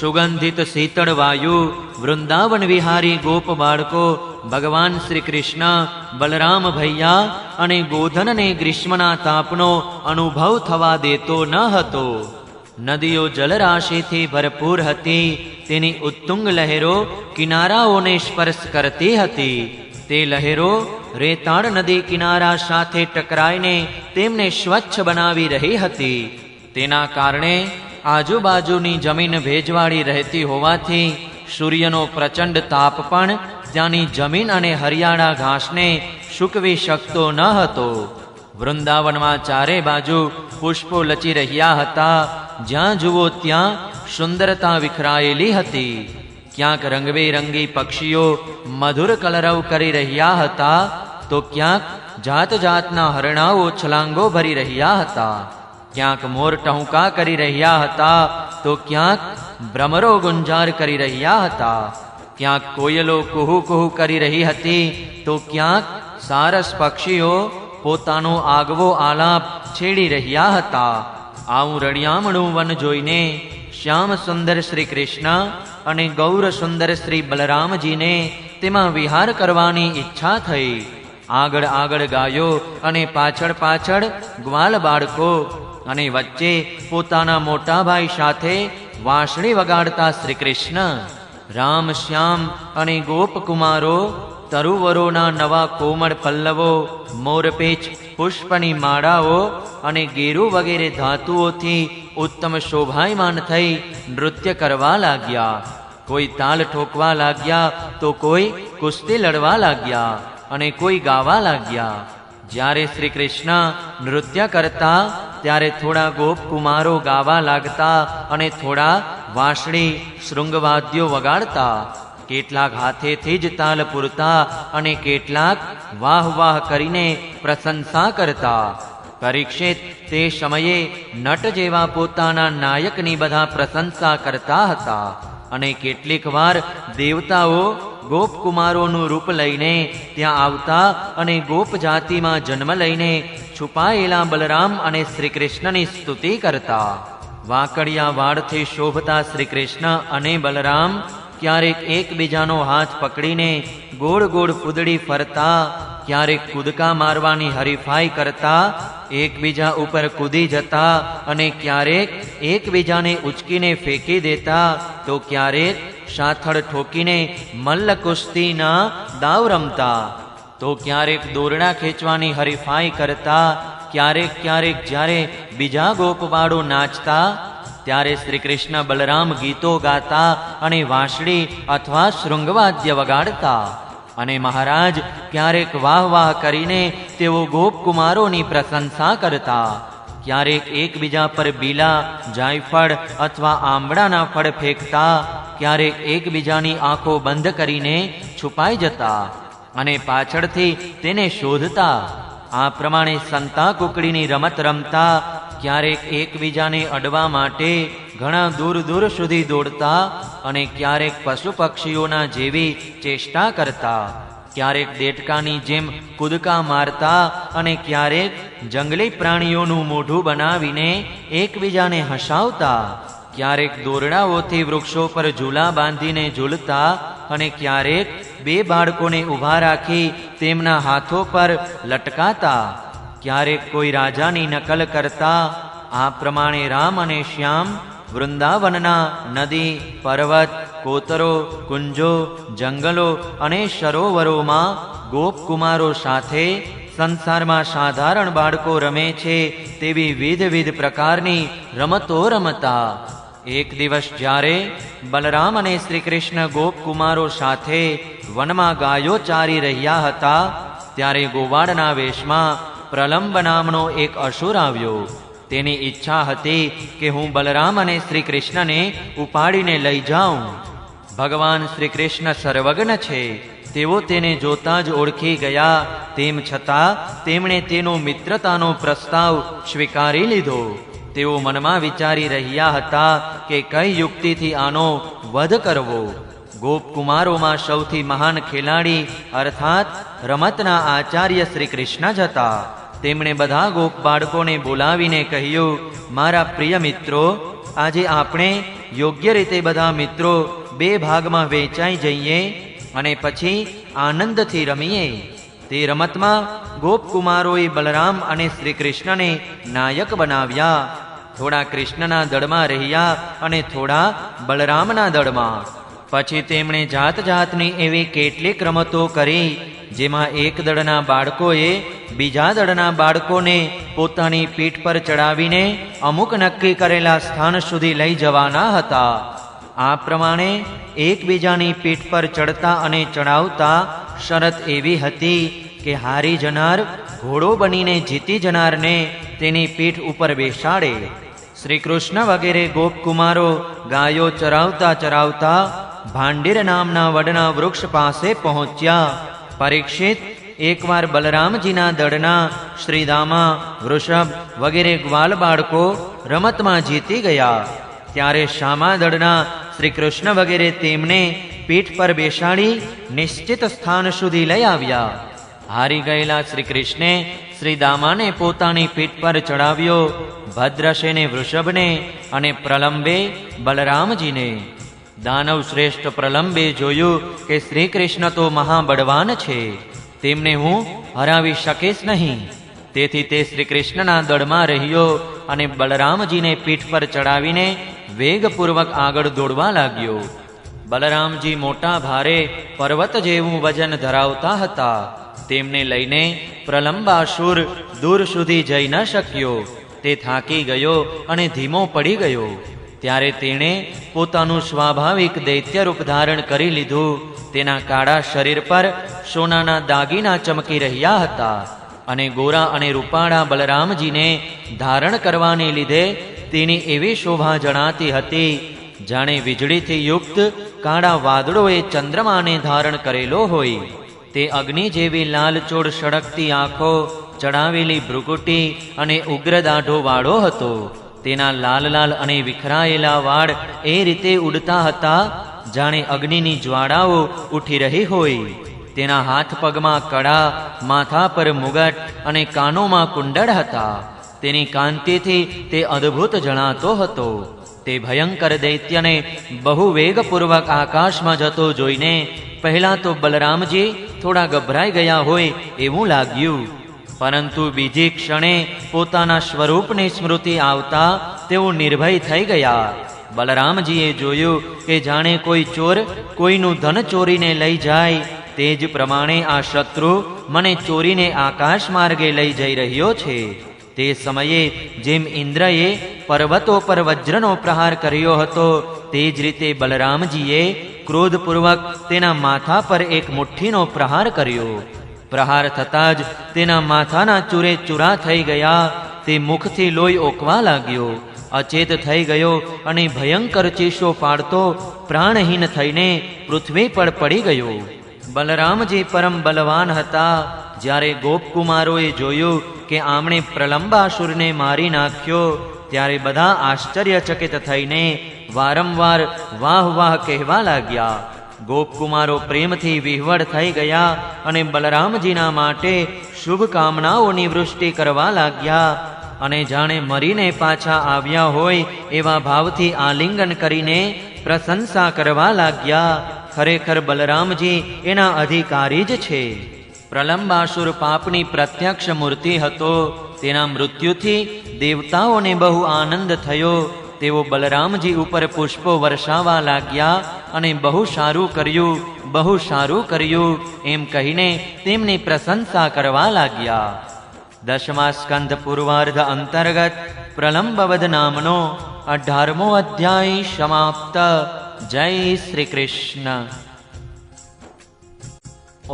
સુગંધિત શીતળ વાયુ વૃંદાવન વિહારી ગોપ બાળકો ભગવાન શ્રી કૃષ્ણ, બલરામ ભૈયા અને ગોધનને ગ્રીષ્મના તાપનો અનુભવ થવા દેતો ન હતો. નદીઓ જલરાશિથી ભરપૂર હતી. તેની ઉત્તુંગ લહેરો કિનારાઓને સ્પર્શ કરતી હતી. તે લહેરો રેતાળ નદી કિનારા સાથે ટકરાઈને તેમને સ્વચ્છ બનાવી રહી હતી. તેના કારણે આજુબાજુની જમીન ભેજવાળી રહેતી હોવાથી સૂર્યનો પ્રચંડ તાપ પણ ત્યાંની જમીન અને હરિયાળા ઘાસને સૂકવી શકતો ન હતો. વૃંદાવનમાં ચારે બાજુ પુષ્પો લચી રહ્યા હતા. જ્યાં જુઓ ત્યાં સુંદરતા વિખરાયેલી હતી. ક્યાંક રંગબેરંગી પક્ષીઓ મધુર કલરવ કરી રહ્યા હતા, તો ક્યાંક જાત જાતના હરણાઓ છલાંગો ભરી રહ્યા હતા. ક્યાંક મોર ટહુકા કરી રહ્યા હતા, તો ક્યાંક ભ્રમરો ગુંજાર કરી રહ્યા હતા. ક્યાંક કોયલો કુહુ કુહુ કરી રહી હતી, તો ક્યાંક સારસ પક્ષીઓ પોતાનો આગવો આલાપ છેડી રહ્યા હતા. આવું રળિયામણું વન જોઈને શ્યામ સુંદર શ્રી કૃષ્ણ અને ગૌર સુંદર શ્રી બલરામજીને તેમાં વિહાર કરવાની ઈચ્છા થઈ. આગળ આગળ ગાયો અને પાછળ પાછળ ગ્વાલ બાળકો અને વચ્ચે પોતાના મોટા ભાઈ સાથે વાંસળી વગાડતા શ્રી કૃષ્ણ, રામ, શ્યામ અને ગોપકુમારો તરુવરોના નવા કોમળ પલ્લવો, મોરપીંછ, પુષ્પની માળાઓ અને ગેરુ વગેરે ધાતુઓથી ઉત્તમ શોભાયમાન થઈ નૃત્ય કરવા લાગ્યા. કોઈ તાલ ઠોકવા લાગ્યા, તો કોઈ કુસ્તી લડવા લાગ્યા અને કોઈ ગાવા લાગ્યા. જ્યારે શ્રી કૃષ્ણ નૃત્ય કરતા ત્યારે થોડા ગોપકુમારો ગાવા લાગતા અને થોડા વાંસળી શૃંગવાદ્યો વગાડતા. કેટલાક હાથેથી જ તાલ પૂરતા અને કેટલાક વાહ વાહ કરીને પ્રશંસા કરતા. પરીક્ષિત, તે સમયે નટ જેવા પોતાના નાયકની બધા પ્રશંસા કરતા હતા. અને કેટલીક વાર દેવતાઓ ગોપકુમારોનું રૂપ લઈને ત્યાં આવતા અને ગોપ જાતિમાં જન્મ લઈને છુપાયેલા બલરામ અને શ્રી કૃષ્ણની સ્તુતિ કરતા. વાંકડિયા વાળથી શોભતા શ્રી કૃષ્ણ અને બલરામ ક્યારેક એકબીજાનો હાથ પકડીને ગોળ ગોળ કૂદડી ફરતા, ક્યારેક કૂદકા મારવાની હરીફાઈ કરતા, એકબીજા ઉપર કૂદી જતા અને ક્યારેક એકબીજાને ઉચકીને ફેંકી દેતા, તો ક્યારેક સાથળ ઠોકીને મલ્લ કુસ્તીના દાવ રમતા, તો ક્યારેક દોરડા ખેંચવાની હરીફાઈ કરતા. ક્યારેક ક્યારેક જ્યારે બીજા ગોપબાળો નાચતા ત્યારે શ્રી કૃષ્ણ બલરામ ગીતો ગાતા અને વાંસળી અથવા શૃંગવાદ્ય વગાડતા. અને મહારાજ ક્યારેક વાહ વાહ કરીને તેઓ ગોપકુમારોની પ્રશંસા કરતા. ક્યારેક એકબીજા પર બીલા, જાયફળ અથવા આંબળાના ફળ ફેંકતા, ક્યારેક એકબીજાની આંખો બંધ કરીને છુપાઈ જતા અને પાછળથી તેને શોધતા. આ પ્રમાણે સંતા કુકડીની રમત રમતા, ક્યારેક એકબીજાને અડવા માટે ઘણા દૂર દૂર સુધી દોડતા અને ક્યારેક પશુ પક્ષીઓના જેવી ચેષ્ટા કરતા, ક્યારેક દેડકાની જેમ કૂદકા મારતા અને ક્યારેક જંગલી પ્રાણીઓનું મોઢું બનાવીને એકબીજાને હસાવતા, ક્યારેક દોરડાઓથી વૃક્ષો પર ઝૂલા બાંધીને ઝૂલતા અને ક્યારેક બે બાળકોને ઊભા રાખી તેમના હાથો પર લટકાતા, ક્યારેક કોઈ રાજાની નકલ કરતા. આ પ્રમાણે રામ અને શ્યામ વૃંદાવનના નદી, પર્વત, કોતરો, કુંજો, જંગલો અને સરોવરોમાં ગોપકુમારો સાથે સંસારમાં સાધારણ બાળકો રમે છે તેવી વિવિધ પ્રકારની રમતો રમતા. એક દિવસ જ્યારે બલરામ અને શ્રી કૃષ્ણ ગોપકુમારો સાથે વનમાં ગાયો ચારી રહ્યા હતા, ત્યારે ગોવાળના વેશમાં પ્રલંબ નામનો એક અસુર આવ્યો. તેની ઈચ્છા હતી કે હું બલરામ અને શ્રી કૃષ્ણને ઉપાડીને લઈ જાઉં. ભગવાન શ્રી કૃષ્ણ સર્વજ્ઞ છે, તેઓ તેને જોતા જ ઓળખી ગયા. તેમ છતાં તેમણે તેનો મિત્રતાનો પ્રસ્તાવ સ્વીકારી લીધો. તેઓ મનમાં વિચારી રહ્યા હતા કે કઈ યુક્તિથી આનો વધ કરવો. ગોપકુમારોમાં સૌથી મહાન ખેલાડી અર્થાત રમતના આચાર્ય શ્રી કૃષ્ણ જ હતા. તેમણે બધા ગોપ બાળકોને બોલાવીને કહ્યું, મારા પ્રિય મિત્રો, આજે આપણે યોગ્ય રીતે બધા મિત્રો બે ભાગમાં વહેંચાઈ જઈએ અને પછી આનંદથી રમીએ. તે રમતમાં ગોપકુમારોએ બલરામ અને શ્રી કૃષ્ણને નાયક બનાવ્યા. થોડા કૃષ્ણના દળમાં રહ્યા અને થોડા બલરામના દળમાં. પછી તેમણે જાત જાતની એવી કેટલીક રમતો કરી, જેમાં એક દળના બાળકોએ બીજા દળના બાળકોને પોતાની પીઠ પર ચડાવીને અમુક નક્કી કરેલા સ્થાન સુધી લઈ જવાના હતા. આ પ્રમાણે એકબીજાની પીઠ પર ચડતા અને ચડાવતા. શરત એવી હતી કે હારી જનાર ઘોડો બનીને જીતી જનારને તેની પીઠ ઉપર બેસાડે. શ્રી કૃષ્ણ વગેરે ગોપકુમારો ગાયો ચરાવતા ચરાવતા ભાંડીર નામના વડના વૃક્ષ પાસે પહોંચ્યા. પરીક્ષિત એકવાર બલરામજીના દળના શ્રીદામા, વૃષભ વગેરે ગ્વાલ બાળકો રમતમાં જીતી ગયા. ત્યારે શામા દળના શ્રી કૃષ્ણ વગેરે તેમને પીઠ પર બેસાડી નિશ્ચિત સ્થાન સુધી લઈ આવ્યા. હારી ગયેલા શ્રી કૃષ્ણે શ્રી દામાને પોતાની પીઠ પર ચડાવ્યો, ભદ્રસેને વૃષભને અને પ્રલંબે બલરામજીને. દાનવ શ્રેષ્ઠ પ્રલંબે જોયું કે શ્રી કૃષ્ણ તો મહાબળવાન છે, તેમને હું હરાવી શકીશ નહીં. તેથી તે શ્રી કૃષ્ણના દળમાં રહ્યો અને બલરામજીને પીઠ પર ચડાવીને વેગપૂર્વક આગળ દોડવા લાગ્યો. બલરામજી મોટા ભારે પર્વત જેવું વજન ધરાવતા હતા. તેમને લઈને પ્રલંબાસુર દૂર સુધી જઈ ન શક્યો. તે થાકી ગયો અને ધીમો પડી ગયો. ત્યારે તેણે પોતાનું સ્વાભાવિક દૈત્ય રૂપ ધારણ કરી લીધું. તેના કાળા શરીર પર સોનાના દાગીના ચમકી રહ્યા હતા અને ગોરા અને રૂપાળા બલરામજીને ધારણ કરવાને લીધે તેની એવી શોભા જણાતી હતી જાણે વીજળીથી યુક્ત કાળા વાદળોએ ચંદ્રમાને ધારણ કરેલો હોય. તે અગ્નિ જેવી લાલચોળ સળગતી આંખો, ચડાવેલી ભ્રુકુટી અને ઉગ્ર દાઢો વાળો હતો. તેના લાલ લાલ અને વિખરાયેલા વાળ એ રીતે ઉડતા હતા જાણે અગ્નિની જ્વાળાઓ ઉઠી રહી હોય. તેના હાથ પગમાં કડા, માથા પર મુગટ અને કાનોમાં કુંડળ હતા. તેની કાંતિથી તે અદ્ભુત જણાતો હતો. તે ભયંકર દૈત્યને બહુ વેગપૂર્વક આકાશમાં જતો જોઈને પહેલા તો બલરામજી થોડા ગભરાઈ ગયા હોય એવું લાગ્યું, પરંતુ બીજી ક્ષણે પોતાના સ્વરૂપની સ્મૃતિ આવતા તેઓ નિર્ભય થઈ ગયા. બલરામજીએ જોયું કે જાણે કોઈ ચોર કોઈનું ધન ચોરીને લઈ જાય, તે જ પ્રમાણે આ શત્રુ મને ચોરીને આકાશ માર્ગે લઈ જઈ રહ્યો છે. તે સમયે જેમ ઇન્દ્રએ પર્વતો પર વજ્રનો પ્રહાર કર્યો હતો, તે જ રીતે બલરામજીએ ક્રોધપૂર્વક તેના માથા પર એક મુઠ્ઠીનો પ્રહાર કર્યો. પ્રહાર થતાં જ તેના માથાના ચૂરે ચૂરા થઈ ગયા. તે મુખથી લોહી ઓકવા લાગ્યો, અચેત થઈ ગયો અને ભયંકર ચીસો પાડતો પ્રાણહીન થઈને પૃથ્વી પર પડી ગયો. બલરામજી પરમ બલવાન હતા. જ્યારે ગોપકુમારોએ જોયું કે આમણે પ્રલંબાસુરને મારી નાખ્યો, ત્યારે બધા આશ્ચર્યચકિત થઈને વારંવાર વાહ વાહ કહેવા લાગ્યા. ગોપકુમારો પ્રેમથી વિહવળ થઈ ગયા અને બલરામજીના માટે શુભકામનાઓની વૃષ્ટિ કરવા લાગ્યા અને જાણે મરીને પાછા આવ્યા હોય એવા ભાવથી આલિંગન કરીને પ્રશંસા કરવા લાગ્યા. ખરેખર બલરામજી એના અધિકારી જ છે. પ્રલંબાસુર પાપની પ્રત્યક્ષ મૂર્તિ હતો. તેના મૃત્યુથી દેવતાઓને બહુ આનંદ થયો. તેઓ બલરામજી ઉપર પુષ્પો વર્ષાવા લાગ્યા અને બહુ સારું કર્યું, બહુ સારું કર્યું એમ કહીને તેમની પ્રશંસા કરવા લાગ્યા. દશમા સ્કંધ પૂર્વાર્ધ અંતર્ગત પ્રલંબવદ નામનો 18મો અધ્યાય સમાપ્ત. જય શ્રી કૃષ્ણ.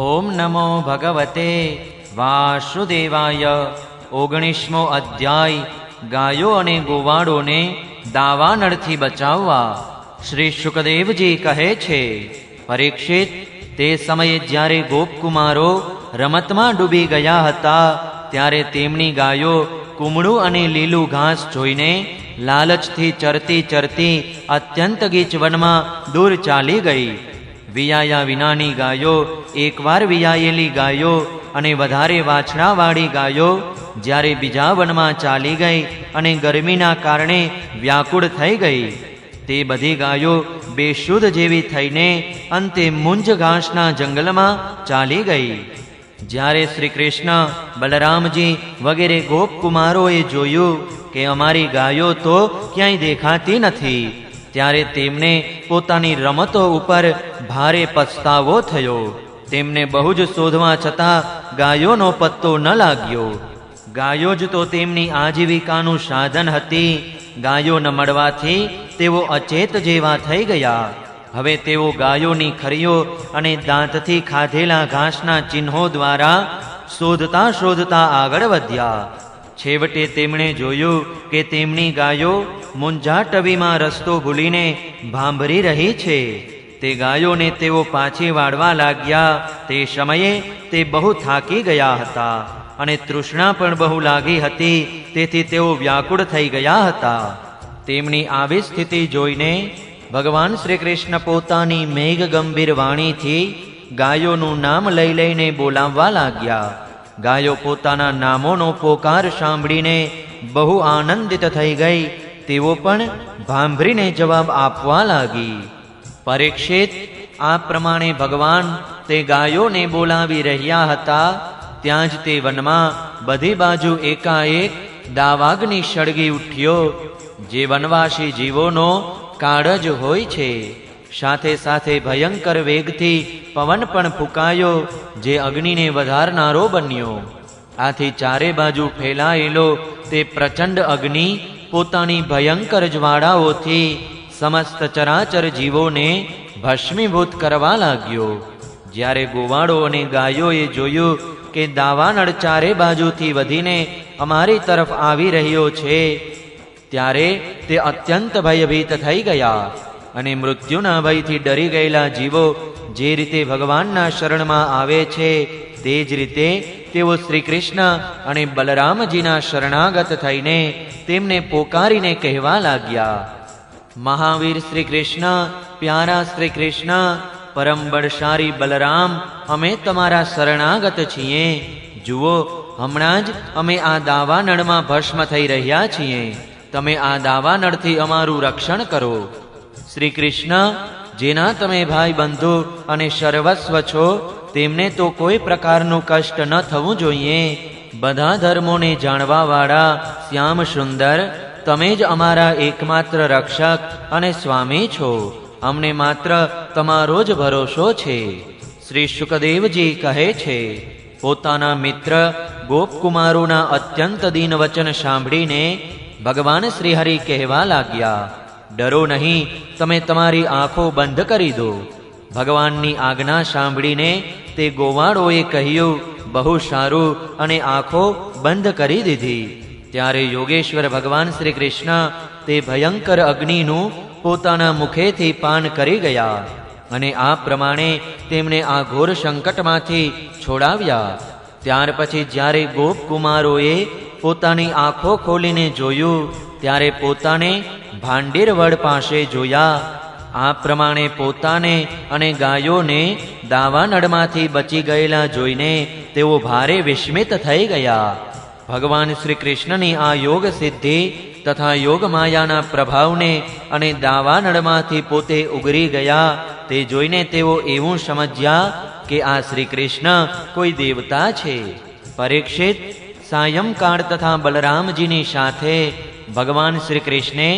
ઓમ નમો ભગવતે વાસુદેવાય. 19મો અધ્યાય ગાયો અને ગોવાળોને દાવાનળથી બચાવવા. શ્રી શુકદેવજી કહે છે, પરીક્ષિત, તે સમયે જ્યારે ગોપકુમારો રમતમાં ડૂબી ગયા હતા, ત્યારે તેમની ગાયો કુમળું અને લીલું ઘાસ જોઈને લાલચથી ચરતી ચરતી અત્યંત ગીચ વનમાં દૂર ચાલી ગઈ. વિયાયા વિનાની ગાયો, એકવાર વિયાયેલી ગાયો અને વધારે વાછડાવાળી ગાયો જ્યારે બીજા વનમાં ચાલી ગઈ અને ગરમીના કારણે વ્યાકુળ થઈ ગઈ, તે બધી ગાયો બેશુદ્ધ જેવી થઈને અંતે મુંજ ઘાસના જંગલમાં ચાલી ગઈ. જ્યારે શ્રી કૃષ્ણ, બલરામજી વગેરે ગોપકુમારોએ જોયું કે અમારી ગાયો તો ક્યાંય દેખાતી નથી, ત્યારે તેમને પોતાની રમતો ઉપર ભારે પસ્તાવો થયો. તેમને બહુ જ શોધવા છતાં ગાયોનો પત્તો ન લાગ્યો. ગાયો જ તો તેમની આજીવિકાનું સાધન હતી. ગાયો ન મળવાથી તેઓ અચેત જેવા થઈ ગયા. હવે તેઓ ગાયોની ખરીઓ અને દાંતથી ખાધેલા ઘાસના ચિહ્નો દ્વારા શોધતા શોધતા આગળ વધ્યા. છેવટે તેમણે જોયું કે તેમની ગાયો મુંજાટવીમાં રસ્તો ભૂલીને ભાંભરી રહી છે. તે ગાયોને તેઓ પાછી વાળવા લાગ્યા. તે સમયે તે બહુ થાકી ગયા હતા અને તૃષ્ણા પણ બહુ લાગી હતી. તેથી તેઓ વ્યાકુળ થઈ ગયા હતા. તેમની આવી સ્થિતિ જોઈને ભગવાન શ્રી કૃષ્ણ પોતાની મેઘ ગંભીર વાણીથી ગાયોનું નામ લઈ લઈને બોલાવવા લાગ્યા. ગાયો પોતાના નામોનો પોકાર સાંભળીને બહુ આનંદિત થઈ ગઈ. તેઓ પણ ભાંભરીને જવાબ આપવા લાગી. પરીક્ષિત, આ પ્રમાણે ભગવાન તે ગાયોને બોલાવી રહ્યા હતા. ત્યાં જ તે વનમાં બધી બાજુ એકાએક દાવાગ્નિ સળગી ઉઠ્યો, જે વનવાસી જીવોનો કાળ જ હોય છે. સાથે સાથે ભયંકર વેગથી પવન પણ ફૂંકાયો, જે અગ્નિને વધારનારો બન્યો. આથી ચારે બાજુ ફેલાયેલો તે પ્રચંડ અગ્નિ પોતાની ભયંકર જ્વાળાઓથી સમસ્ત ચરાચર જીવોને ભસ્મીભૂત કરવા લાગ્યો. જ્યારે ગોવાળો અને ગાયોએ જોયું કે દાવાનળ ચારે બાજુથી વધીને અમારી તરફ આવી રહ્યો છે, ત્યારે તે અત્યંત ભયભીત થઈ ગયા અને મૃત્યુના ભયથી ડરી ગયેલા જીવો જે રીતે ભગવાનના શરણમાં આવે છે, તે જ રીતે તેઓ શ્રી કૃષ્ણ અને બલરામજીના શરણાગત થઈને તેમને પોકારીને કહેવા લાગ્યા, મહાવીર શ્રી કૃષ્ણ, પ્યારા શ્રી કૃષ્ણ, પરમ બળશાળી બલરામ, અમે તમારા શરણાગત છીએ. જુઓ, હમણાં જ અમે આ દાવાનળમાં ભસ્મ થઈ રહ્યા છીએ. તમે આ દાવાનળથી અમારું રક્ષણ કરો. શ્રી કૃષ્ણ, જેના તમે ભાઈ બંધુ અને સર્વસ્વ છો, તેમને તો કોઈ પ્રકારનું કષ્ટ ન થવું જોઈએ. બધા ધર્મોને જાણવાવાળા શ્યામ સુંદર, તમે જ અમારા એકમાત્ર રક્ષક અને સ્વામી છો. અમને માત્ર તમારો જ ભરોસો છે. શ્રી શુકદેવજી કહે છે, પોતાના મિત્ર ગોપકુમારોના અત્યંત દીન વચન સાંભળીને ભગવાન શ્રીહરિ કહેવા લાગ્યા, ડરો નહીં, તમે તમારી આંખો બંધ કરી દો. ભગવાનની આજ્ઞા સાંભળીને તે ગોવાળોએ કહ્યું, બહુ સારું, અને આંખો બંધ કરી દીધી. ત્યારે યોગેશ્વર ભગવાન શ્રી કૃષ્ણ તે ભયંકર અગ્નિનું પોતાના મુખેથી પાન કરી ગયા અને આ પ્રમાણે તેમને આ ઘોર સંકટમાંથી છોડાવ્યા. ત્યાર પછી જ્યારે ગોપકુમારોએ પોતાની આંખો ખોલીને જોયું ત્યારે પોતાને ભાંડીરવડ પાસે જોયા. આ પ્રમાણે પોતાને અને ગાયોને દાવાનળમાંથી બચી ગયેલા જોઈને તેઓ ભારે વિસ્મિત થઈ ગયા. ભગવાન શ્રી કૃષ્ણની આ યોગ સિદ્ધિ તથા યોગ માયાના પ્રભાવને અને દાવાનળમાંથી પોતે ઉગરી ગયા તે જોઈને તેઓ એવું સમજ્યા કે આ શ્રી કૃષ્ણ કોઈ દેવતા છે. પરીક્ષિત, સાયંકાળ તથા બલરામજીની સાથે ભગવાન શ્રી કૃષ્ણે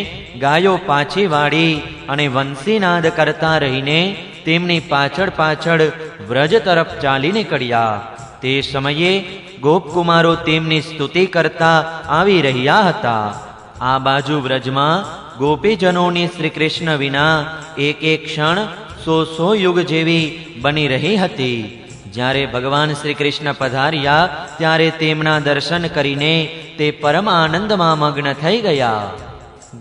ગાયો પાછી વાળી અને વંશીનાદ કરતા રહીને તેમની પાછળ પાછળ વ્રજ તરફ ચાલી નીકળ્યા. તે સમયે ગોપકુમારો તેમની સ્તુતિ કરતા આવી રહ્યા હતા. આ બાજુ વ્રજમાં ગોપીજનોની શ્રી કૃષ્ણ વિના એક એક ક્ષણ 100 યુગ જેવી બની રહી હતી. જ્યારે ભગવાન શ્રી કૃષ્ણ પધાર્યા ત્યારે તેમના દર્શન કરીને તે પરમ આનંદમાં મગ્ન થઈ ગયા.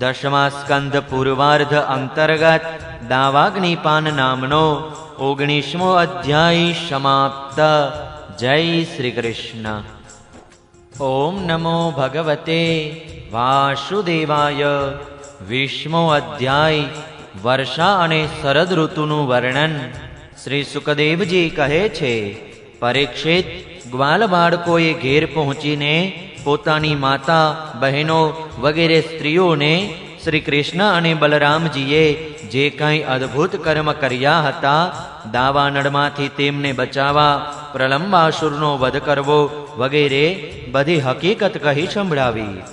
10મા સ્કંદ પૂર્વાર્ધ અંતર્ગત દાવાગ્નિપાન નામનો 19મો અધ્યાય સમાપ્ત. જય શ્રી કૃષ્ણ. ઓમ નમો ભગવતે વાસુદેવાય. 20મો અધ્યાય વર્ષા અને શરદ ઋતુનું વર્ણન. શ્રી સુખદેવજી કહે છે, પરીક્ષિત, ગ્વાલ બાળકોએ ઘેર પહોંચીને પોતાની માતા, બહેનો વગેરે સ્ત્રીઓને શ્રી કૃષ્ણ અને બલરામજીએ જે કંઈ અદ્ભુત કર્મ કર્યા હતા, દાવાનળમાંથી તેમને બચાવવા, પ્રલંબાસુરનો વધ કરવો વગેરે બધી હકીકત કહી સંભળાવી.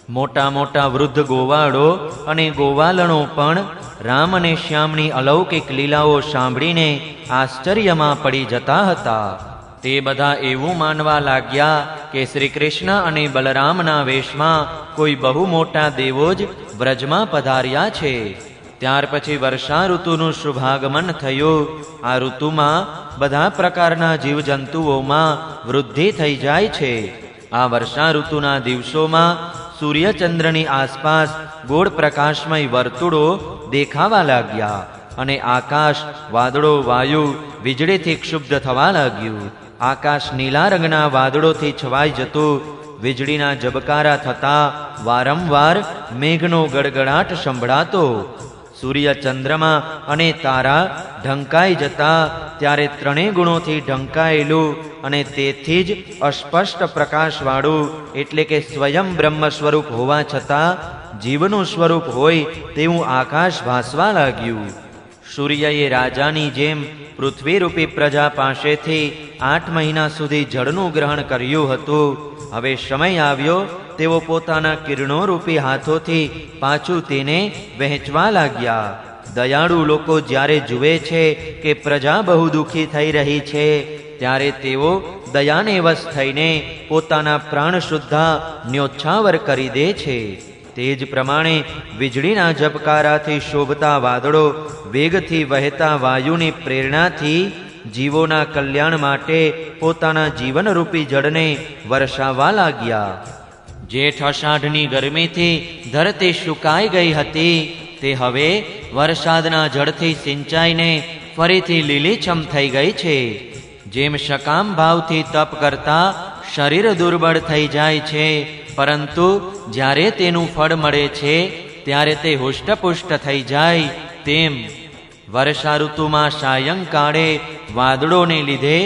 મોટા મોટા વૃદ્ધ ગોવાળો અને ગોવાલણો પણ રામ અને શ્યામની અલૌકિક લીલાઓ સાંભળીને આશ્ચર્યમાં પડી જતા હતા. તે બધા એવું માનવા લાગ્યા કે શ્રી કૃષ્ણ અને બલરામના વેશમાં કોઈ બહુ મોટા દેવો જ વ્રજમાં પધાર્યા છે. ત્યાર પછી વર્ષા ઋતુનું શુભાગમન થયું. આ ઋતુમાં બધા પ્રકારના જીવજંતુઓમાં વૃદ્ધિ થઈ જાય છે. આ વર્ષા ઋતુના દિવસોમાં સૂર્યચંદ્રની આસપાસ ગોળ પ્રકાશમય વર્તુળો દેખાવા લાગ્યા અને આકાશ, વાદળો, વાયુ, વીજળીથી ક્ષુબ્ધ થવા લાગ્યું. આકાશ નીલા રંગના વાદળોથી છવાઈ જતું. વીજળીના ઝબકારા થતા વારંવાર મેઘનો ગડગડાટ સંભળાતો. સૂર્ય, ચંદ્રમા અને તારા ઢંકાઈ જતા ત્યારે 3 ગુણોથી ઢંકાયેલું અને તેથી જ અસ્પષ્ટ પ્રકાશવાળું એટલે કે સ્વયં બ્રહ્મ સ્વરૂપ હોવા છતાં જીવનું સ્વરૂપ હોય તેવું આકાશ ભાસવા લાગ્યું. સૂર્યએ રાજાની જેમ પૃથ્વીરૂપી પ્રજા પાસેથી 8 મહિના સુધી જળનું ગ્રહણ કર્યું હતું. હવે સમય આવ્યો તેઓ પોતાના કિરણોરૂપી હાથોથી પાછું તેને વહેંચવા લાગ્યા. દયાળુ લોકો જ્યારે જુએ છે કે પ્રજા બહુ દુઃખી થઈ રહી છે ત્યારે તેઓ દયાને વશ થઈને પોતાના પ્રાણ શુદ્ધા ન્યોચ્છાવર કરી દે છે. તે જ પ્રમાણે વીજળીના ઝબકારાથી શોભતા વાદળો વેગથી વહેતા વાયુની પ્રેરણાથી જીવોના કલ્યાણ માટે પોતાના જીવનરૂપી જળને વરસાવવા લાગ્યા. જેઠ અષાઢની ગરમીથી ધરતી સુકાઈ ગઈ હતી તે હવે વરસાદના જળથી સિંચાઈને ફરીથી લીલીછમ થઈ ગઈ છે. જેમ સકામ ભાવથી તપ કરતા શરીર દુર્બળ થઈ જાય છે, પરંતુ જ્યારે તેનું ફળ મળે છે ત્યારે તે હુષ્ટપુષ્ટ થઈ જાય, તેમ વર્ષા ઋતુમાં સાયંકાળે વાદળોને લીધે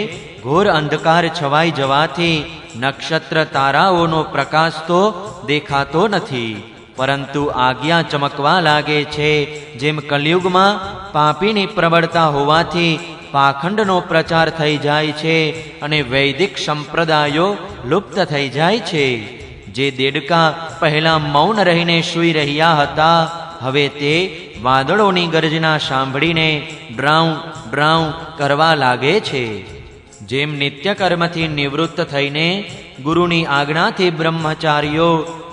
ઘોર અંધકાર છવાઈ જવાથી નક્ષત્ર તારાઓનો પ્રકાશ તો દેખાતો નથી, પરંતુ આજ્ઞા ચમકવા લાગે છે. જેમ કલિયુગમાં પાપીની પ્રબળતા હોવાથી પાખંડનો પ્રચાર થઈ જાય છે અને વૈદિક સંપ્રદાયો લુપ્ત થઈ જાય છે. જે દેડકા પહેલા મૌન રહીને સૂઈ રહ્યા હતા, હવે તે વાદળોની ગર્જના સાંભળીને ડ્રાઉં ડ્રાઉં કરવા લાગે છે. જેમ નિત્યકર્મથી નિવૃત્ત થઈને ગુરુની આજ્ઞાથી બ્રહ્મચારીઓ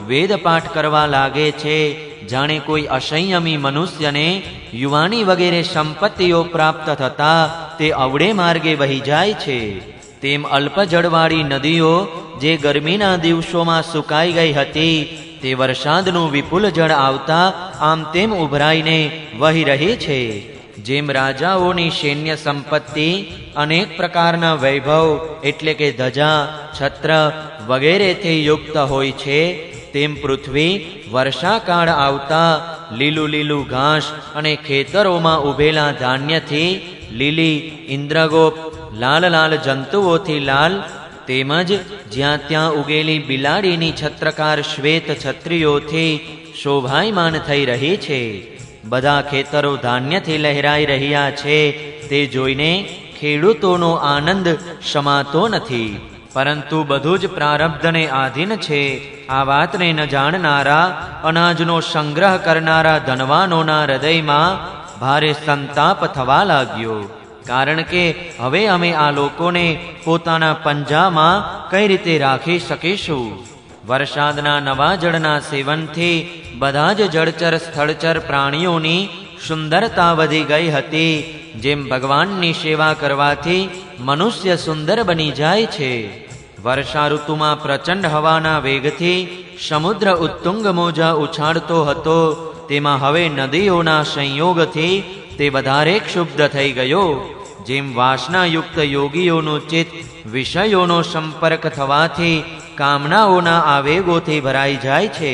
વેદપાઠ કરવા લાગે છે, જાણે કોઈ અસંયમી મનુષ્યને યુવાની વગેરે સંપત્તિઓ પ્રાપ્ત થતા તે અવળે માર્ગે વહી જાય છે. તેમ અલ્પ જળવાળી નદીઓ જે ગરમીના દિવસોમાં સુકાઈ ગઈ હતી, તે વરસાદનું વિપુલ જળ આવતા આમ તેમ ઉભરાઈને વહી રહી છે. જેમ રાજાઓની સૈન્ય સંપત્તિ અનેક પ્રકારના વૈભવ એટલે કે ધજા, છત્ર વગેરેથી યુક્ત હોય છે, તેમ પૃથ્વી વર્ષાકાળ આવતા લીલું લીલું ઘાસ અને ખેતરોમાં ઉભેલા ધાન્યથી લીલી, ઇન્દ્રગોપ લાલ લાલ જંતુઓથી લાલ, તેમજ જ્યાં ત્યાં ઉગેલી બિલાડીની છત્રકાર શ્વેત છત્રીઓથી શોભાયમાન થઈ રહી છે. બધા ખેતરો ધાન્યથી લહેરાઈ રહ્યા છે, તે જોઈને ખેડૂતોનો આનંદ શમાતો નથી. પરંતુ બધું જ પ્રારબ્ધને આધીન છે. આ વાતને ન જાણનારા, અનાજનો સંગ્રહ કરનારા ધનવાનોના હૃદયમાં ભારે સંતાપ થવા લાગ્યો. કારણ કે હવે અમે આ લોકોને પોતાના પંજામાં કઈ રીતે રાખી શકીશું? વરસાદના નવા જળના સેવનથી બધા જ જળચર સ્થળચર પ્રાણીઓની સુંદરતા વધી ગઈ હતી. જેમ ભગવાનની સેવા કરવાથી મનુષ્ય સુંદર બની જાય છે. વર્ષા ઋતુમાં પ્રચંડ હવાના વેગથી સમુદ્ર ઉત્તુંગ મોજા ઉછાળતો હતો, તેમાં હવે નદીઓના સંયોગથી તે વધારે ક્ષુબ્ધ થઈ ગયો. જેમ વાસનાયુક્ત યોગીઓનું ચિત્ત વિષયોનો સંપર્ક થવાથી કામનાઓના આવેગોથી ભરાઈ જાય છે,